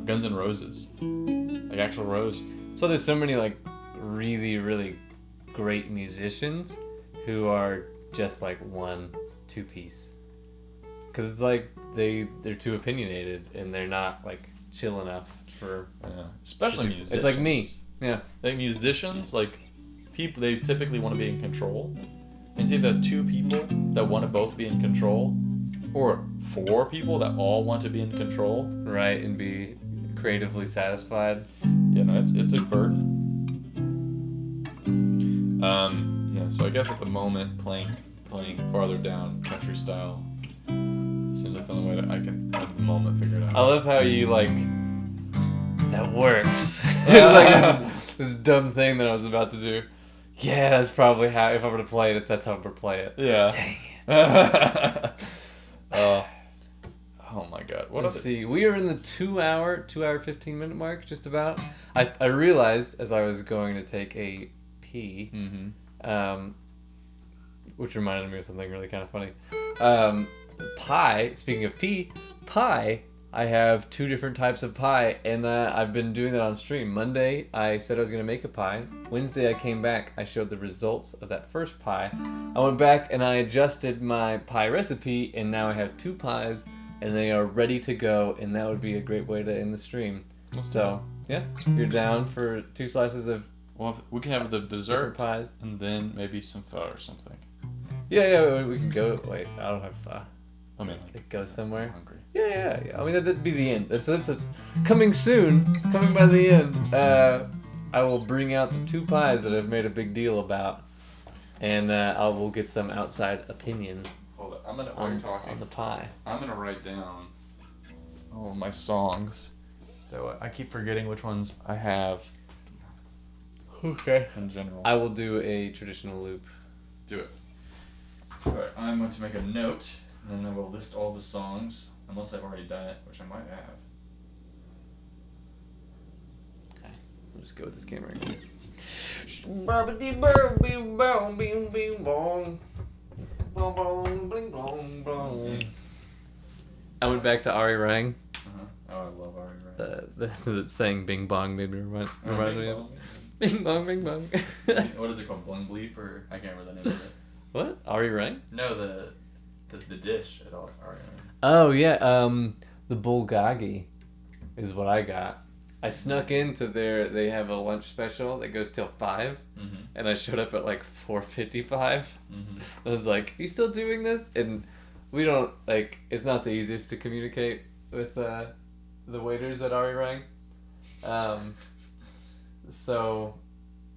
Guns N' Roses, like Axl Rose. So there's so many like really, really great musicians who are just like 1-2 piece. Cause it's like they're too opinionated and they're not like chill enough for. Especially musicians. It's like me. Yeah. Like musicians, like people, they typically want to be in control. And see if you have 2 people that want to both be in control, or 4 people that all want to be in control, Right, and be creatively satisfied. you know, it's a burden. Yeah. So I guess at the moment, playing farther down country style seems like the only way that I can at the moment figure it out. I love how you like that works. It was like this dumb thing that I was about to do. Yeah, that's probably how, if I were to play it, that's how I would play it. Yeah. Dang it. Oh my god. Let's see. We are in the 2 hour 15-minute mark, just about. I realized as I was going to take a pee, which reminded me of something really kind of funny. Pie, speaking of pie, I have 2 different types of pie, and I've been doing that on stream. Monday, I said I was going to make a pie. Wednesday, I came back. I showed the results of that first pie. I went back and I adjusted my pie recipe, and now I have 2 pies, and they are ready to go, and that would be a great way to end the stream. So, yeah, you're down for 2 slices of Well, we can have the different dessert pies. and then maybe some pho or something. Yeah, we can go. Wait, I don't have pho. I mean, like, It goes somewhere. I'm hungry. Yeah. I mean, that'd be the end. That's coming soon. Coming by the end. I will bring out the 2 pies that I've made a big deal about, and I will get some outside opinion Hold on. While you're talking, on the pie. I'm gonna write down all of my songs. I keep forgetting which ones I have Okay. in general. I will do a traditional loop. Do it. Alright, I'm going to make a note, and then I will list all the songs, unless I've already done it, which I might have. Okay. I'll just go with this camera. I went back to Ari Rang. Oh, I love Ari Rang. The saying "Bing Bong" made me remind me of Bing Bong, Bing Bong. What is it called? Bling Bleep? Or I can't remember the name of it. What? Ari Rang? No, the dish at Ari Rang. Oh yeah, the bulgogi is what I got. I snuck into they have a lunch special that goes till 5, and I showed up at like 4:55. I was like, "You still doing this?" And we don't like. It's not the easiest to communicate with the waiters at Ari Rang. So,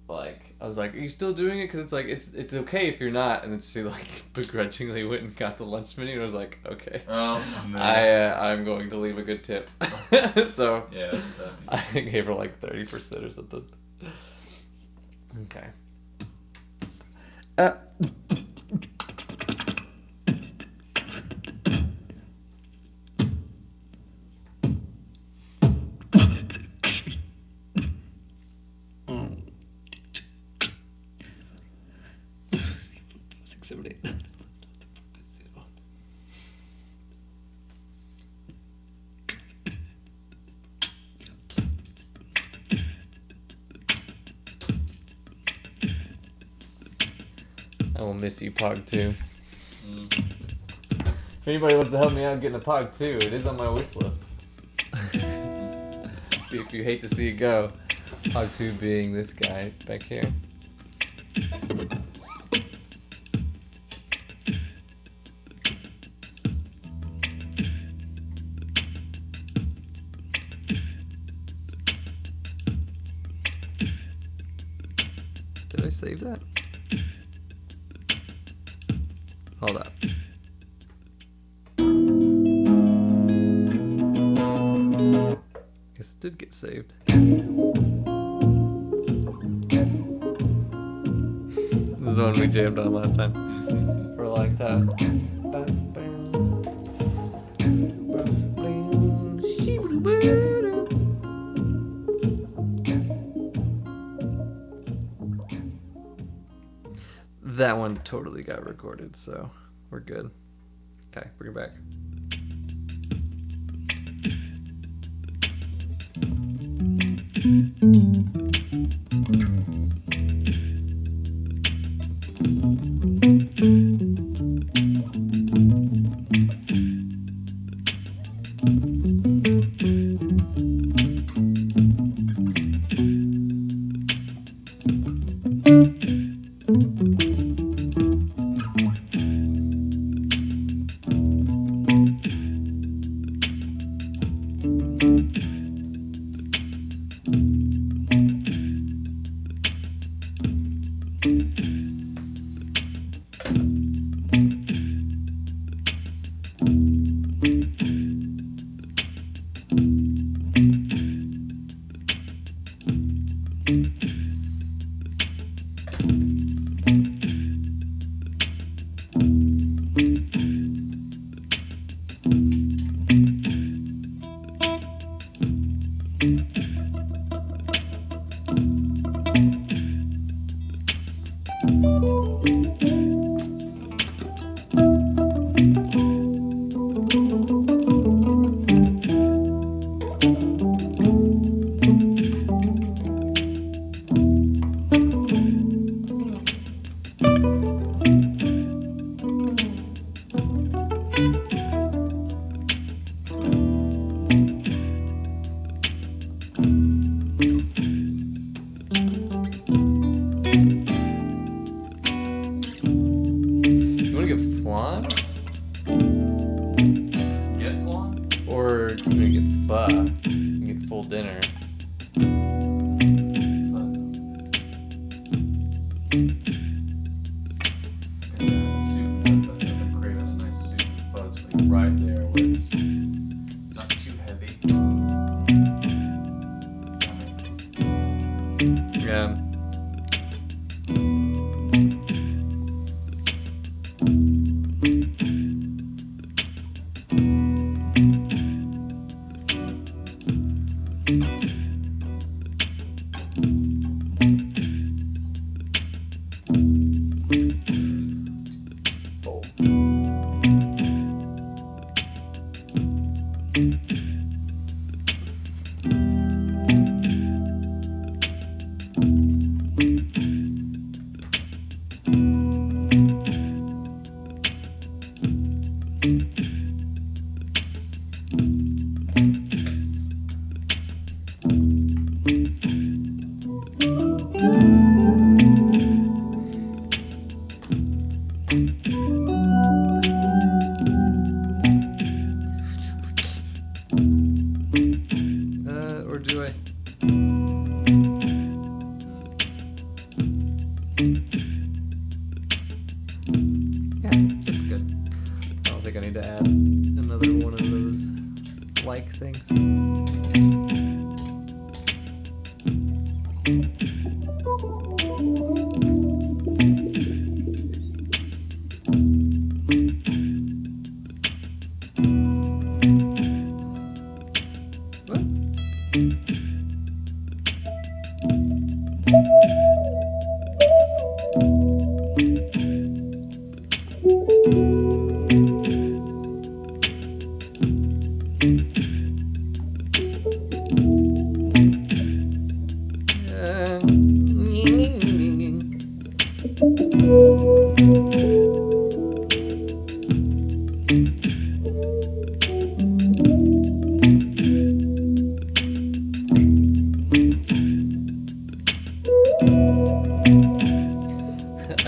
like, I was like, "Are you still doing it?" Because it's like it's okay if you're not. And then she like begrudgingly went and got the lunch menu. And I was like, "Okay, I'm going to leave a good tip." So Yeah. I gave her like 30% or something. Okay. I will miss you, Pog, too. If anybody wants to help me out getting a Pog 2, it is on my wish list. If you hate to see it go, Pog 2 being this guy back here. Did I save that? Hold up. Guess it did get saved. This is the one we jammed on last time for a long time. That one totally got recorded, so we're good. Okay, bring it back.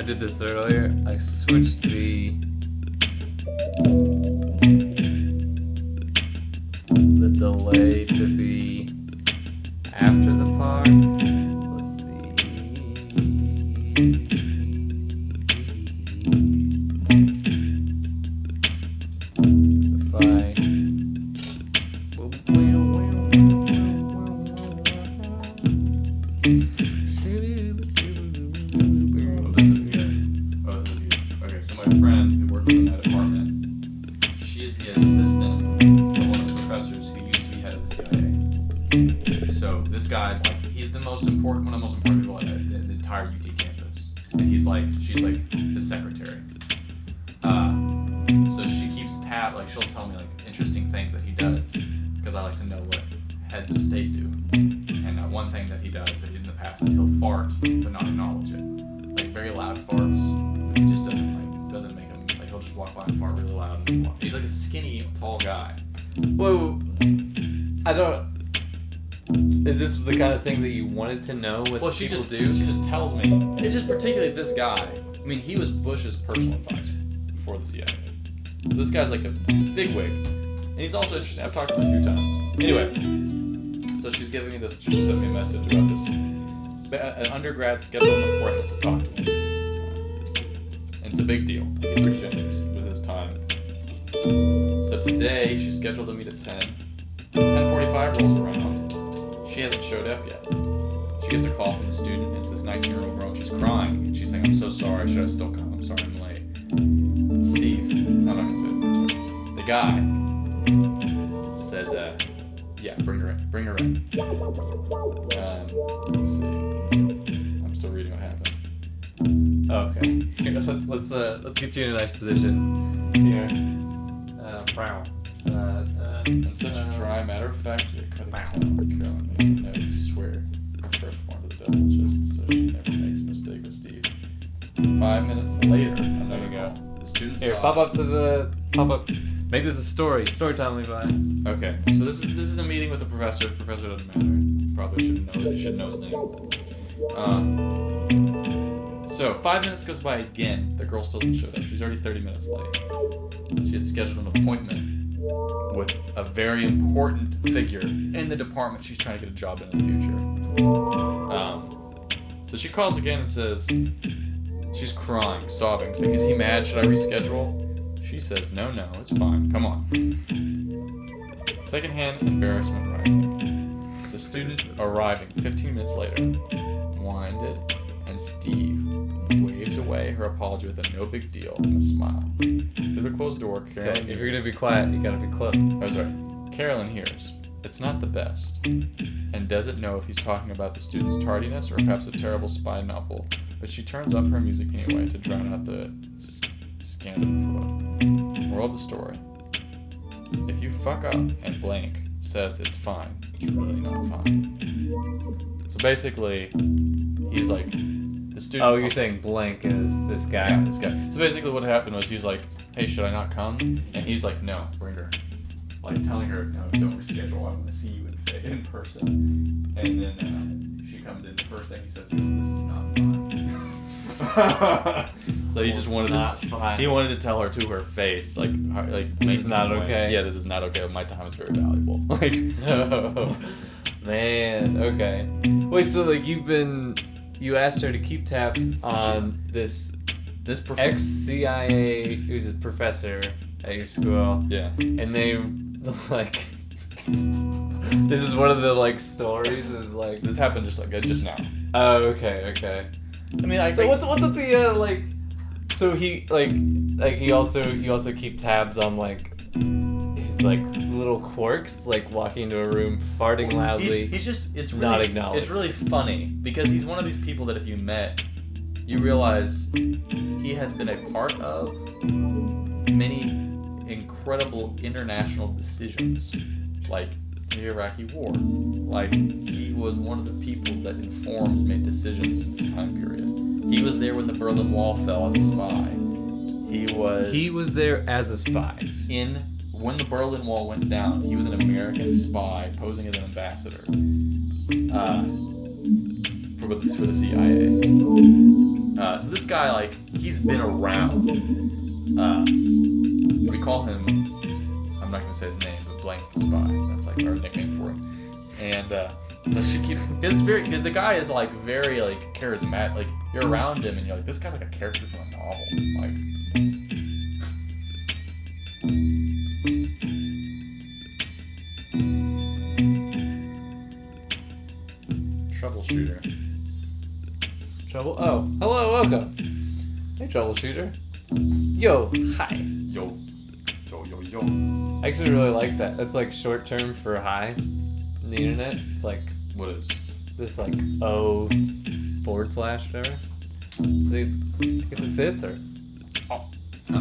did this earlier. I switched the delay to be after the part. Let's see. So if I This is good. Oh, this is good. Okay, so my friend who works in that department, she is the assistant of one of the professors who used to be head of the CIA. So this guy's like, he's the most important, one of the most important people at the entire UT campus. And she's like his secretary. So she keeps like she'll tell me like interesting things that he does, because I like to know what heads of state do. And one thing that he does that he did in the past is he'll fart but not acknowledge it. Like very loud farts. He just doesn't make them, like he'll just walk by and fart really loud and walk. He's like a skinny, tall guy. Whoa, I don't. Is this the kind of thing that you wanted to know what people do? She just tells me. It's just particularly this guy. I mean, he was Bush's personal advisor before the CIA. So this guy's like a big wig. And he's also interesting. I've talked to him a few times. Anyway, so she's giving me this, she just sent me a message about this. An undergrad scheduled an appointment to talk to him. And it's a big deal. He's pretty generous with his time. So today, she scheduled to meet at 10. 10:45 rolls around. She hasn't showed up yet. She gets a call from the student, and it's this 19-year-old girl, and she's crying. And she's saying, I'm so sorry, I should have still come. I'm sorry I'm late. Steve, I'm not going to say his name, sorry. The guy says, yeah, bring her in. Let's see. I'm still reading what happened. Oh, okay. Here, let's get you in a nice position. Here. In such a dry, matter-of-fact, cutting tone, Carolyn makes a note to swear her firstborn to the devil just so she never makes a mistake with Steve. 5 minutes later, there you go. The student Here, saw. pop up. Make this a story. Story time, Levi. Okay, so this is a meeting with a professor. The professor doesn't matter. Probably shouldn't know. You should know his name. So 5 minutes goes by again. The girl still hasn't showed up. She's already 30 minutes late. She had scheduled an appointment with a very important figure in the department she's trying to get a job in the future. So she calls again and says, she's crying, sobbing, saying, is he mad? Should I reschedule? She says, no, it's fine. Come on. Secondhand embarrassment rising. The student arriving 15 minutes later, winded, and Steve waves away her apology with a no big deal and a smile. Through the closed door, Carolyn Okay, if you're hears- gonna be quiet, you gotta be close. Oh, sorry. Carolyn hears, it's not the best, and doesn't know if he's talking about the student's tardiness or perhaps a terrible spy novel, but she turns up her music anyway to drown out the scandal for what. Moral of the story. If you fuck up and blank says it's fine, it's really not fine. So basically, he's like, the student... Oh, you're saying blank is this guy? Yeah, this guy. So basically what happened was he was like, hey, should I not come? And he's like, no, bring her. Like telling her, no, don't reschedule, I want to see you in person. And then she comes in, the first thing he says is, this is not fun. So he just wanted he wanted to tell her to her face, like This is not okay. Yeah, this is not okay. My time is very valuable. Like, Oh, man, okay. Wait, so like you asked her to keep tabs on this ex-CIA who's a professor at your school. Yeah. And they like this is one of the like stories is like This happened just now. Oh, okay. I mean, So what's with the like? So he you also keep tabs on like his like little quirks, like walking into a room, farting loudly. He's just it's really, not acknowledged. It's really funny because he's one of these people that if you met, you realize he has been a part of many incredible international decisions, like the Iraqi War. Like he was one of the people that made decisions in this time period. He was there when the Berlin Wall fell as a spy. He was there as a spy. When the Berlin Wall went down, he was an American spy posing as an ambassador for the CIA. So this guy, like, he's been around. We call him, I'm not gonna say his name, but Blank the Spy. That's like our nickname for him. And so she keeps, because the guy is like very like charismatic. Like you're around him and you're like, this guy's like a character from a novel. Like. Troubleshooter. Oh, hello, welcome. Hey, troubleshooter. Yo, hi. Yo. I actually really like that. That's like short term for hi in the internet. It's like What is? this like O / whatever. I think it's this or Oh. Okay.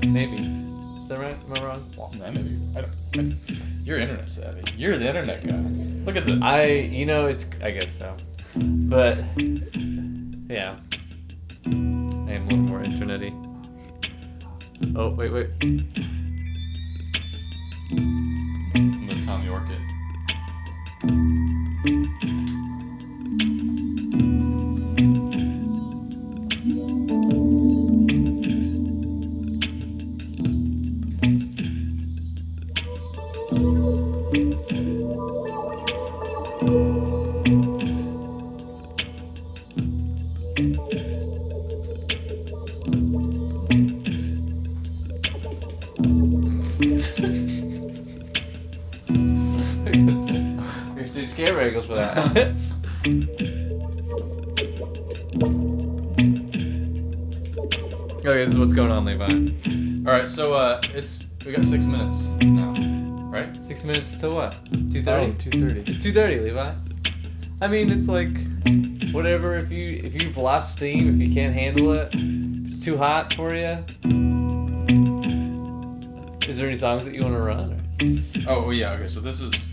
maybe. Is that right? Am I wrong? Well, maybe. You're internet savvy. You're the internet guy. Look at this. I guess so. But yeah, I am a little more internety. Oh wait. I'm gonna Tom York it. We change camera angles for that. Okay, this is what's going on, Levi. All right, so we got 6 minutes now, right? 6 minutes to what? 2:30. 2:30. It's 2:30, Levi. I mean, it's like whatever. If you've lost steam, if you can't handle it, if it's too hot for you. Is there any songs that you want to run? Or? Oh yeah. Okay, so this is.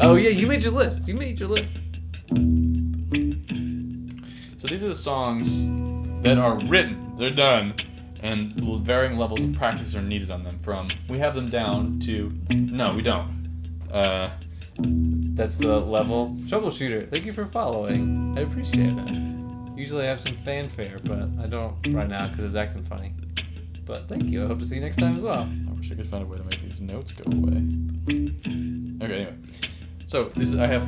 Oh yeah, you made your list. So these are the songs that are written. They're done, and varying levels of practice are needed on them. From we have them down to no, we don't. That's the level. Troubleshooter, thank you for following. I appreciate it. Usually I have some fanfare, but I don't right now because it's acting funny. But thank you. I hope to see you next time as well. I wish I could find a way to make these notes go away. Okay, anyway. So I have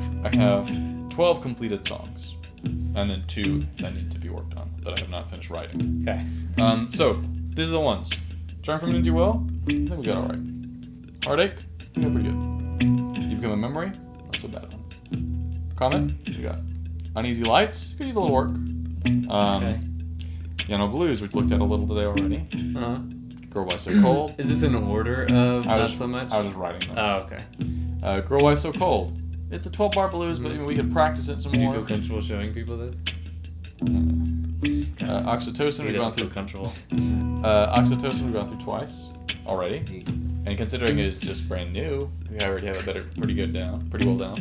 12 completed songs, and then 2 that need to be worked on that I have not finished writing. Okay. So these are the ones. Charm from Into Well, I think we got alright. Heartache, we got pretty good. You Become a Memory, not so bad one. Comment, we got Uneasy Lights, could use a little work. Okay. Piano Blues, we looked at a little today already. Uh-huh. Girl Why So Cold. Is this in order of not so much? I was just writing them. Oh, okay. Girl Why So Cold. It's a 12-bar blues, but we could practice it some Would you more. feel comfortable showing people this? Oxytocin, He we've doesn't gone feel through. comfortable. Oxytocin, we've gone through twice already. And considering it's just brand new, we already have pretty well down.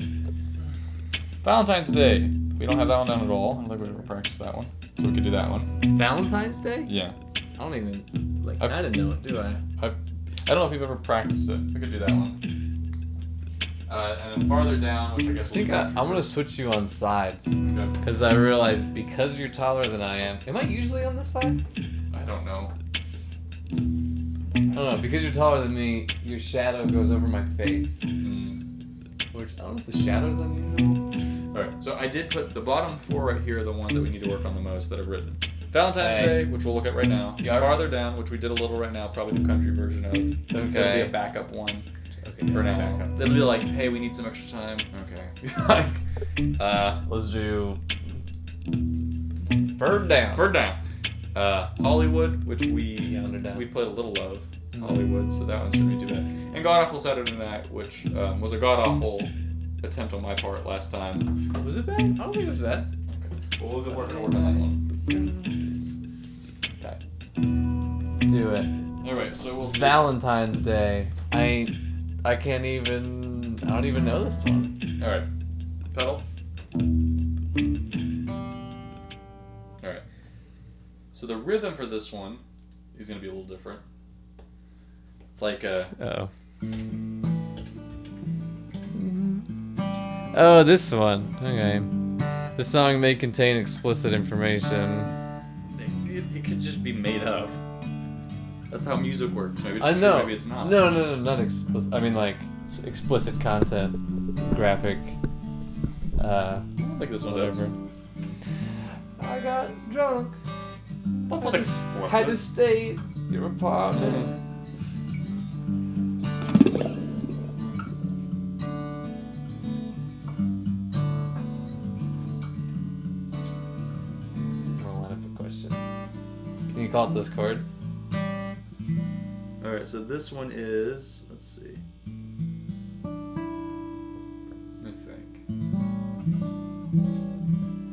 Valentine's Day. We don't have that one down at all. I don't think we've ever practiced that one. So we could do that one. Valentine's Day? Yeah. I don't even I've- kind of know it, do I? I don't know if you've ever practiced it. We could do that one. And then farther down, which I guess I think I'm gonna switch you on sides Okay. because I realize because you're taller than I am I usually on this side? I don't know. I don't know. Because you're taller than me, your shadow goes over my face, which I don't know if the shadow's unusual. Alright, so I did put the bottom 4 right here are the ones that we need to work on the most that I've written. Valentine's Day, which we'll look at right now. Yeah. Farther down, which we did a little right now, probably the country version of. It'll be a backup one. Okay. For now. Backup. It'll be like, hey, we need some extra time. Okay. like, Let's do Bird Down. Bird Down. Hollywood, which we Yonder Down. we played a little of. Hollywood, so that one shouldn't be too bad. And God Awful Saturday Night, which was a god awful attempt on my part last time. Was it bad? I don't think it was bad. What was it? We're gonna work on that one. Okay. Let's do it. Alright, so we'll do Valentine's Day. I don't even know this one. Alright. Pedal. Alright. So the rhythm for this one is going to be a little different. It's like a... Oh, this one. Okay. The song may contain explicit information. It could just be made up. That's how music works. Maybe it's I true, know. maybe it's not. No, not explicit. I mean, like explicit content, graphic. I don't think this one Whatever. does. I got drunk. That's not explicit. Had to stay at your apartment. Well, line up a question. Can you call it those chords? Alright, so this one is. Let's see. Let me think.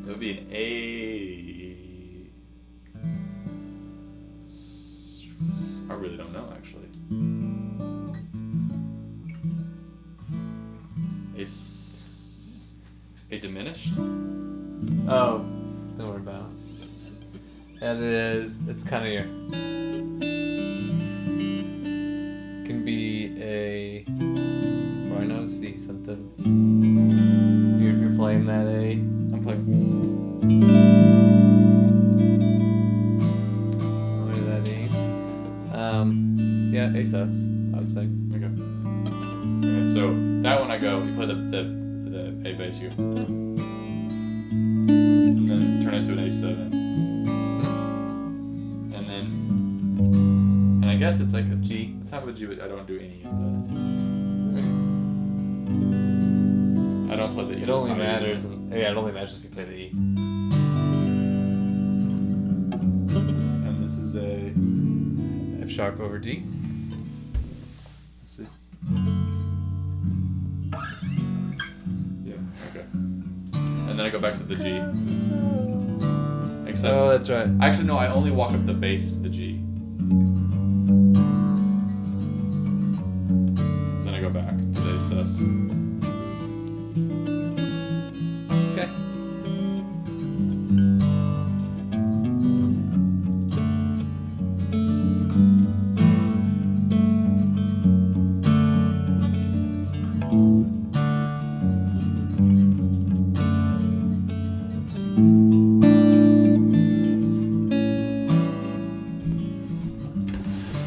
It would be an A. I really don't know, actually. A diminished? Oh, don't worry about it. And it is. It's kind of your. Can be a. Or I know C something. You're playing that A. I'm playing. What is that E? Yeah, A sus. I would say. Okay. Okay, so that one I go. You play the A bass here, and then turn it to an A7, and then, and I guess it's like a G. The top of a G, but I don't do any of the. I don't play the E. It only matters. It only matters if you play the E. And this is a. F sharp over G. Let's see. Yeah. Okay. And then I go back to the G. Except. Oh, that's right. Actually, no. I only walk up the bass to the G. Then I go back to the A sus. Okay.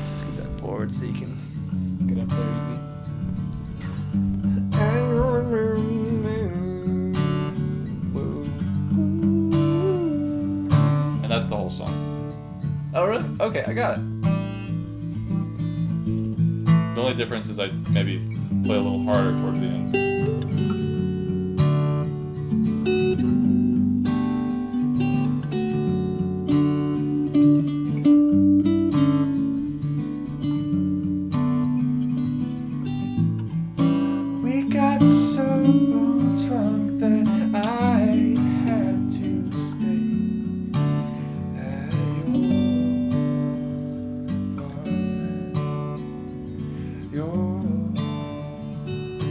Scoot that forward so you can get up there easy. And that's the whole song. Oh, really? Okay, I got it. The only difference is I maybe play a little harder towards the end. We got so drunk that I had to stay at your apartment. Your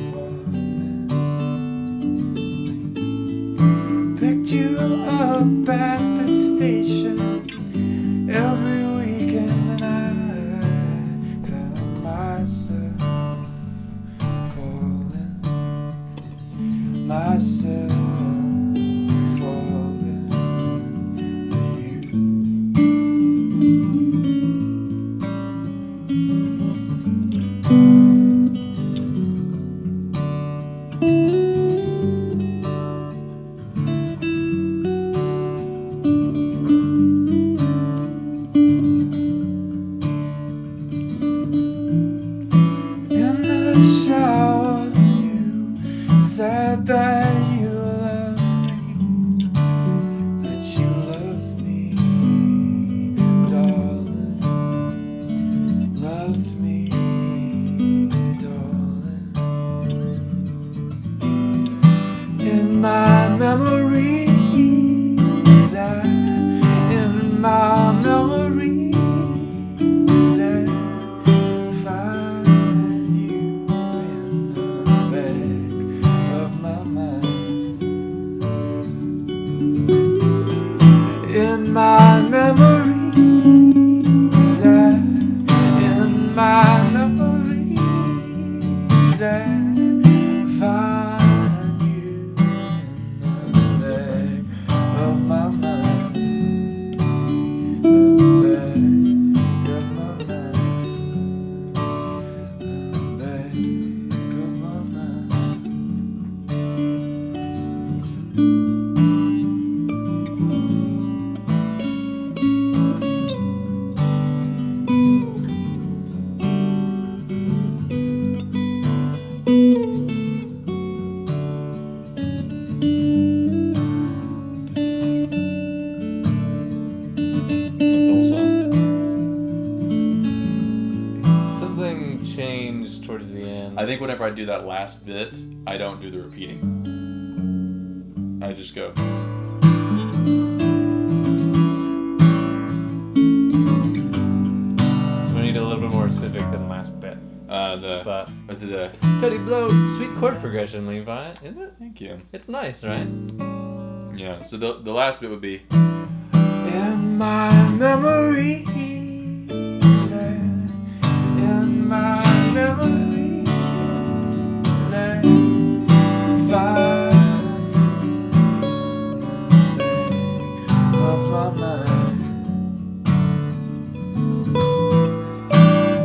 apartment. Picked you up at the station every weekend, and I found myself falling for you. In the shower, you said that you loved me, darling. Loved me, darling. In my memories, in my memories, I find you in the back of my mind. In my memories, in my memories, I find you in the back bridge towards the end. I think whenever I do that last bit, I don't do the repeating. I just go. We need a little bit more specific than last bit. But was it the? Teddy Blow, sweet chord progression, Levi, isn't it? Thank you. It's nice, right? Yeah. So the last bit would be. In my memory, in my memory, find of my mind.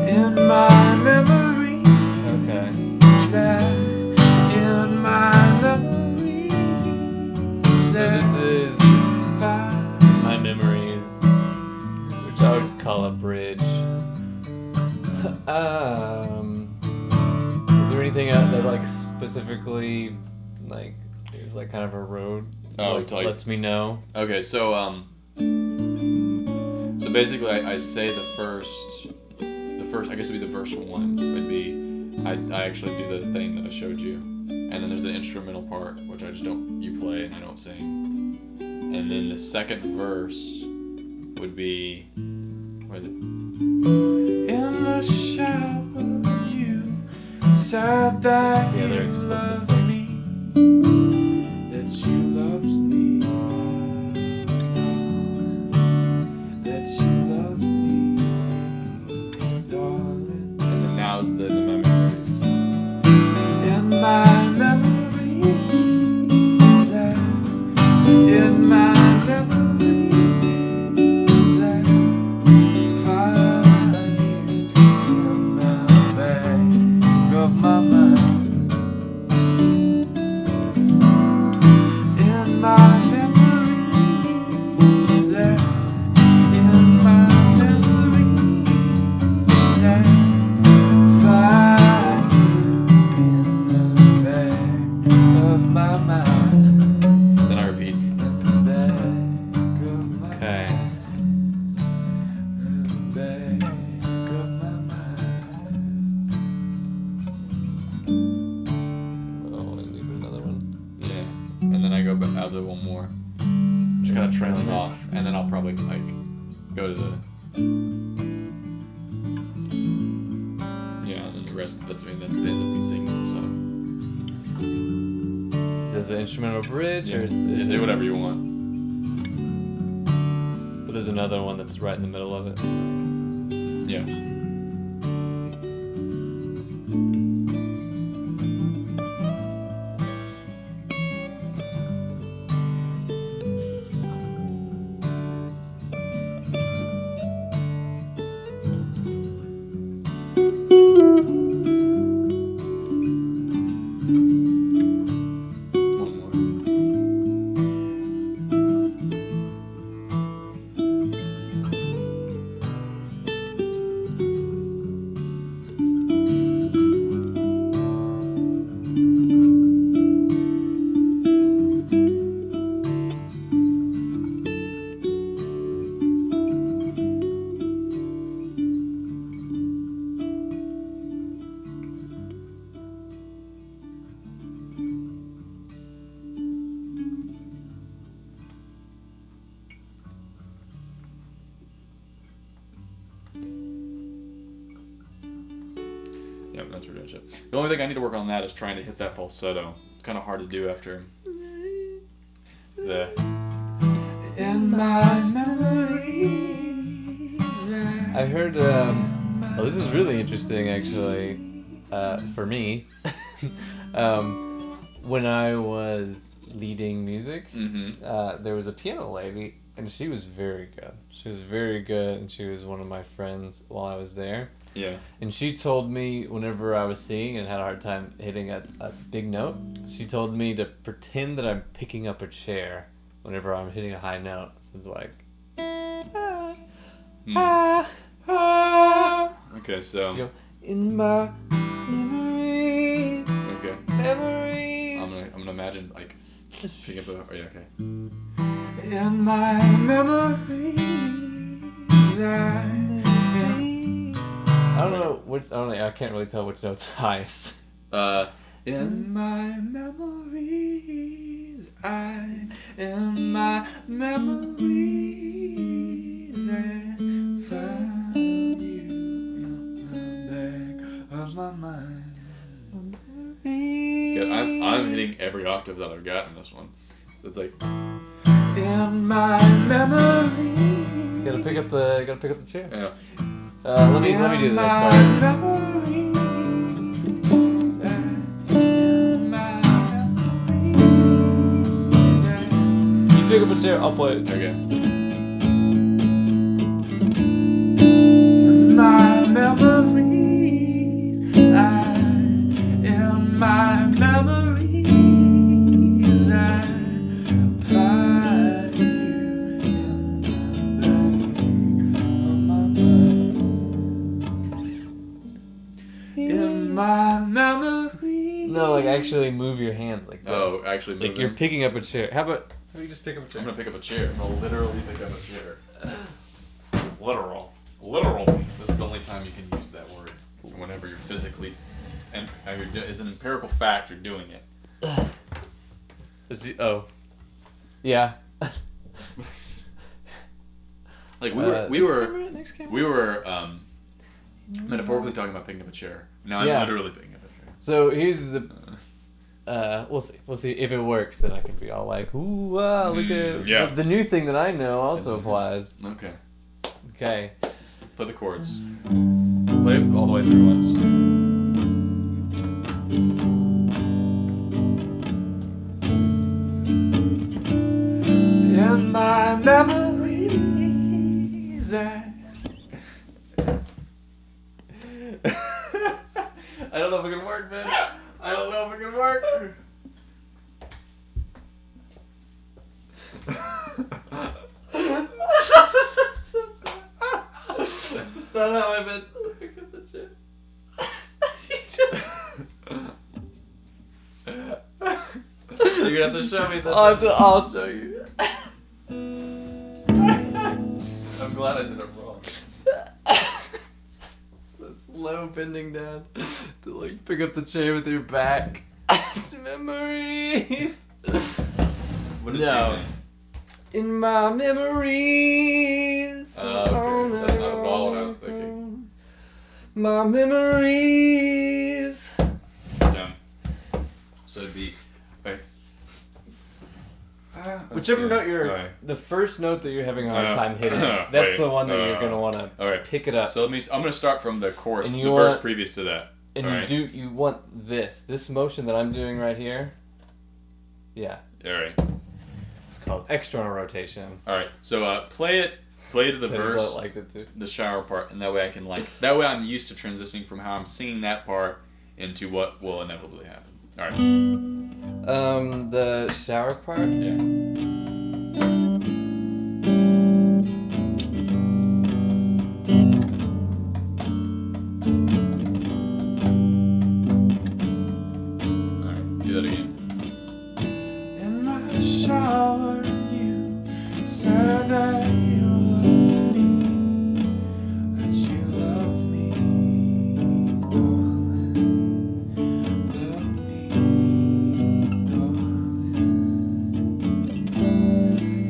In my memory, okay. In my memory, so this is my memories, which I would call a bridge. Is there anything that like specifically like is like kind of a road? Like, lets me know. Okay, so so basically I say the first I guess it'd be the verse 1 would be I actually do the thing that I showed you, and then there's the instrumental part which you play and I don't sing, and then the second verse would be where the in the shower you said that you loved me, that you loved me, darling, that you loved me, darling. And then now's the memories. In my memories, in my memories, find you in the back of my mind. In my memories, in my memories, find you in the back of my mind. Then I repeat. In the back of my mind. In the back of my mind. Oh, and leave another one. Yeah. And then I go back out one more. Just kind of trailing off, and then I'll probably like go to the and then the rest. That's the end of me singing the song. Is this the instrumental bridge or do whatever you want. But there's another one that's right in the middle of it. Yeah. One more. Yep, that's pretty much it. The only thing I need to work on that is trying to hit that falsetto. It's kind of hard to do after the. In my memories. I heard. Well, this is really interesting, actually, for me. When I was leading music, there was a piano lady, and she was very good. She was very good, and she was one of my friends while I was there. Yeah. And she told me whenever I was singing and had a hard time hitting a big note, she told me to pretend that I'm picking up a chair whenever I'm hitting a high note. So it's like... Okay, so go, in my memories. Okay. Memories. I'm gonna imagine like picking up a. Oh yeah, okay. In my memories. I don't know. which only I can't really tell which note's highest. In my memories, in my memories, I found you in the back of my mind. I'm hitting every octave that I've got in this one. So it's like In my memories. Gotta pick up the chair. yeah. Let me do that part. Memories, You pick up a chair, I'll play it. Okay. in my memories, in my memories, I find you in the back of my mind. In my memories. No, like actually move your hands like this. Oh, actually Like moving. you're picking up a chair. How about you just pick up a chair? I'm gonna pick up a chair. I'm gonna literally pick up a chair. Literal. Literally. This is the only time you can use that word. Whenever you're physically, and it's an empirical fact you're doing it. Yeah. Like we were metaphorically talking about picking up a chair. Now I'm Yeah. literally picking up a chair. So here's the. We'll see. We'll see if it works. Then I can be all like, "Ooh, wow, look at yeah. the new thing that I know also applies." Okay. Okay. Play the chords. Play it all the way through once. In my memories, I don't know if it can work, man. I don't know if it can work. That's not how I meant to pick up the chair. You're gonna have to show me that. I'll show you. I'm glad I did it wrong. That's low bending down to like pick up the chair with your back. It's memories. What is No. she In my memories. okay. That's not at all what I was thinking. My memories. Done. So it'd be. Wait. Whichever note you're, Alright. the first note that you're having a hard Uh, time hitting, that's wait, the one that you're gonna want to Alright. pick it up. So I'm gonna start from the chorus, And the you verse want- previous to that. And Alright. you want this motion that I'm doing right here. Yeah, Alright. it's called external rotation. Alright. So play it to the Tell you verse. what, like it too. The shower part, and that way I can that way I'm used to transitioning from how I'm singing that part into what will inevitably happen. All right. The shower part. Yeah. All right. Do that again. in my shower, you said that you loved me, that you loved me, darling, loved me, darling.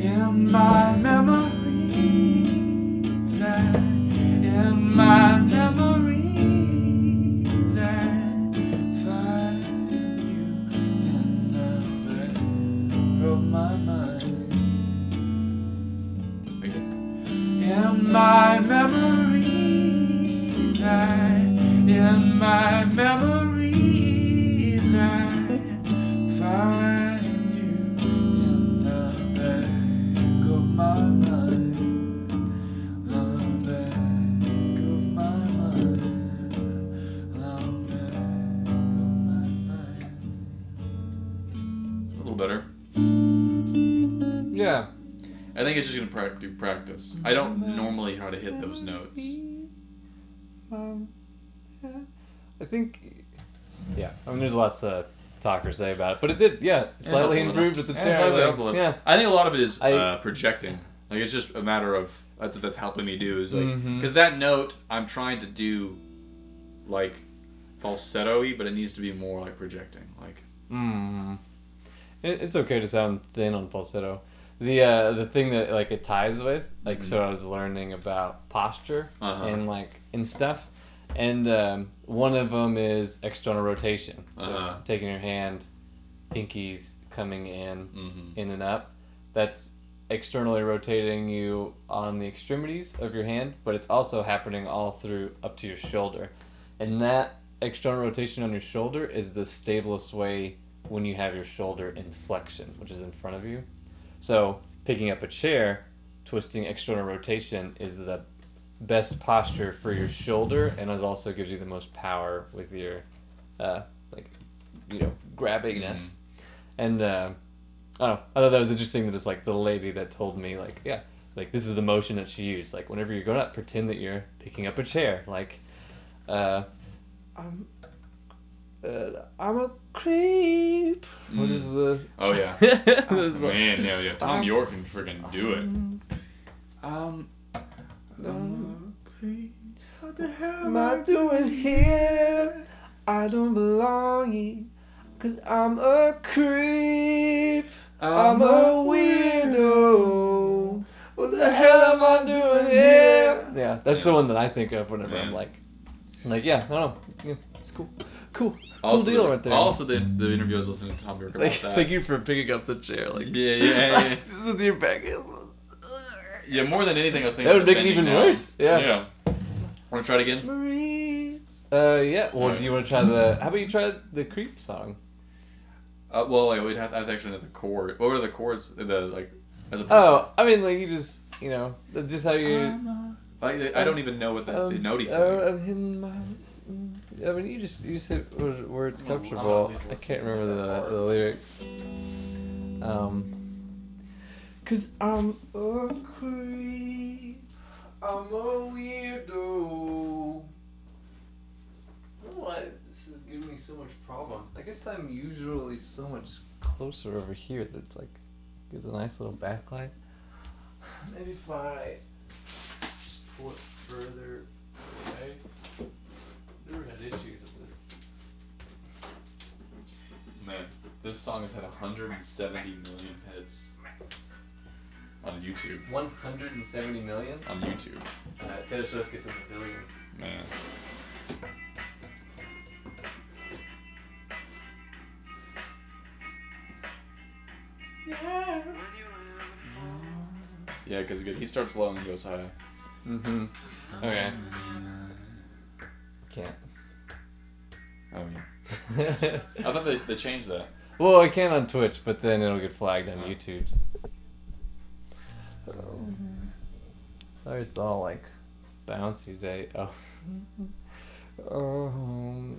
In my memories, in my memories, I find you in the back of my mind. Again. In my memories, in my memories, I find you in the back of my mind. The back of my mind. The back of my mind. A little better. Yeah. I think it's just gonna do practice. I don't normally know how to hit those notes. I think. Yeah. I mean, there's lots to talk or say about it, but it did. Yeah, slightly improved with the chair. Slightly I up a think. little. Yeah. I think a lot of it is I- projecting. Like it's just a matter of that's helping me do is like Mhm. because that note I'm trying to do like falsetto-y, but it needs to be more like projecting. Like It's okay to sound thin on falsetto. The thing that like it ties with, like, so I was learning about posture and stuff, and one of them is external rotation. So taking your hand, pinkies coming in and up. That's externally rotating you on the extremities of your hand, but it's also happening all through up to your shoulder. And that external rotation on your shoulder is the stablest way when you have your shoulder in flexion, which is in front of you. So picking up a chair, twisting external rotation is the best posture for your shoulder, and it also gives you the most power with your grabbingness. And I don't know. I thought that was interesting that it's like the lady that told me, like, yeah, like this is the motion that she used. Like whenever you're going up, pretend that you're picking up a chair. Like, I'm a creep. What is the? Oh yeah. Man, yeah. Tom York can freaking do it. I'm a creep. What the hell am I doing here? I don't belong here. 'Cause I'm a creep. I'm a weirdo. What the hell am I doing here? Yeah, that's the one that I think of whenever I'm like, yeah, I don't know. Yeah, it's cool. Cool deal right there. Also, the interview I was listening to Tom York about that. Thank you for picking up the chair. Like, yeah. This is your back. Yeah, more than anything, I was thinking That would make it even worse. Yeah. Want to try it again? Maurice. Yeah. Well, do you want to try how about you try the creep song? Well, like, we'd have to actually know the chord. What were the chords? As a person? Oh, I mean, like, you just, just how you... I don't even know what the note he's saying. I'm hitting my... I mean, you just hit where it's comfortable. I can't remember the lyrics. 'Cause I'm a creep. I'm a weirdo. Why this is giving me so much problems? I guess I'm usually so much closer over here that it's like gives a nice little backlight. Maybe if I just pull it further away. Never had issues with this. Man, this song has had 170 million hits on YouTube. 170 million? On YouTube. Taylor Swift gets into billions. Man. Yeah, because he starts low and goes high. Mm-hmm. Okay. Can't. Oh yeah. I thought they changed that. Well, I can on Twitch, but then it'll get flagged on YouTube's. Sorry, it's all like bouncy today.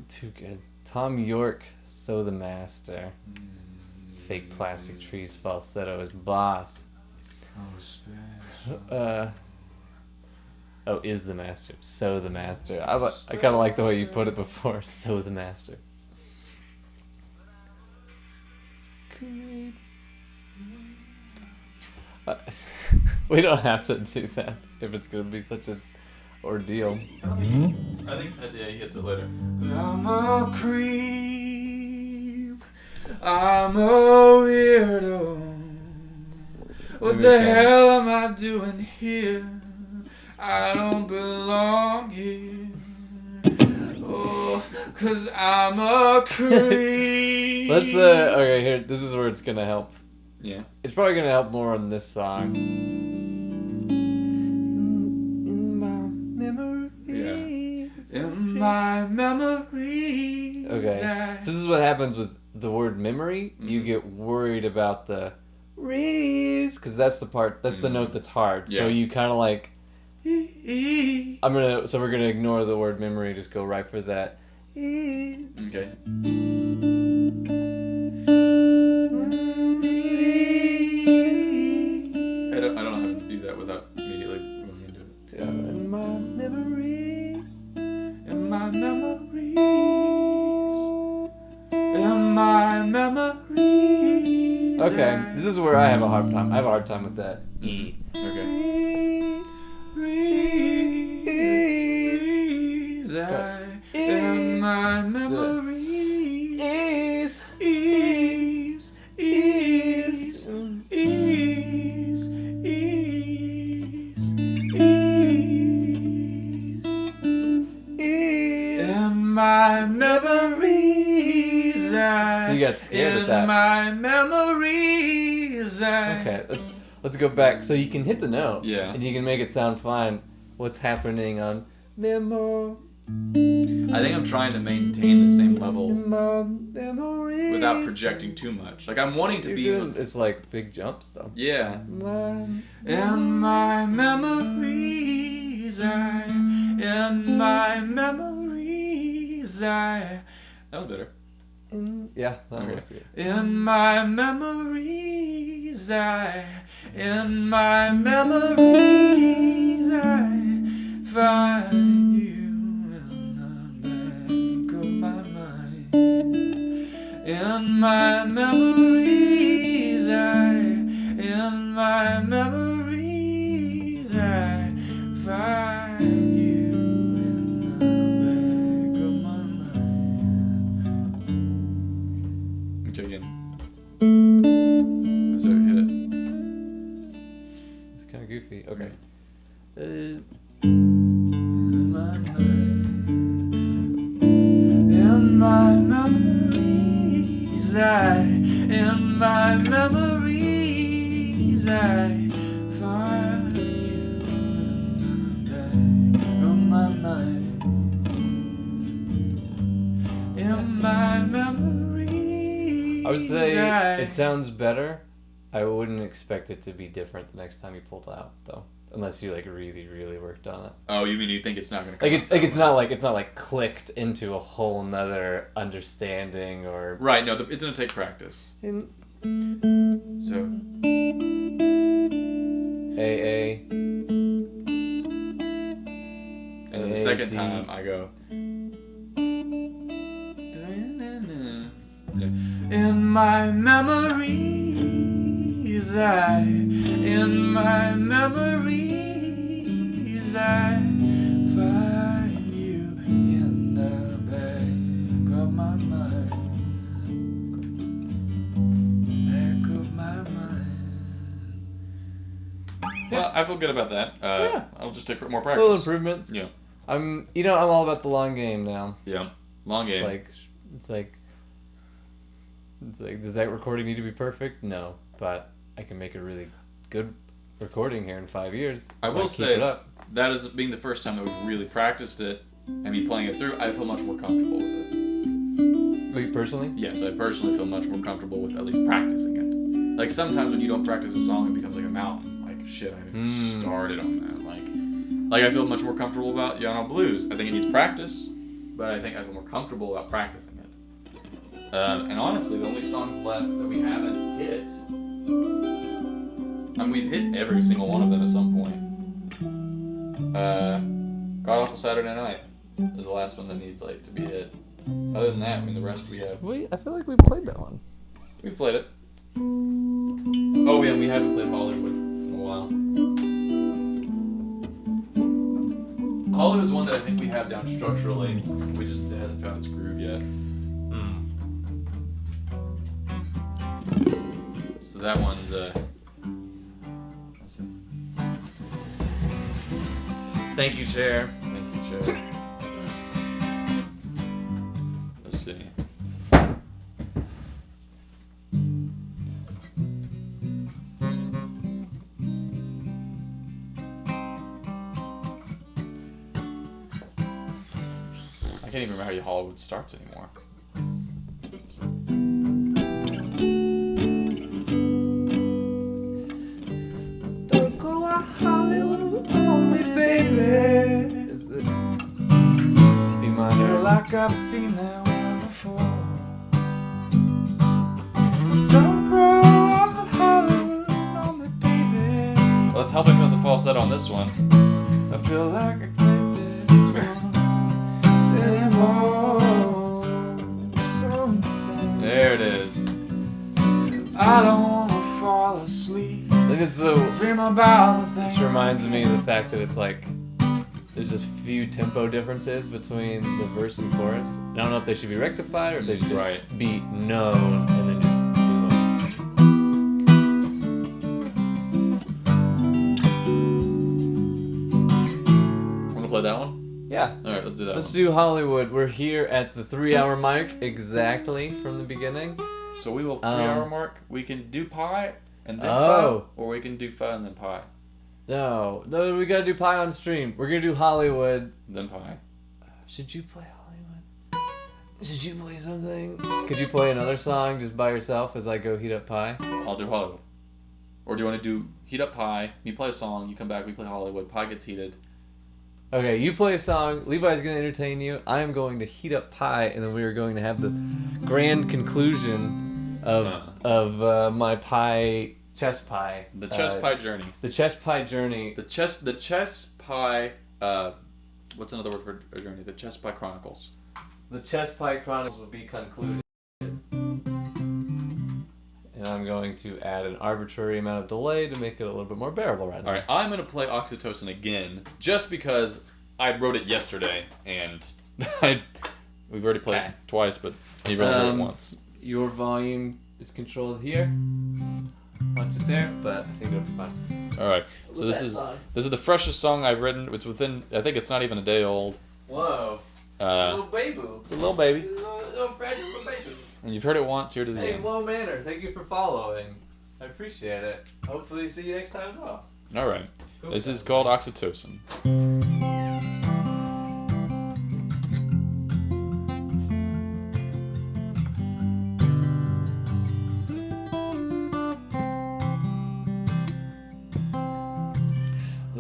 Too good. Tom York, So the Master. Fake plastic trees, falsetto is boss. Is the master. So the master. I kind of like the way you put it before. So the master. We don't have to do that if it's going to be such an ordeal. I think he hits it later. I'm a creep. I'm a weirdo. What the hell am I doing here? I don't belong here. Oh, 'cause I'm a creep. Let's okay, here, this is where it's gonna help. Yeah. It's probably gonna help more on this song. In my memory. Yeah. In my memory. Okay. So this is what happens with the word memory. You get worried about the rees, because that's the part, that's the note that's hard. Yeah. So you kind of like, so we're gonna ignore the word memory, just go right for that. Okay. I don't know how to do that without immediately going into it. Yeah. In my memory. In my memories. In my memories. Okay, this is where I have a hard time. I have a hard time with that E. Okay. In my memories, So you got scared at that. in my memories, Okay, let's go back. So you can hit the note. Yeah. And you can make it sound fine. What's happening on memories? I think I'm trying to maintain the same level Memories. without projecting too much. Like I'm wanting to You're be. doing, it's like big jumps though. Yeah. in my memories, in my memories, That was better. Yeah, that Okay. was it. in my memories, in my memories, I find you in the back of my mind. In my memories, in my memories, I find you in the back of my mind. Okay, again. So hit it. It's kind of goofy. Okay. In my memories, in my memories, I find you in the back of my mind. In my memories, I would say it sounds better. I wouldn't expect it to be different the next time you pull it out, though, unless you like really worked on it. Oh, you mean you think it's not gonna? Like it's not like clicked into a whole nother understanding or. Right. No, it's gonna take practice. In So. AA. And then the second A, D. time I go. Yeah. in my memories, in my memories, I find you in the back of my mind. Back of my mind. Well, I feel good about that. Yeah. I'll just take more practice. Little improvements. Yeah. I'm all about the long game now. Yeah. Long game. It's like, does that recording need to be perfect? No, but I can make a really good recording here in 5 years. I if will keep say it up. that is being the first time that we've really practiced it. I mean, playing it through, I feel much more comfortable with it. Wait, personally? Yes, I personally feel much more comfortable with at least practicing it. Like sometimes when you don't practice a song, it becomes like a mountain. Like shit, I haven't even started on that. Like I feel much more comfortable about Yano Blues. I think it needs practice, but I think I feel more comfortable about practicing it. And honestly, the only songs left that we haven't hit, I mean, we've hit every single one of them at some point. God Awful Saturday Night is the last one that needs like to be hit. Other than that, I mean, the rest we have. Wait, I feel like we played that one. We've played it. Oh yeah, we haven't played Hollywood in a while. Hollywood's one that I think we have down structurally. We just it hasn't found its groove yet. So that one's let's see. Thank you, Cher. Thank you, Joe. Let's see. I can't even remember how Hollywood starts anymore. Don't go to Hollywood on me, baby. Is it B minor? Feel like I've seen that one before. Don't go to Hollywood on me, baby. Well, let's help him with the falsetto on this one. I feel like I can't this one anymore. There it is. I don't wanna fall asleep. I think it's the. Dream about the things. This reminds me of the fact that it's like there's just few tempo differences between the verse and chorus. I don't know if they should be rectified or if they should just Right. be known and then just do them. Want to play that one? Yeah. All right, let's do that. Let's one. do Hollywood. We're here at the 3-hour mark exactly from the beginning. So we will 3-hour mark. We can do pie and then Oh. pie, or we can do pie and then pie, No, we gotta do pie on stream. We're gonna do Hollywood. then pie. Should you play Hollywood? Should you play something? Could you play another song just by yourself as I go heat up pie? I'll do Hollywood. Or do you want to do heat up pie? You play a song. You come back. We play Hollywood. Pie gets heated. Okay, you play a song. Levi's gonna entertain you. I am going to heat up pie, and then we are going to have the grand conclusion of my pie chess pie. The chess pie journey. The chess pie journey. The chess pie. What's another word for a journey? The chess pie chronicles. The chess pie chronicles will be concluded. And I'm going to add an arbitrary amount of delay to make it a little bit more bearable right now. All right, I'm gonna play Oxytocin again, just because I wrote it yesterday, and we've already played it twice, but you only wrote it once. Your volume is controlled here. Punch it there, but I think it'll be fine. All right, so this is the freshest song I've written. It's within, I think it's not even a day old. Whoa. Little baby. It's a little baby. Little fragile baby. And you've heard it once. Here it is Hey, again. Low Manor, thank you for following. I appreciate it. Hopefully see you next time as well. All right, Cool. this is called Oxytocin.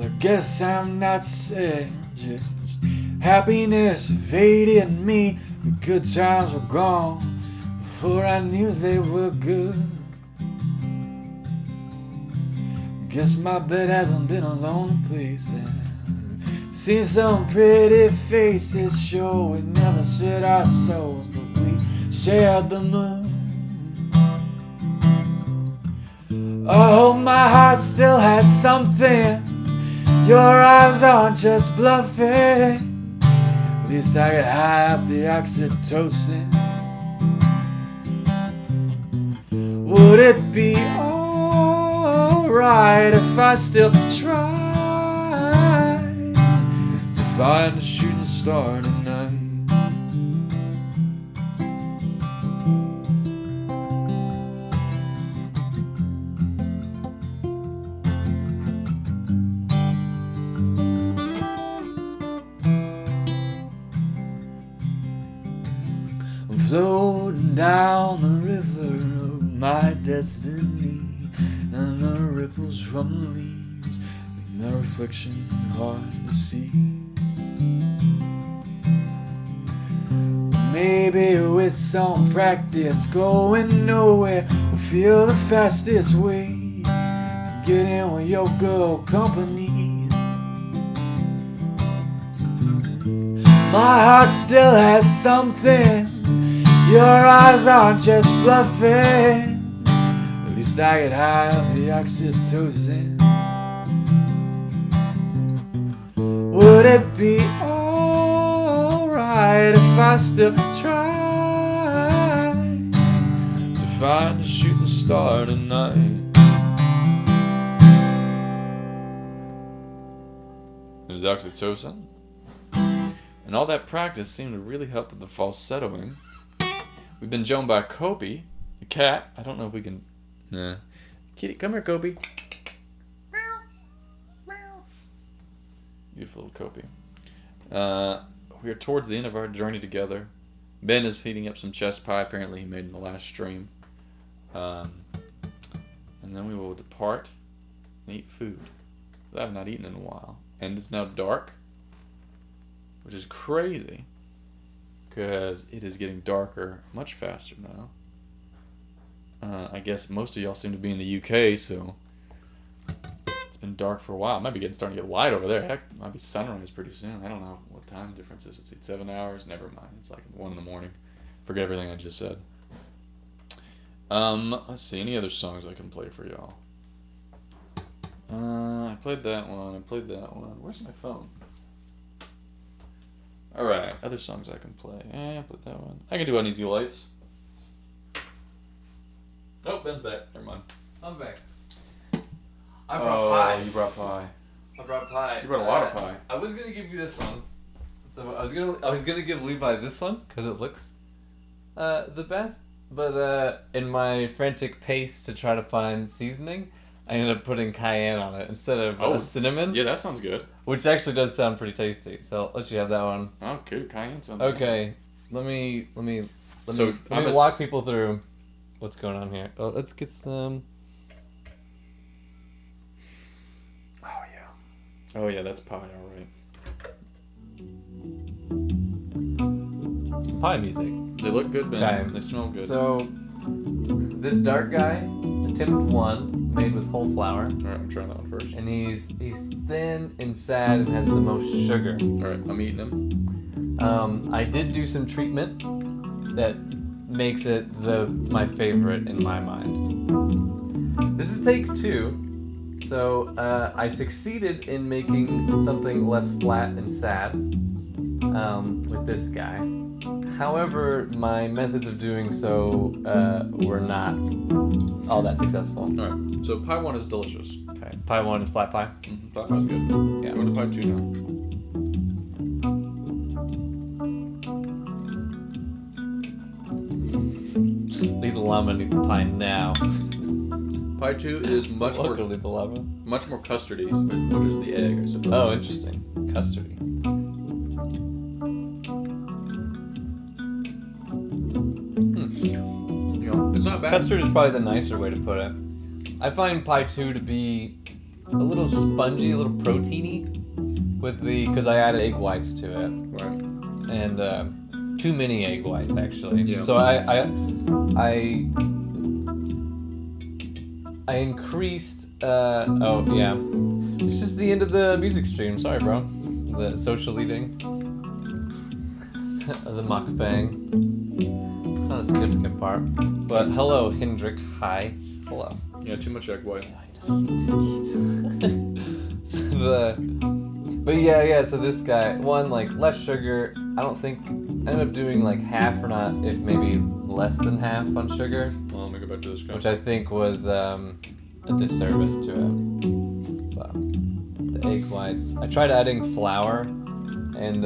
I guess I'm not sad, just happiness evaded me. The good times were gone before I knew they were good. Guess my bed hasn't been a lonely place. Seen some pretty faces, sure we never shared our souls, but we shared the moon. I hope my heart still has something. Your eyes aren't just bluffing. At least I get high off the oxytocin. Would it be alright if I still tried to find a shooting star tonight? I'm floating down the river of my destiny, and the ripples from the leaves make my reflection hard to see. Maybe with some practice, going nowhere will feel the fastest way. Get in with your girl company. My heart still has something. Your eyes aren't just bluffing. At least I get high off the oxytocin. Would it be alright if I still try to find a shooting star tonight? It was Oxytocin. And all that practice seemed to really help with the falsettoing. We've been joined by Kobe, the cat. I don't know if we can... Nah. Kitty, come here, Kobe. Beautiful little Kobe. We are towards the end of our journey together. Ben is heating up some chess pie, apparently he made in the last stream. And then we will depart and eat food. I have not eaten in a while. And it's now dark, which is crazy, because it is getting darker much faster now. I guess most of y'all seem to be in the UK, so it's been dark for a while. It might be starting to get light over there. Heck, it might be sunrise pretty soon. I don't know what time difference is. It's 7 hours. Never mind. It's like 1 in the morning. Forget everything I just said. Let's see. Any other songs I can play for y'all? I played that one. I played that one. Where's my phone? Alright, other songs I can play. I played that one. I can do Uneasy Lights. Oh, Ben's back. Never mind. I'm back. I brought pie. You brought pie. I brought pie. You brought a lot of pie. I was gonna give you this one, So I was gonna give Levi this one because it looks the best, but in my frantic pace to try to find seasoning, I ended up putting cayenne on it instead of cinnamon. Yeah, that sounds good. Which actually does sound pretty tasty. So I'll let you have that one. Oh, good. Cayenne sounds Okay, let me So, walk people through what's going on here. Oh, let's get some. Oh, yeah. Oh, yeah, that's pie, all right. Some pie music. They look good, Ben. Okay. They smell good. So this dark guy, attempt 1, made with whole flour, All right, I'm trying that one first. and he's thin and sad and has the most sugar. All right, I'm eating them. I did do some treatment that makes it my favorite in my mind. This is take 2, so I succeeded in making something less flat and sad with this guy. However, my methods of doing so were not all that successful. All right, so pie 1 is delicious. Okay, pie 1 is flat pie. Mm-hmm. Flat pie's good. Yeah. Go to pie 2 now. Lead the llama needs a pie now. Pie 2 is much more Lead the llama. custardy, which is the egg, I suppose. Oh, interesting. Custardy. You know, it's not bad. Custard is probably the nicer way to put it. I find pie 2 to be a little spongy, a little proteiny, because I added egg whites to it, Right. and too many egg whites actually. Yeah. So I increased. Oh yeah, it's just the end of the music stream. Sorry, bro. The social eating, the mukbang. It's not a significant part. But hello, Hendrik. Hi. Hello. Yeah, too much egg white. But yeah, so this guy, one, like, less sugar. I don't think, I ended up doing like half or not, if maybe less than half on sugar, Well, let me go back to this guy. which I think was a disservice to it. But the egg whites, I tried adding flour and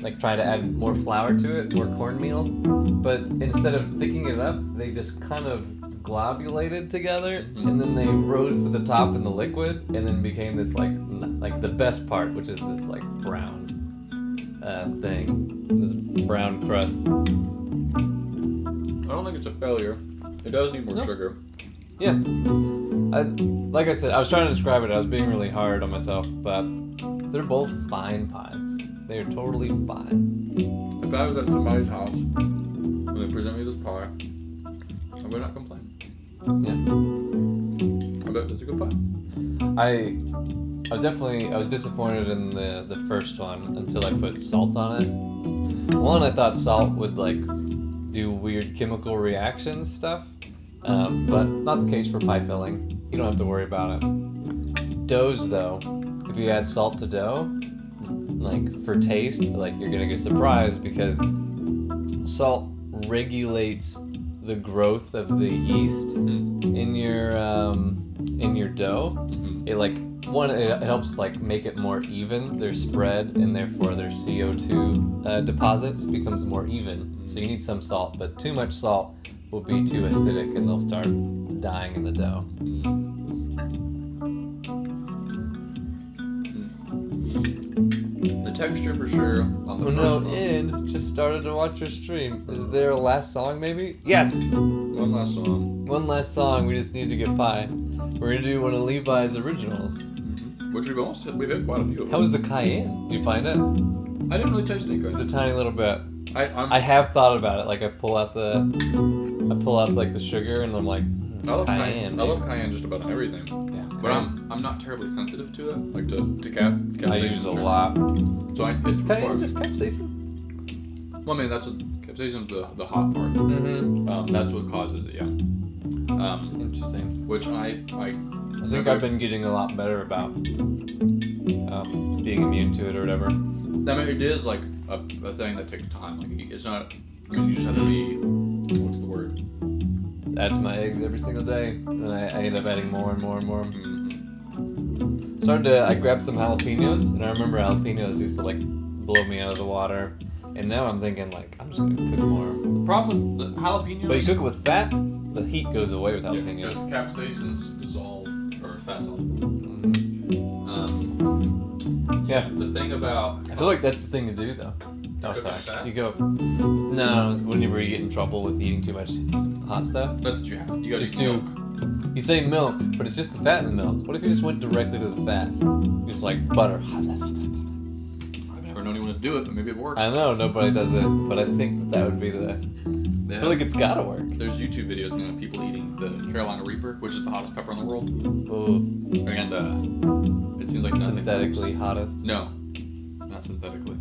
like try to add more flour to it, more cornmeal, but instead of thickening it up, they just kind of globulated together, and then they rose to the top in the liquid, and then became this like the best part, which is this like brown thing, this brown crust. I don't think it's a failure. It does need more No. sugar. Yeah, like I said, I was trying to describe it. I was being really hard on myself, but they're both fine pies. They are totally fine. If I was at somebody's house and they present me this pie, I would not complain. Yeah. I bet it's a good pie. I was disappointed in the first one until I put salt on it. One, I thought salt would like do weird chemical reactions stuff, but not the case for pie filling. You don't have to worry about it. Doughs though, if you add salt to dough, like for taste, like you're gonna get surprised because salt regulates the growth of the yeast in your dough. It like it helps like make it more even, their spread, and therefore their CO2 deposits becomes more even. So you need some salt, but too much salt will be too acidic and they'll start dying in the dough. The texture for sure on the first one. And just started to watch your stream. Is there a last song maybe? Yes! One last song. One last song, we just need to get pie. We're gonna do one of Levi's originals. Which we've hit quite a few of them. How was the cayenne? Did you find it? I didn't really taste any It's a cayenne. tiny little bit. I'm I have thought about it. Like I pull out like the sugar and I'm like, I love cayenne. cayenne. I love cayenne just about on everything. Yeah. But I'm not terribly sensitive to it, like to capsaicin. I use it a sugar. lot. So it's Cayenne required. just capsaicin? Well, I mean that's what capsaicin's the hot part. Mm-hmm. That's what causes it. Yeah. Interesting. Which I think I've been getting a lot better about being immune to it or whatever. I mean, it is like a thing that takes time. Like it's not. I mean, you just have to be. What's the word? Just add to my eggs every single day. Then I end up adding more and more and more. I grabbed some jalapenos, and I remember jalapenos used to like blow me out of the water. And now I'm thinking like I'm just gonna cook more. The problem with the jalapenos. But you cook it with fat, the heat goes away with Yeah, jalapenos. because capsaicins dissolve or facile. Yeah. The thing about I feel like that's the thing to do though. Oh, cook sorry. with fat? You go. No, whenever you get in trouble with eating too much hot stuff, That's what you have. You gotta just do do. milk. You say milk, but it's just the fat in the milk. What if you just went directly to the fat? Just like butter. I've never known anyone to do it, but maybe it works. I know nobody does it, but I think that would be the. I feel like it's gotta work. There's YouTube videos now of people eating the Carolina Reaper, which is the hottest pepper in the world, Ooh, and it seems like nothing synthetically works. hottest. No, not synthetically.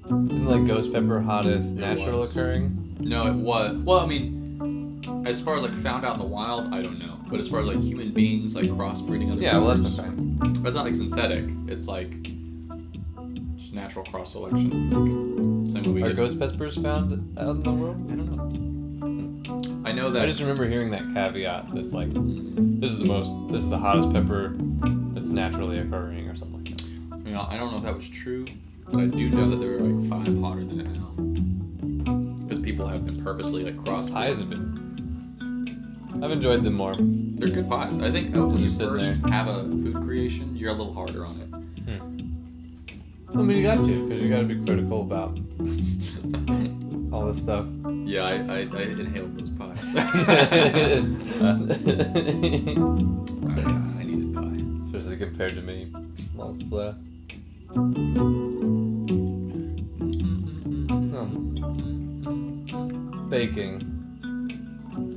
Isn't like ghost pepper hottest It natural was. occurring? No, it was. Well, I mean, as far as like found out in the wild, I don't know. But as far as like human beings like crossbreeding other Yeah, well that's peppers, okay. but it's not like synthetic. It's like just natural cross selection. Like, same way we Are did. ghost peppers found out in the world? I don't know. I know that. I just remember hearing that caveat that's like, this is the hottest pepper that's naturally occurring or something like that. You know, I don't know if that was true, but I do know that there were like 5 hotter than it now. Because people have been purposely like crossed. Pies have been. I've enjoyed them more. They're good pies. I think when you You sit first there. have a food creation, you're a little harder on it. I mean, you got to, because you got to be critical about all this stuff. Yeah, I inhaled those pies. I needed pie. Especially compared to me. Most, baking.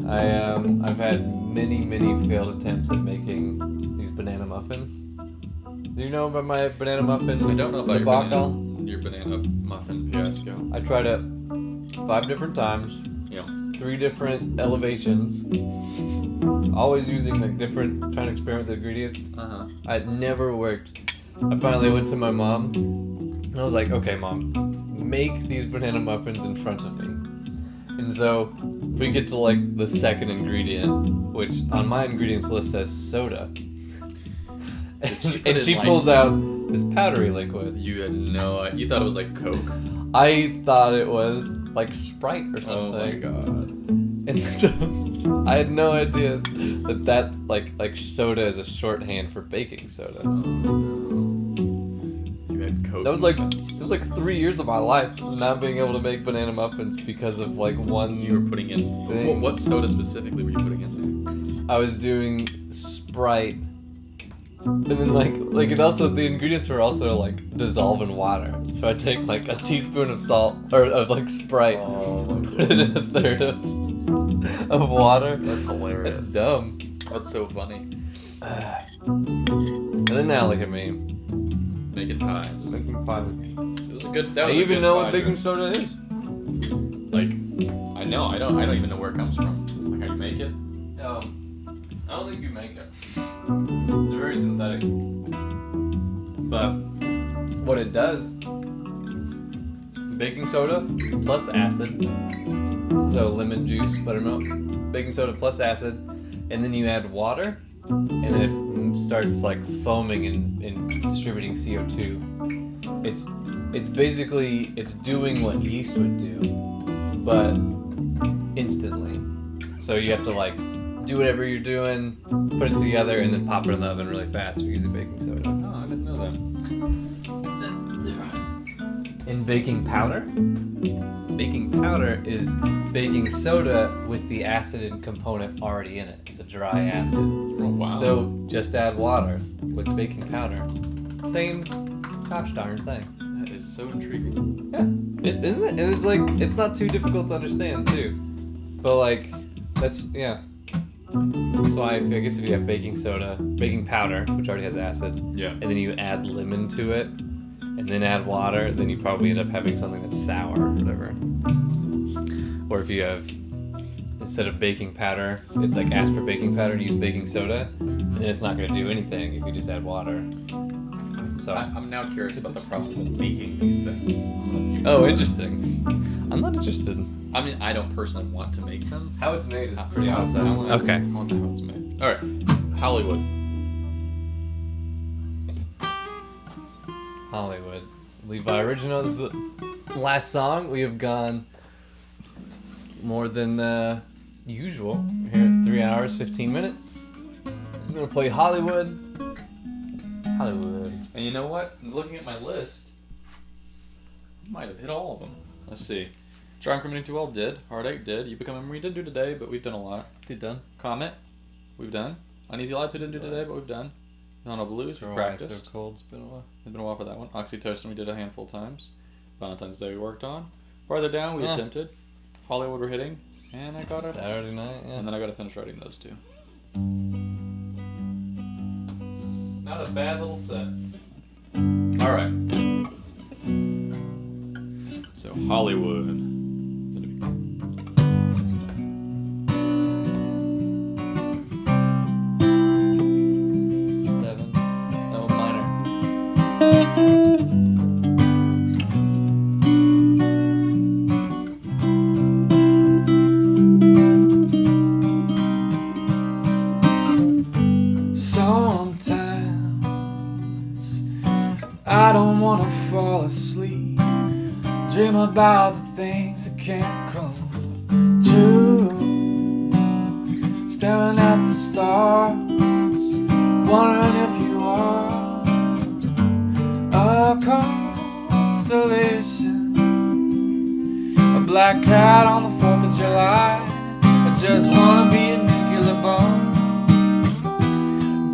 I've had many failed attempts at making these banana muffins. Do you know about my banana muffin? I don't know about your banana muffin fiasco. I tried it 5 different times, Yeah. 3 different elevations, always using like different, trying to experiment with the ingredients. It never worked. I finally went to my mom, and I was like, okay, Mom, make these banana muffins in front of me. And so we get to like the second ingredient, which on my ingredients list says soda. And she pulls out this powdery liquid. You had no. You thought it was like Coke. I thought it was like Sprite or something. Oh my god. And so I had no idea that that's like soda is a shorthand for baking soda. Oh, no. You had Coke. That was like muffins. it was like 3 years of my life not being able to make banana muffins because of like one. You were putting in. thing. What soda specifically were you putting in there? I was doing Sprite, and then like it also the ingredients were also like dissolve in water. So I take like a teaspoon of salt or of like Sprite, put it in a third of water. That's hilarious. That's dumb. That's so funny. And then now look at me Making pies. making pie. It was a good. That I was a even good know pie what baking joke. soda is. Like, I know. I don't even know where it comes from. Like how you make it. No, I don't think you make it. It's very synthetic. But what it does, baking soda plus acid, so lemon juice, buttermilk, baking soda plus acid, and then you add water, and then it starts like foaming and distributing CO2. It's basically, it's doing what yeast would do, but instantly. So you have to like do whatever you're doing, put it together, and then pop it in the oven really fast if you're using baking soda. Oh, I didn't know that. In baking powder is baking soda with the acid component already in it. It's a dry acid. Oh wow. So just add water with baking powder. Same gosh darn thing. that is so intriguing. Yeah, isn't it? And it's like, it's not too difficult to understand too. But like, that's why I guess if you have baking soda, baking powder, which already has acid, Yeah. and then you add lemon to it, and then add water, then you probably end up having something that's sour or whatever. Or if you have, instead of baking powder, it's like ask for baking powder and use baking soda, and then it's not going to do anything if you just add water. So, I'm now curious about the process of making these things. oh, interesting. I'm not interested. I mean, I don't personally want to make them. How it's made is I pretty want awesome. I want Okay. I want to know how it's made. All right, Hollywood. Hollywood. Levi Original is the last song. We have gone more than usual. We're here at 3 hours, 15 minutes. I'm going to play Hollywood. Hollywood. And you know what? Looking at my list, I might have hit all of them. Let's see. Try and Committing Too Well did. Heartache did. You Become a we didn't do today, but we've done a lot. Did done. Comet, we've done. Uneasy Lights we didn't do today, but we've done. No Blues, we For practiced. So cold. It's been a while. It's been a while for that one. Oxytocin we did a handful of times. Valentine's Day we worked on. Farther Down we attempted. Hollywood we're hitting. And I got it. Saturday night, yeah. And then I got to finish writing those two. Not a bad little set. Alright. So Hollywood. It's gonna be Seven. No, minor. Sometimes I don't wanna fall asleep. Dream about the things that can't come true. Staring at the stars, wondering if you are a constellation, a black cat on the 4th of July. I just wanna be a nuclear bomb.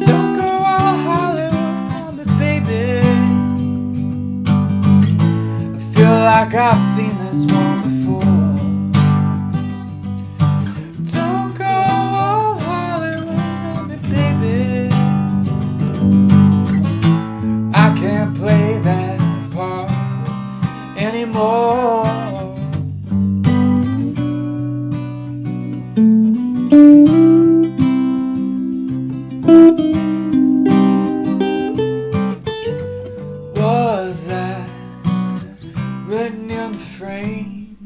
Don't go all Hollywood on me, baby. I feel like I've seen this one before. Don't go all Hollywood on me, baby. I can't play that part anymore. Was I written in the frame?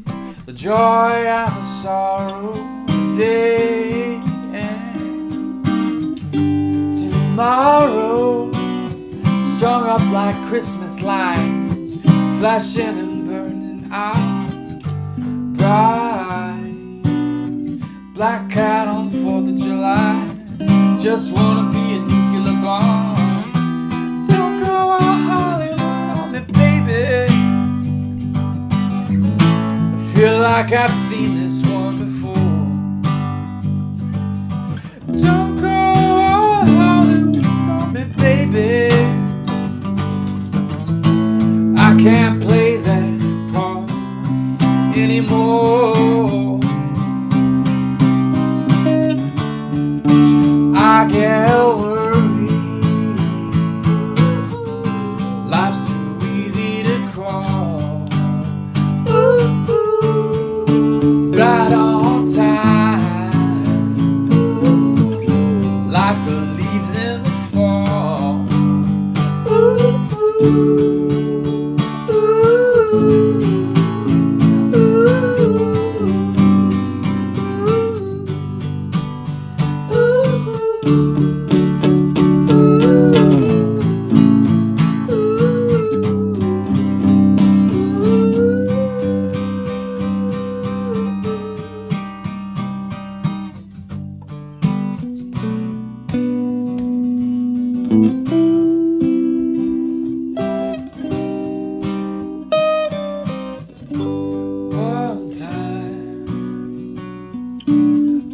The joy and the sorrow today and tomorrow, strung up like Christmas lights, flashing and burning out bright. Black cat on the 4th of July. Just wanna be a nuclear bomb. Don't go all Hollywood on me, baby. I feel like I've seen this one before. Don't go all Hollywood on me, baby. I can't play that part anymore. I get worried. Life's too easy to crawl. Ooh, ooh, right on time, like the leaves in the fall. Ooh, ooh, one time,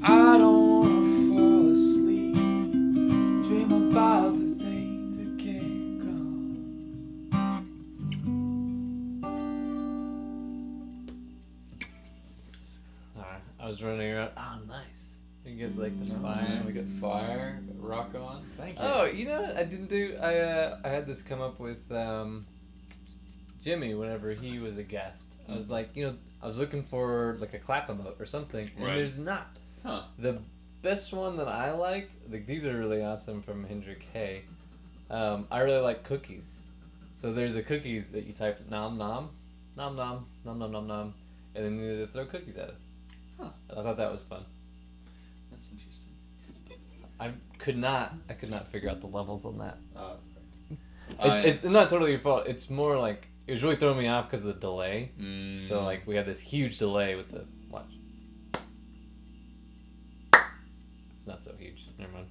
I don't wanna fall asleep. Dream about the things that can't come. Alright, I was running around. Oh, nice. You get like the Oh, fire. man, we got fire, got rock on. Thank you. Oh, you know what I didn't do? I had this come up with Jimmy whenever he was a guest. I was like, I was looking for like a clap emote or something, and Right. there's not. Huh. The best one that I liked, like these are really awesome from Hendrik Hay. I really like cookies. So there's a cookies that you type nom nom, nom nom, nom nom nom nom, and then they throw cookies at us. Huh. I thought that was fun. That's interesting. I could not figure out the levels on that. Oh, It's not totally your fault. It's more like it was really throwing me off because of the delay. So like we had this huge delay with the watch. It's not so huge. Never mind.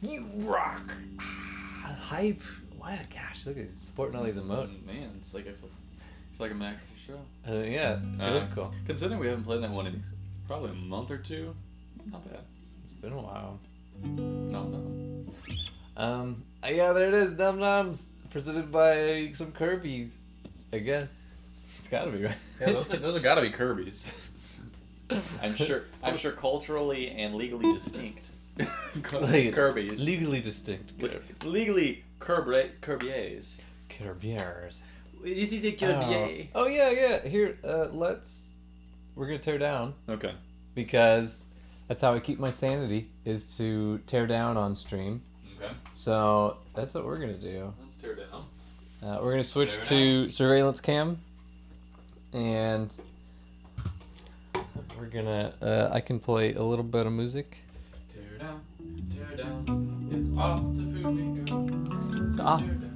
You rock. Hype. Wow, gosh, look at he's sporting all these emotes. Man, it's like I feel like I'm an actual show. Yeah, it is cool. Considering we haven't played that one in probably a month or two, not bad. It's been a while. No. Yeah, there it is. Dum Dums presented by some Kirby's. I guess it's gotta be right. Yeah, those are gotta be Kirby's. I'm sure culturally and legally distinct. Kirby's. Legally distinct. Legally Kirby's. Kirby's. This is a Kirby. Oh yeah. Here, we're gonna tear down Okay. because that's how I keep my sanity is to tear down on stream. Okay. So that's what we're gonna do. Let's tear down. We're gonna switch to surveillance cam, and we're gonna. I can play a little bit of music. Tear down. It's off to food we go. It's off. Tear down.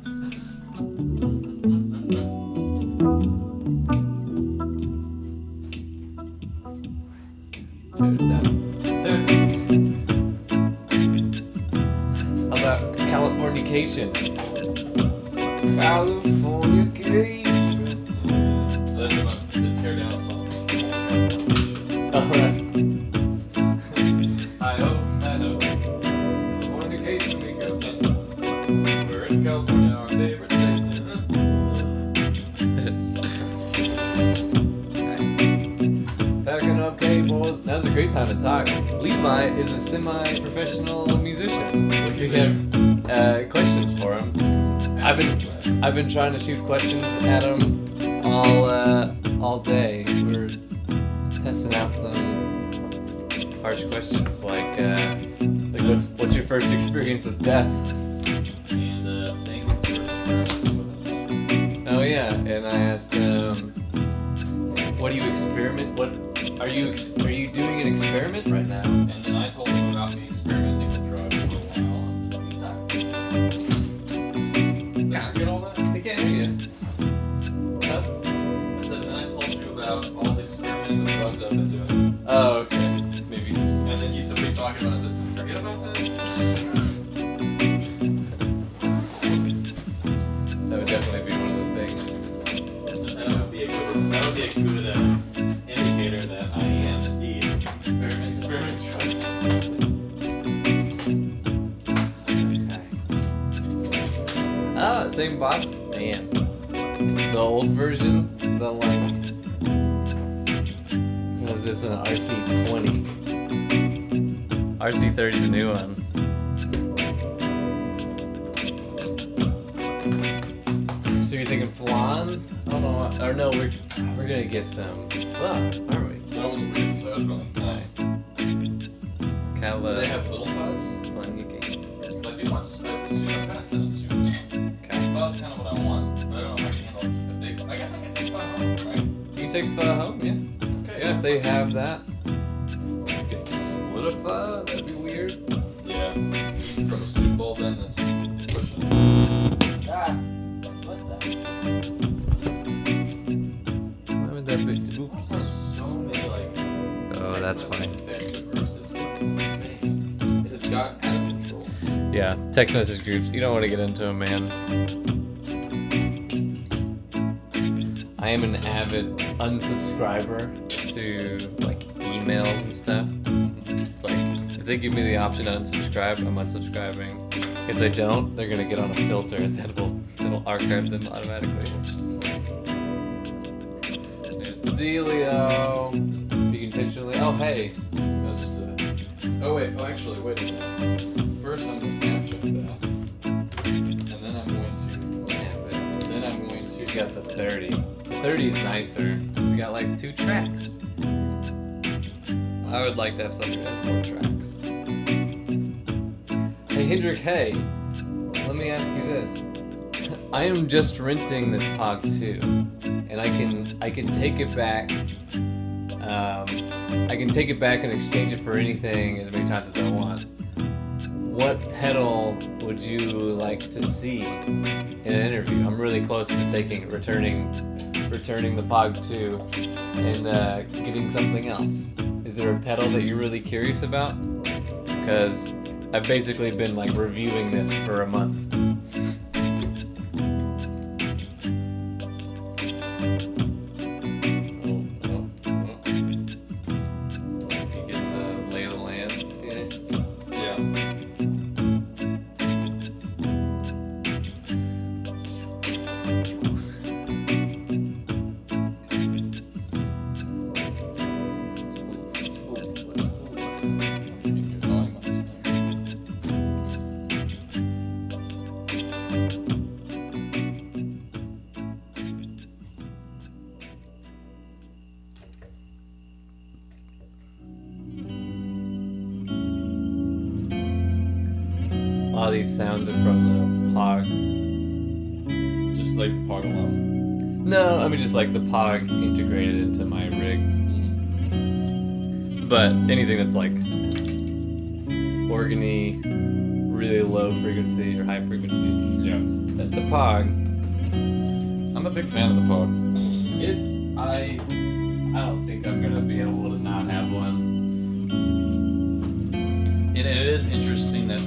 How about Californication? Californication. That's about the tear down song. Alright. I hope. Californication we go. We're in California, our favorite state. Packing up cables. Now's a great time to talk. Levi is a semi-professional musician. If you have questions for him, I've been trying to shoot questions at him all day. We're testing out some harsh questions like what's your first experience with death? And things first. Oh yeah, and I asked what do you experiment? What are you doing an experiment right now? And then I told him about me experimenting with drugs for a while. Did I forget all that? I can't hear you. I said, then I told you about all the experimenting with drugs I've been doing. Oh, okay. Maybe. And then you said, what are you talking about? I said, forget about that. That would definitely be one of the things. That would be a good indicator that I am indeed experimenting drugs. Ah, same boss. Man. The old version, the like. What was this one? RC20. RC30 is a new one. So you're thinking flan? I don't know. Or no, we're gonna get some flan, aren't we? That was a weird episode, but Alright. Cal, do they have little fuzz? fun you can. I do want soon. I'm kind of sitting soon now. Fuzz is kind of what I want, but I don't know if I can handle a big. I guess I can take fun home, right? You can take pho home, yeah. Okay. Yeah, if they have that. It's split a pho, that'd be weird. Yeah. From a soup bowl, then that's pushing. Ah, what the? Why would that be? Oops. There's so many like. Oh, that's text funny. message Facebook groups. It's insane. It has gotten out of control. Yeah, text message groups. You don't want to get into them, man. I am an avid unsubscriber to like emails and stuff. It's like if they give me the option to unsubscribe, I'm unsubscribing. If they don't, they're gonna get on a filter that'll archive them automatically. There's the dealio. Be intentionally. Oh hey. That's just a. Oh wait. Oh, actually, wait a minute. First, I'm gonna Snapchat that, and then I'm going to. Then I'm going to. He's got the 30. The 30 is nicer. It's got like 2 tracks. I would like to have something that has more tracks. Hey Hendrik, hey. Let me ask you this. I am just renting this Pog 2, and I can take it back. I can take it back and exchange it for anything as many times as I want. what pedal would you like to see in an interview? I'm really close to returning the Pog 2 and getting something else. Is there a pedal that you're really curious about? Because I've basically been like reviewing this for a month. A lot of these sounds are from the Pog. Just like the Pog alone. No, I mean just like the Pog integrated into my rig. But anything that's like organy, really low frequency or high frequency, Yeah. that's the Pog. I'm a big fan of the Pog. I don't think I'm gonna be able to not have one. And it is interesting that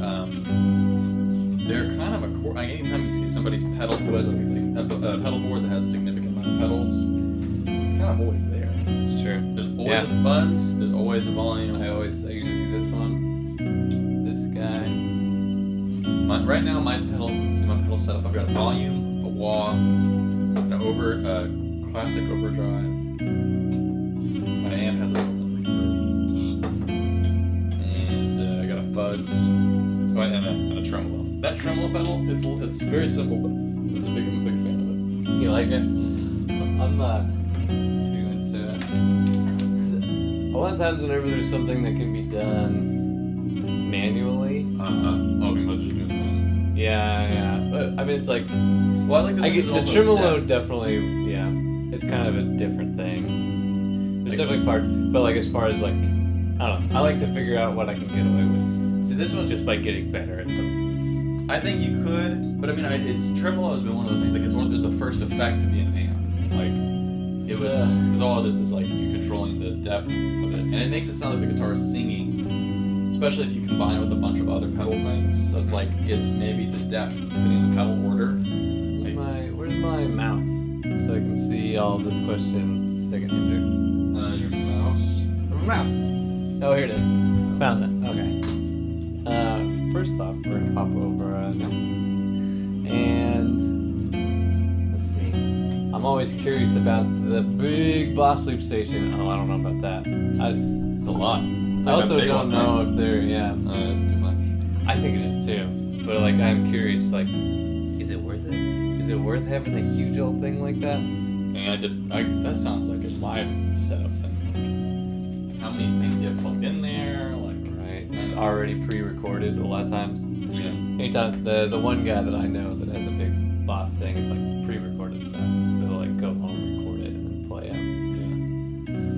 they're kind of like anytime you see somebody's pedal who has a pedal board that has a significant amount of pedals, it's kind of always there. It's true. There's always a fuzz. There's always a volume. I usually see this one, this guy. Right now, my pedal setup. I've got a volume, a wah, an classic overdrive. My amp has a built-in reverb, and I got a fuzz, and a tremolo. That tremolo pedal, it's very simple, but I'm a big fan of it. You like it? I'm not too into it. A lot of times whenever there's something that can be done manually. Oh, I'm just doing that. Yeah. But I mean, it's like, Well, I like this. I get because the also tremolo depth. definitely, yeah. It's kind of a different thing. There's Like- definitely parts, but like as far as like, I don't know. I like to figure out what I can get away with See, this one just by getting better at something. I think you could, but I mean, tremolo has been one of those things. Like it was the first effect to be an amp. Like it was, because all it is like you controlling the depth of it, and it makes it sound like the guitar is singing, especially if you combine it with a bunch of other pedal things. So it's like it's maybe the depth depending on the pedal order. Where's my mouse? So I can see all of this question. Just a second, Andrew. Your mouse. Mouse. Oh, here it is. Found it. Okay. First off, we're gonna pop over now. And let's see. I'm always curious about the big Boss loop station. Oh, I don't know about that. It's a lot. It's I like a also big don't one, know right? if they're It's too much. I think it is too. But like, I'm curious. Like, is it worth it? Is it worth having a huge old thing like that? And that sounds like a live setup thing. Like, how many things you have plugged in there? Like, Right. And already pre-recorded a lot of times. yeah. Anytime the one guy that I know that has a big Boss thing, it's like pre-recorded stuff. So he'll like go home, record it, and then play it.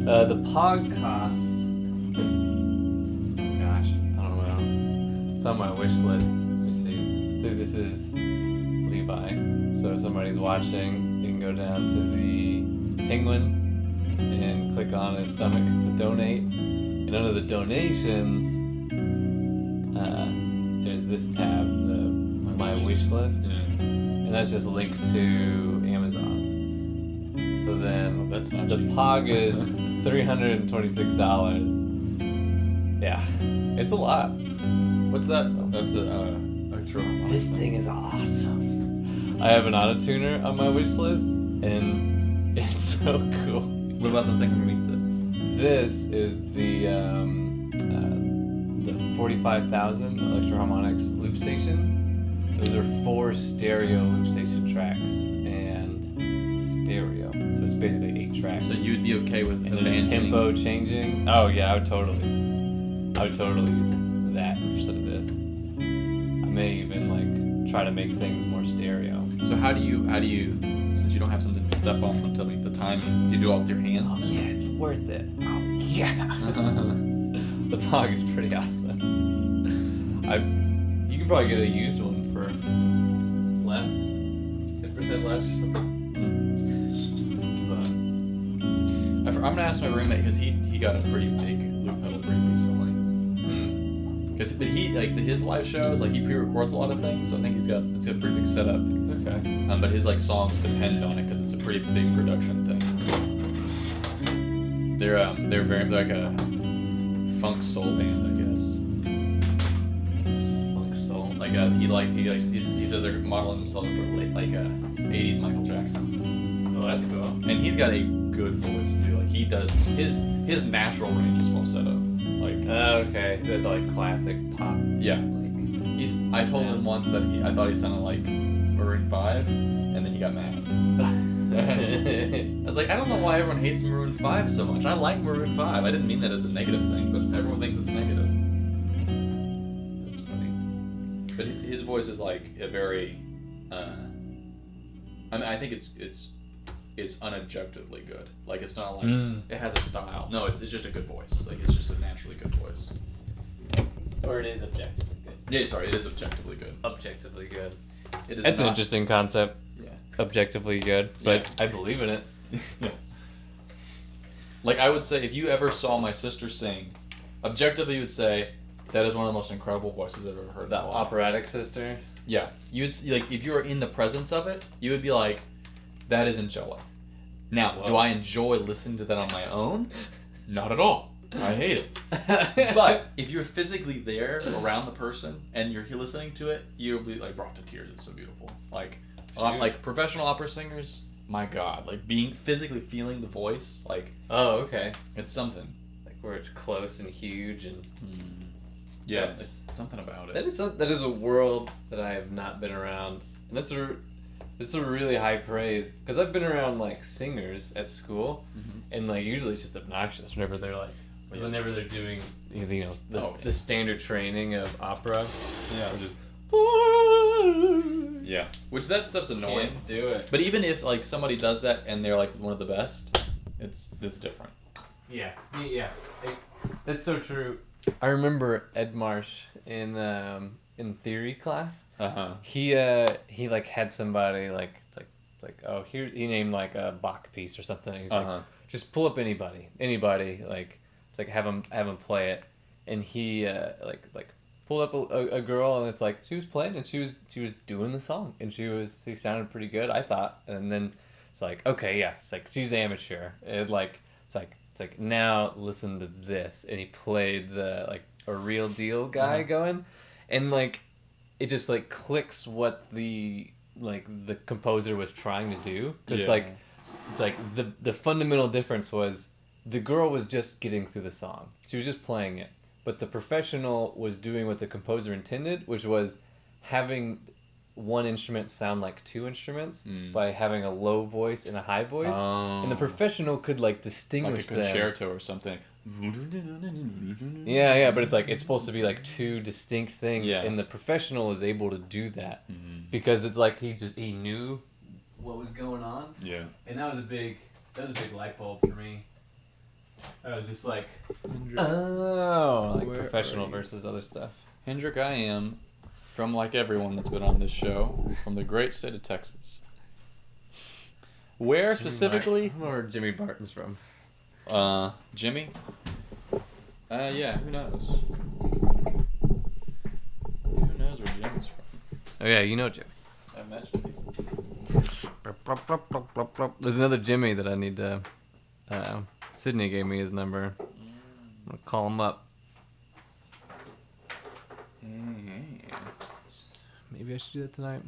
Yeah. The Pog costs. Gosh, I don't know. It's on my wish list. Let me see. So this is Levi. So if somebody's watching, you can go down to the Penguin and click on his stomach to donate. And under the donations, there's this tab, my wish list. Yeah. And that's just linked to Amazon. So then That's not the cheap. Pog is $326. Yeah, it's a lot. What's that? That's the electro. This thing is awesome. I have an auto tuner on my wish list, and it's so cool. What about the thing underneath it? This is the 45,000 Electro-Harmonix loop station. Those are 4 stereo loop station tracks and stereo, so it's basically 8 tracks. So you'd be okay with and there's abandoning tempo changing. Oh yeah, I would totally use that instead of this. I may even like try to make things more stereo. So how do you since you don't have something to step on until the timing, do you do it all with your hands? Oh yeah, it's worth it. Oh yeah. The Pog is pretty awesome. You can probably get a used one for less, 10% less or something. I'm gonna ask my roommate because he got a pretty big loop pedal pretty recently. Because his live shows he pre-records a lot of things, so I think it's got a pretty big setup. Okay. But his songs depend on it because it's a pretty big production thing. They're very like a funk soul band, I guess. Funk soul. He says they're modeling themselves after 80s Michael Jackson. Oh, that's cool. And he's got a good voice too. He does his natural range is falsetto. Okay. The classic pop. Yeah. I told him once that I thought he sounded like Maroon 5, and then he got mad. I was like, I don't know why everyone hates Maroon 5 so much. I like Maroon 5. I didn't mean that as a negative thing, but everyone thinks it's negative. That's funny. But his voice is a very. I think it's unobjectively good. It's not it has a style. No, it's just a good voice. It's just a naturally good voice. Or it is objectively good. Yeah, sorry, it is objectively good. Objectively good. It is That's an not- interesting concept. Yeah. Objectively good, but I believe in it. Yeah. I would say if you ever saw my sister sing, objectively you would say that is one of the most incredible voices I've ever heard. The in my life. operatic sister. Yeah, you'd if you were in the presence of it, you would be like, that is angelic. Now, do I enjoy listening to that on my own? Not at all. I hate it. But if you're physically there around the person and you're listening to it, you'll be brought to tears. It's so beautiful. Professional opera singers, my God, being physically feeling the voice, Oh, okay. it's something. Where it's close and huge and. Yeah, That's- it's something about it. That is a world that I have not been around, and that's a really high praise because I've been around singers at school, and usually it's just obnoxious whenever they're whenever they're doing the standard training of opera. Yeah. Or just, Yeah. Which that stuff's annoying. can't do it. But even if somebody does that and they're one of the best, it's different. Yeah. That's so true. I remember Ed Marsh in theory class. He had somebody he named a Bach piece or something. He's just pull up anybody have him play it, and he pulled up a girl, and it's she was playing and she was doing the song, and she sounded pretty good, I thought, and then it's okay, yeah, it's she's the amateur, and it's now listen to this, and he played the a real deal guy going, and it just clicks what the composer was trying to do, because the fundamental difference was the girl was just getting through the song, she was just playing it, but the professional was doing what the composer intended, which was having one instrument sound like two instruments by having a low voice and a high voice, and the professional could distinguish a them. concerto or something. Yeah, but it's supposed to be two distinct things, Yeah. and the professional is able to do that because it's he knew what was going on. Yeah. And that was a big light bulb for me. I was just professional versus other stuff. Hendrik, I am from everyone that's been on this show, from the great state of Texas. Where specifically? Where Jimmy Barton's from? Jimmy? Yeah, who knows? Who knows where Jimmy's from? Oh yeah, you know Jimmy. I met Jimmy. There's another Jimmy that I need to. Sydney gave me his number. I'm gonna call him up. Maybe I should do that tonight.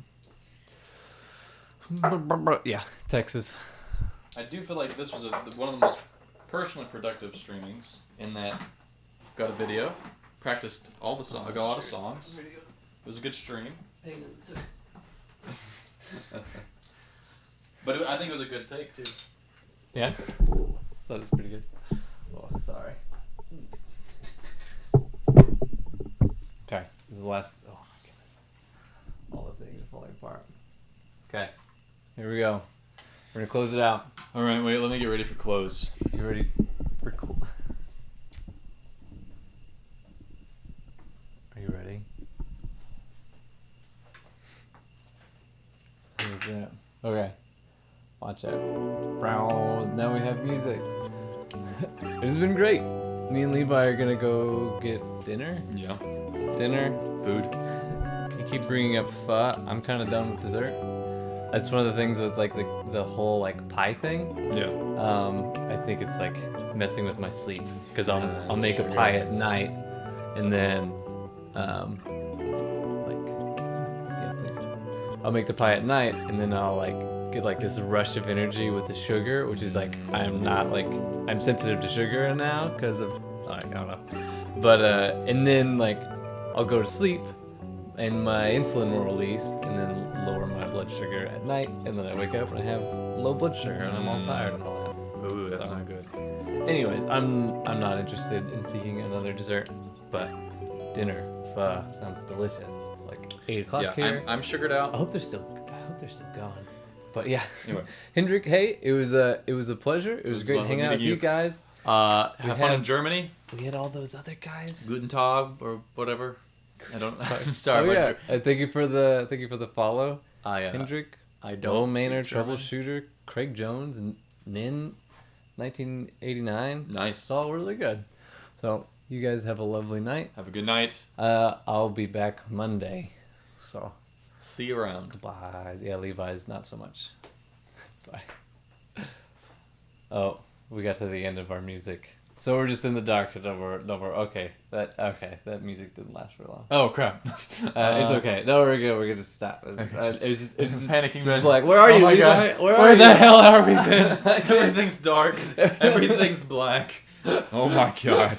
Yeah, Texas. I do feel like this was one of the most personally productive streamings in that got a video, practiced all the songs, got a lot of songs. It was a good stream. But I think it was a good take too. Yeah? That was pretty good. Oh, sorry. Okay, this is the last. Oh my goodness. All the things are falling apart. Okay, here we go. We're gonna close it out. All right, wait. Let me get ready for close. You ready for Are you ready? watch out. Brow. Now we have music. It's been great. Me and Levi are gonna go get dinner. Yeah. Dinner. Food. You keep bringing up pho. I'm kind of done with dessert. That's one of the things with like the whole like pie thing. Yeah. I think it's like messing with my sleep because I'll make a sugar. pie at night, and then like yeah, please. I'll make the pie at night, and then I'll like get like this rush of energy with the sugar, which is like I'm sensitive to sugar now because of I don't know, but and then like I'll go to sleep, and my insulin will release, and then lower my blood sugar at night, and then I wake up and I have low blood sugar, and I'm all tired and all that. Ooh, that's So- not good. Anyways, I'm not interested in seeking another dessert, but dinner pho sounds delicious. It's like 8 o'clock Yeah, here. I'm sugared out. I hope they're still going. But yeah, Anyway. Hendrik, hey, it was a pleasure. It was great lovely hanging out with meeting you you. guys. Have fun had- in Germany. We had all those other guys. Guten Tag or whatever. I don't know. Sorry, Oh but yeah, thank you for the follow, I Hendrik. don't Will speak Maynard, German. troubleshooter, Craig Jones, and Nin, 1989. Nice. It's all really good. So you guys have a lovely night. Have a good night. I'll be back Monday. So See you around. bye. Yeah, Levi's not so much. Bye. Oh, we got to the end of our music. So we're just in the dark. No more. Okay, that music didn't last for long. Oh crap. It's okay. No, we're good. We're gonna stop. It's just panicking. just black. Where are you, Oh my Levi? God. Where are Where you? the hell are we been? Everything's dark. Everything's black. Oh my god.